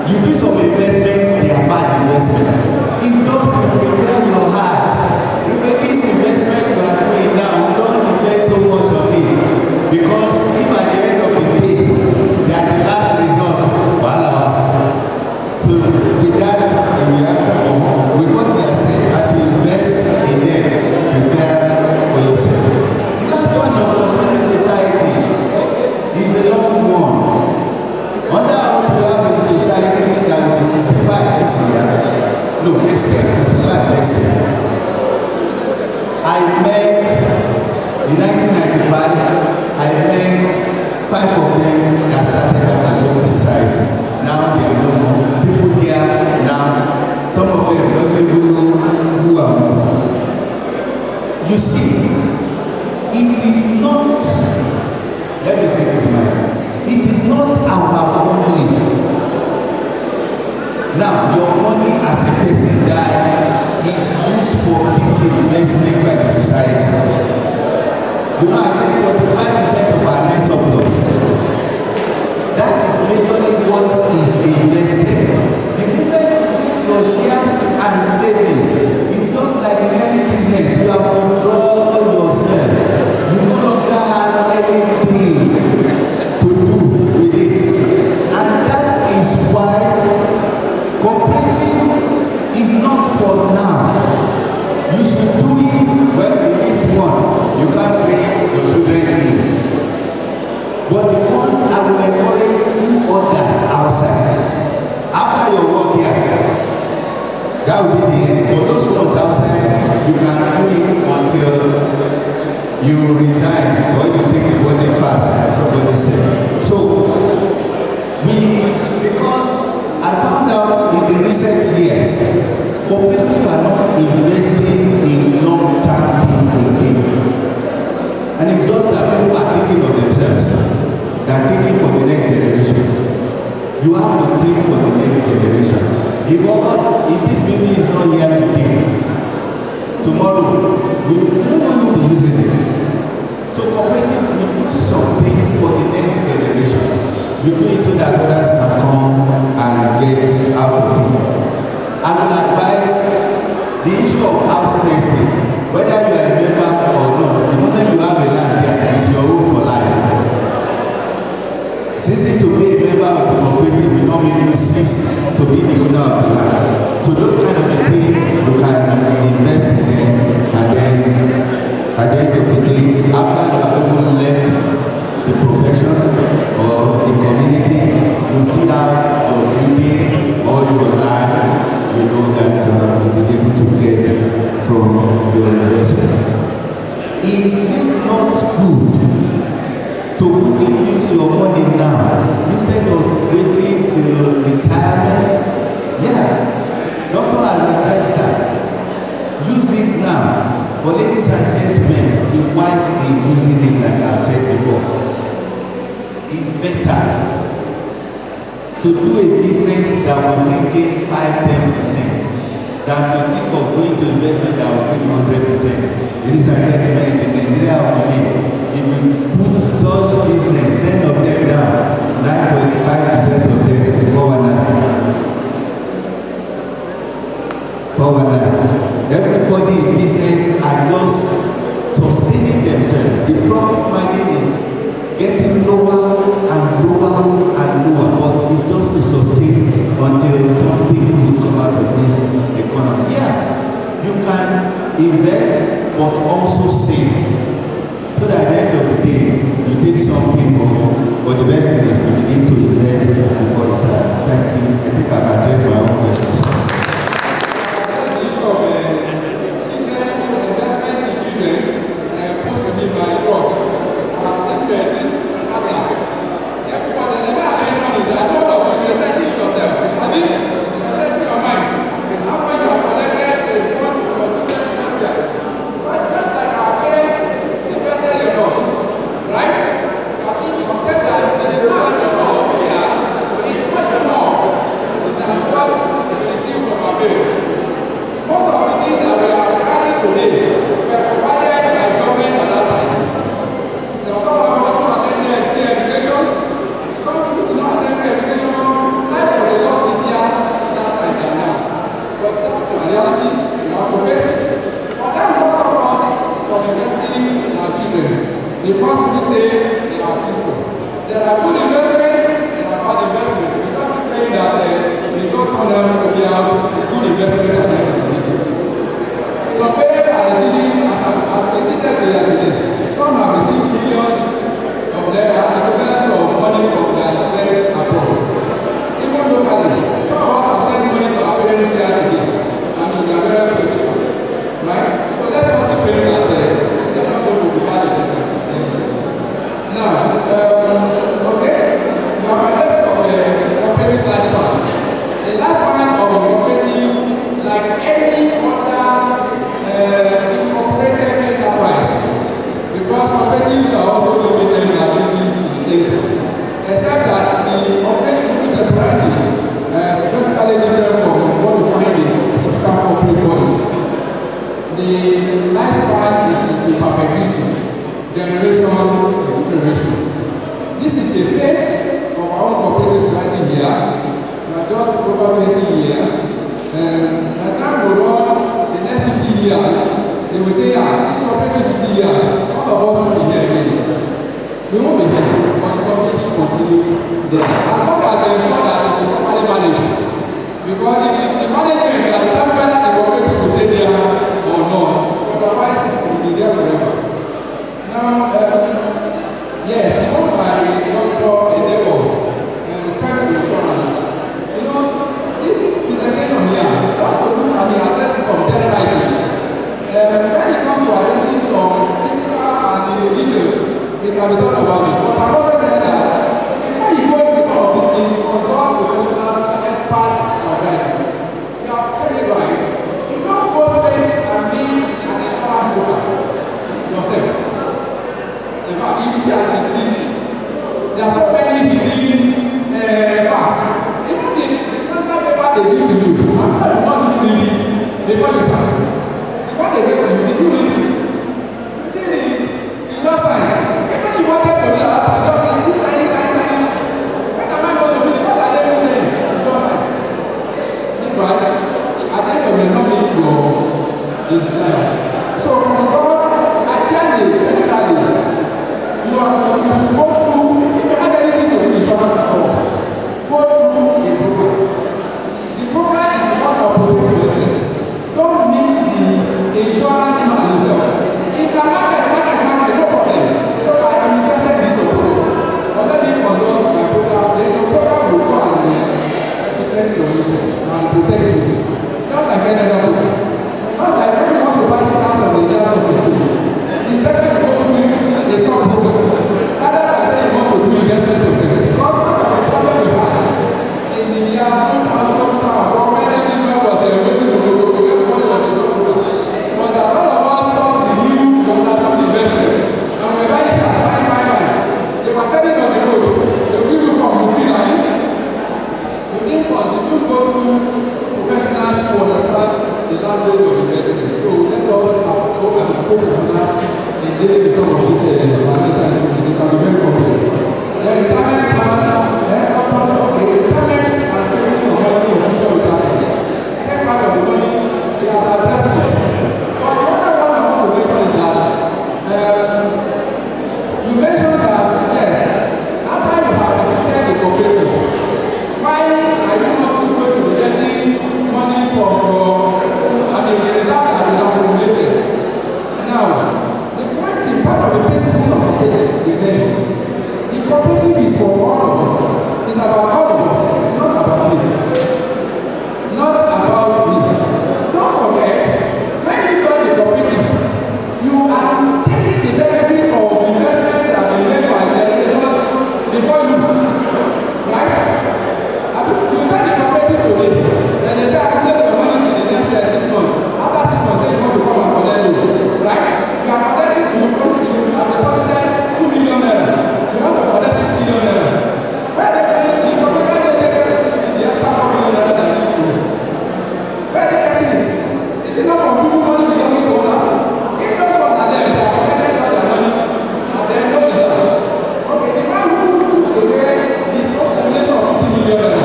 You do some investment, they are bad investment. It's just to prepare your heart. If maybe this investment you are doing now, don't depend so much on it. Because if at the end of the day, they are the last result, wahala. So with that, we answer on with what we are saying, as you invest in them, prepare for yourself. The last one of cooperative society is a long one. Under us, we have a society that will be 65 this year. No, next year, 65 next year. I met in 1995. I met 5 of them that started that cooperative society. Now they are no more. People there now, some of them doesn't even know who I am. You see, it is not, let me say this man, it is not our money. Now, your money as a person die is used for this investment by the society. You know, I say 45% of our net surplus. That is majorly what is invested. The moment you take your shares and savings, it's just like in any business, you have control yourself. You no longer have anything to do with it. And that is why cooperative is not for now. You should do it when this one, you can't bring your children in. But that will be the end. But those ones outside, you can do it until you resign or you take the boarding pass, as somebody said. So, because I found out in the recent years, cooperatives are not investing in long-term people again. And it's just that people are thinking of themselves. They are thinking for the next generation. You have to think for the next generation. If this baby is not here today, tomorrow, we will be using it. So cooperative, we do something for the next generation. You do it so that others can come and get out of it. I will advise the issue of house nesting, whether you are a member or not, the moment you have a land there, it's your own for life. Ceasing to be a member of the cooperative will not make you cease to be the owner of the land. So those kind of a thing, you can invest in them, and then at the end of the day, after you have even left the profession or the community, you still have your building or your land, you know that you'll be able to get from your investment. Is it not good to quickly use your money now instead of waiting till retirement? Yeah, doctor has addressed that. Use it now. But ladies and gentlemen, be wise in using it, like I've said before. It's better to do a business that will bring in 5-10% than to think of going to investment that will bring 100%. Ladies and gentlemen, in Nigeria of today, if you put such business, 10 of them down, 9.5% of them forward. Everybody in business are just sustaining themselves. The profit margin is getting lower and lower and lower, but it's just to sustain until something good come out of this economy. Yeah, you can invest but also save, so that at the end of the day you take something home. But the best thing is to begin to invest before the time. Thank you. I think I've addressed my own questions. I they give to you, I'm sure you not even read it before you sign. The one they give to you, did you read it? You didn't read it. You just sign. Even if you wanted to read a lot, you just sign. You tiny. When am I going to read it? What are they even saying? You just sign. Right? At the end of the not meet your desire. So consult ideally, generally, you should go through, if you have anything to do with insurance at all, go through a broker. The broker is the one that will protect your interest. Don't meet the insurance man himself. If you are market, no problem. So I am interested in this product. But let me consult my broker, then your broker will go and represent your interest and protect you. Not like any other broker. Not like when you want to buy shares on the Indian stock exchange. It's better you go to a stock broker rather than say you want to do investment yourself. Because part of the problem we had in the year 2004 when everyone was losing the logo, everybody was a stock broker. But a lot of us thought we knew we would have done investment. And we were buying shares, buying. They were selling on the road. They will give you from the fee and you didn't go to professionals to understand the language of investment. So let us go and professionals in dealing with some of these financial instruments. It can be very complex. Then retirement plan, retirement and savings of money for future retirement. Take part of the money, they have addressed it. But the other one I want to mention is that you mentioned that, yes, after you have accepted the cooperative, why are you not still going to be getting money from your, the result that you have accumulated? Now, the point is part of the principles of cooperative relation. The cooperative is for all of us. It's about all of us, not about me. Not about me. Don't forget, when you join the cooperative, you are taking the benefit of investments that have been made by generations before you. Right? You got the cooperative today, and they say accumulate your money to the next 6 months. After 6 months, say you want to come and collect loan, right? You are collecting, you have deposited 2 million naira. You want to collect 6 million naira. Where they the cooperative they get the extra 4 million naira that you need to do. Where are they getting it? Is it not from people money belonging to others? If those ones are left, they are collecting all their money, and they no deserve. Okay, the man who took away his accumulation of 50 million naira.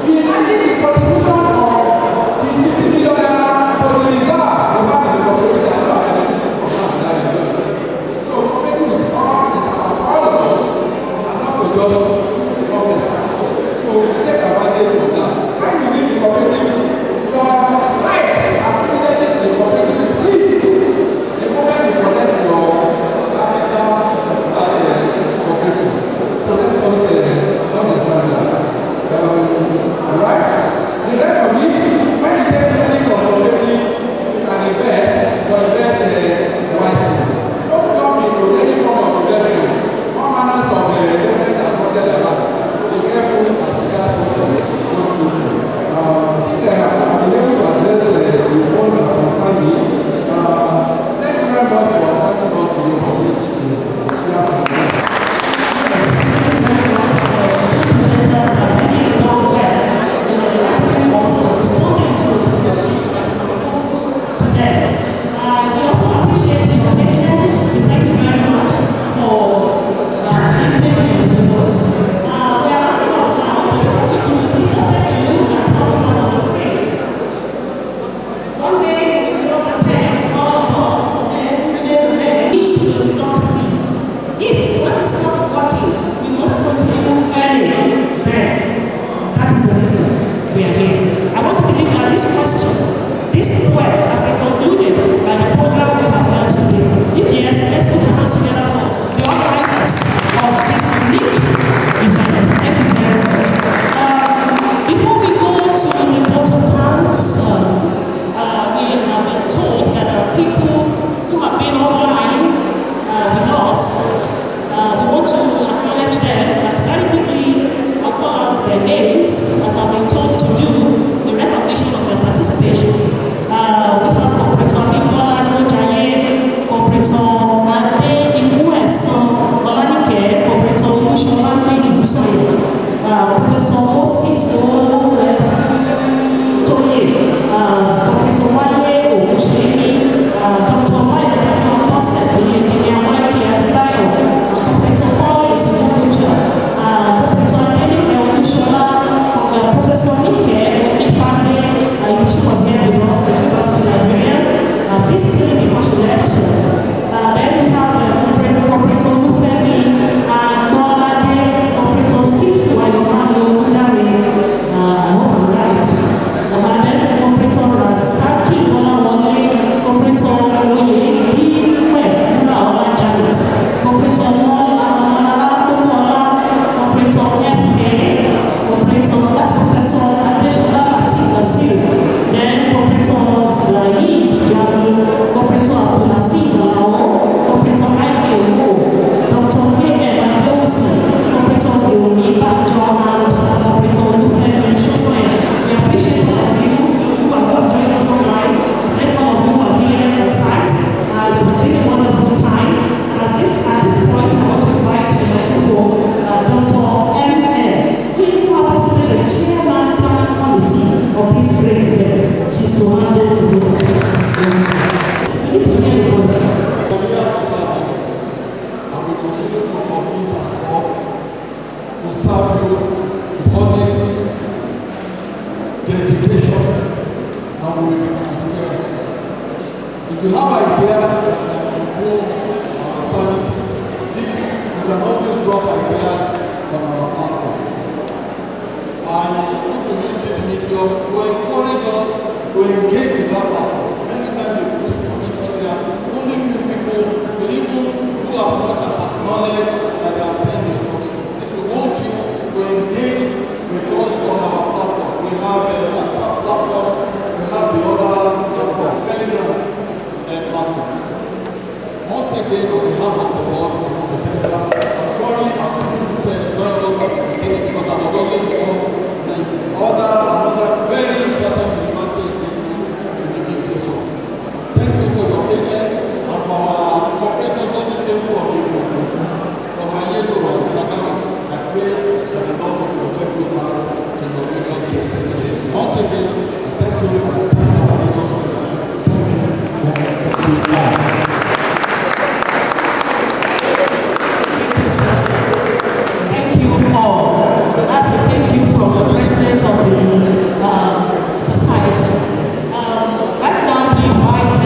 You imagine the contribution of this 50 million naira to the reserve the bank in the cooperative that you are benefiting from now that you do. So cooperative is about all of us and not for just one person. So take advantage of that. When you leave the cooperative, your rights and privileges in the cooperative will cease. The moment you collect your capital at the cooperative. So let us understand that. Alright? The rest of it, when you take money from cooperative, you can invest, but invest wisely. Don't jump into any form of investment. All manners of investment are funded around. Be careful as regards what you don't do. I think I've been able to address the points that concern me. Thank you very much for asking us to do it. As I've been told to do, in recognition of my participation, we you have ideas that can improve our services, please, you can always drop ideas on our platform. I want to use this medium to encourage us to engage with that platform. Many times we put information there, only few people will even do as much as acknowledge that they have seen the information. If we want you to engage with us on our platform, we have a WhatsApp platform, we have the other platform, Telegram platform. Once again, on behalf of the board, we want to thank them. I'm sorry I couldn't join us at the beginning because I was always involved in another very important university in the business office. Thank you for your patience and for our cooperators those who came from the group. From my year to I pray that the Lord will protect you back to your various destinations. Once again, I thank you and I thank our resource person. Thank you. Thank you. Thank you, sir. Thank you all. That's a thank you from the president of the society. Right now, we invite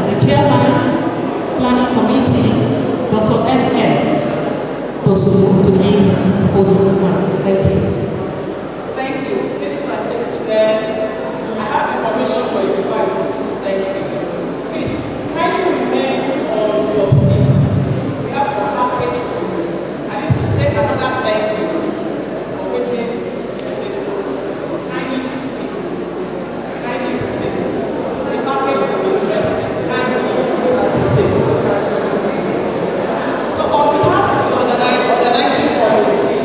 the chairman, planning committee, Dr. M.M. to give photo cards. Thank you. Thank you. Ladies and gentlemen, I have information for you before I proceed to thank you. Please, kindly remain on your seats. We have some package for you. I need to say another thank you for waiting this time. Kindly sit. Kindly sit. The package will be interesting. Kindly sit. So on behalf of the organizing committee,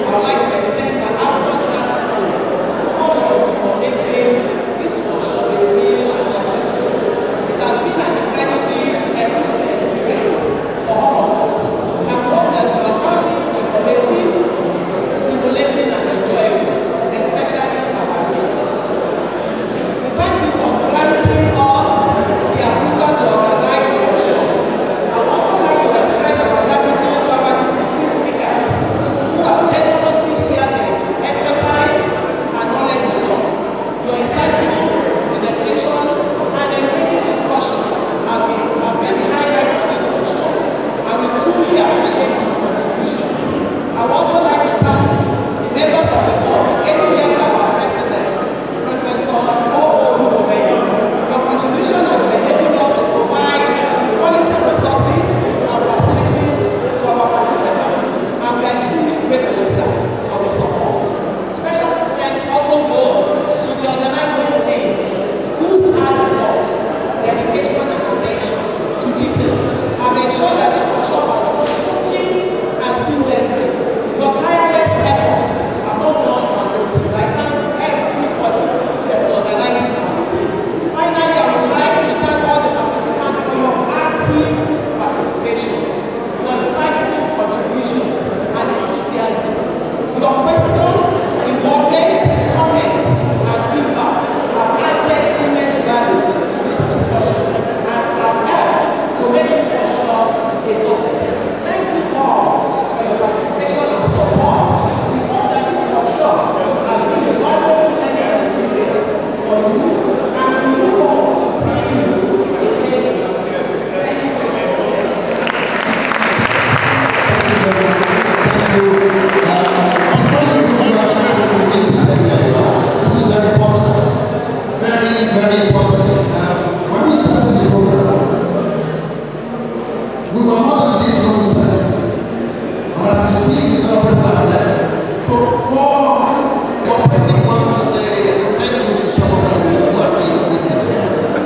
I would like to extend my heartfelt gratitude to all of you for making this workshop a real success. It has been an incredibly enriching experience for all of us, and we hope that you have found it informative, stimulating, and enjoyable, especially our meeting. We thank you for granting us the approval to organize the workshop. I would also like to express our gratitude to our distinguished speakers who have generously shared their expertise and knowledge with us. Your insightful presentation and engaging discussion have been the highlight of this workshop, and we truly appreciate your contributions. I would also like to thank the members of the board, led by our president, Professor O.O.Olubomeyo. Your contribution has enabled us to provide quality resources and facilities to our participants, and we are extremely grateful, sir, for the support. Special thanks also go to the organizing team, whose hard work, dedication, and attention to details have ensured that this workshop has gone smoothly and seamlessly. Your tireless efforts have not gone unnoticed. I thank everybody in the organizing committee. Finally, I would like to thank all the participants for your active participation, your insightful contributions, and enthusiasm. Your questions, involvement, comments, and feedback have added immense value to this discussion and have helped to make this workshop a success. Thank you all for your participation and support. We hope that this workshop has been a valuable learning experience for you, and we look forward to seeing you again. Thank you. Thank you. Before you do your this is very important. Very, very important. When we started the program, we were more than this when we started. But as you see, the corporate have left. So for cooperative wants to say thank you to some of you who are still waiting.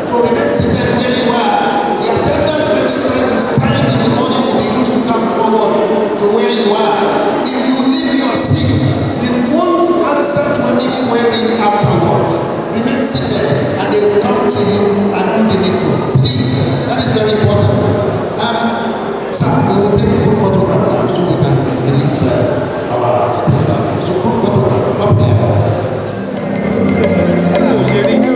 So remain seated where you are. The attendance register is signed in the morning will be used to come forward to where you are. If you leave your seat, we won't answer to any query afterwards. Remain seated and they will come to you and do the needful. Please, that is very important. Sir, we will take a group photograph now so we can release our speaker. So group photograph up there. Thank you.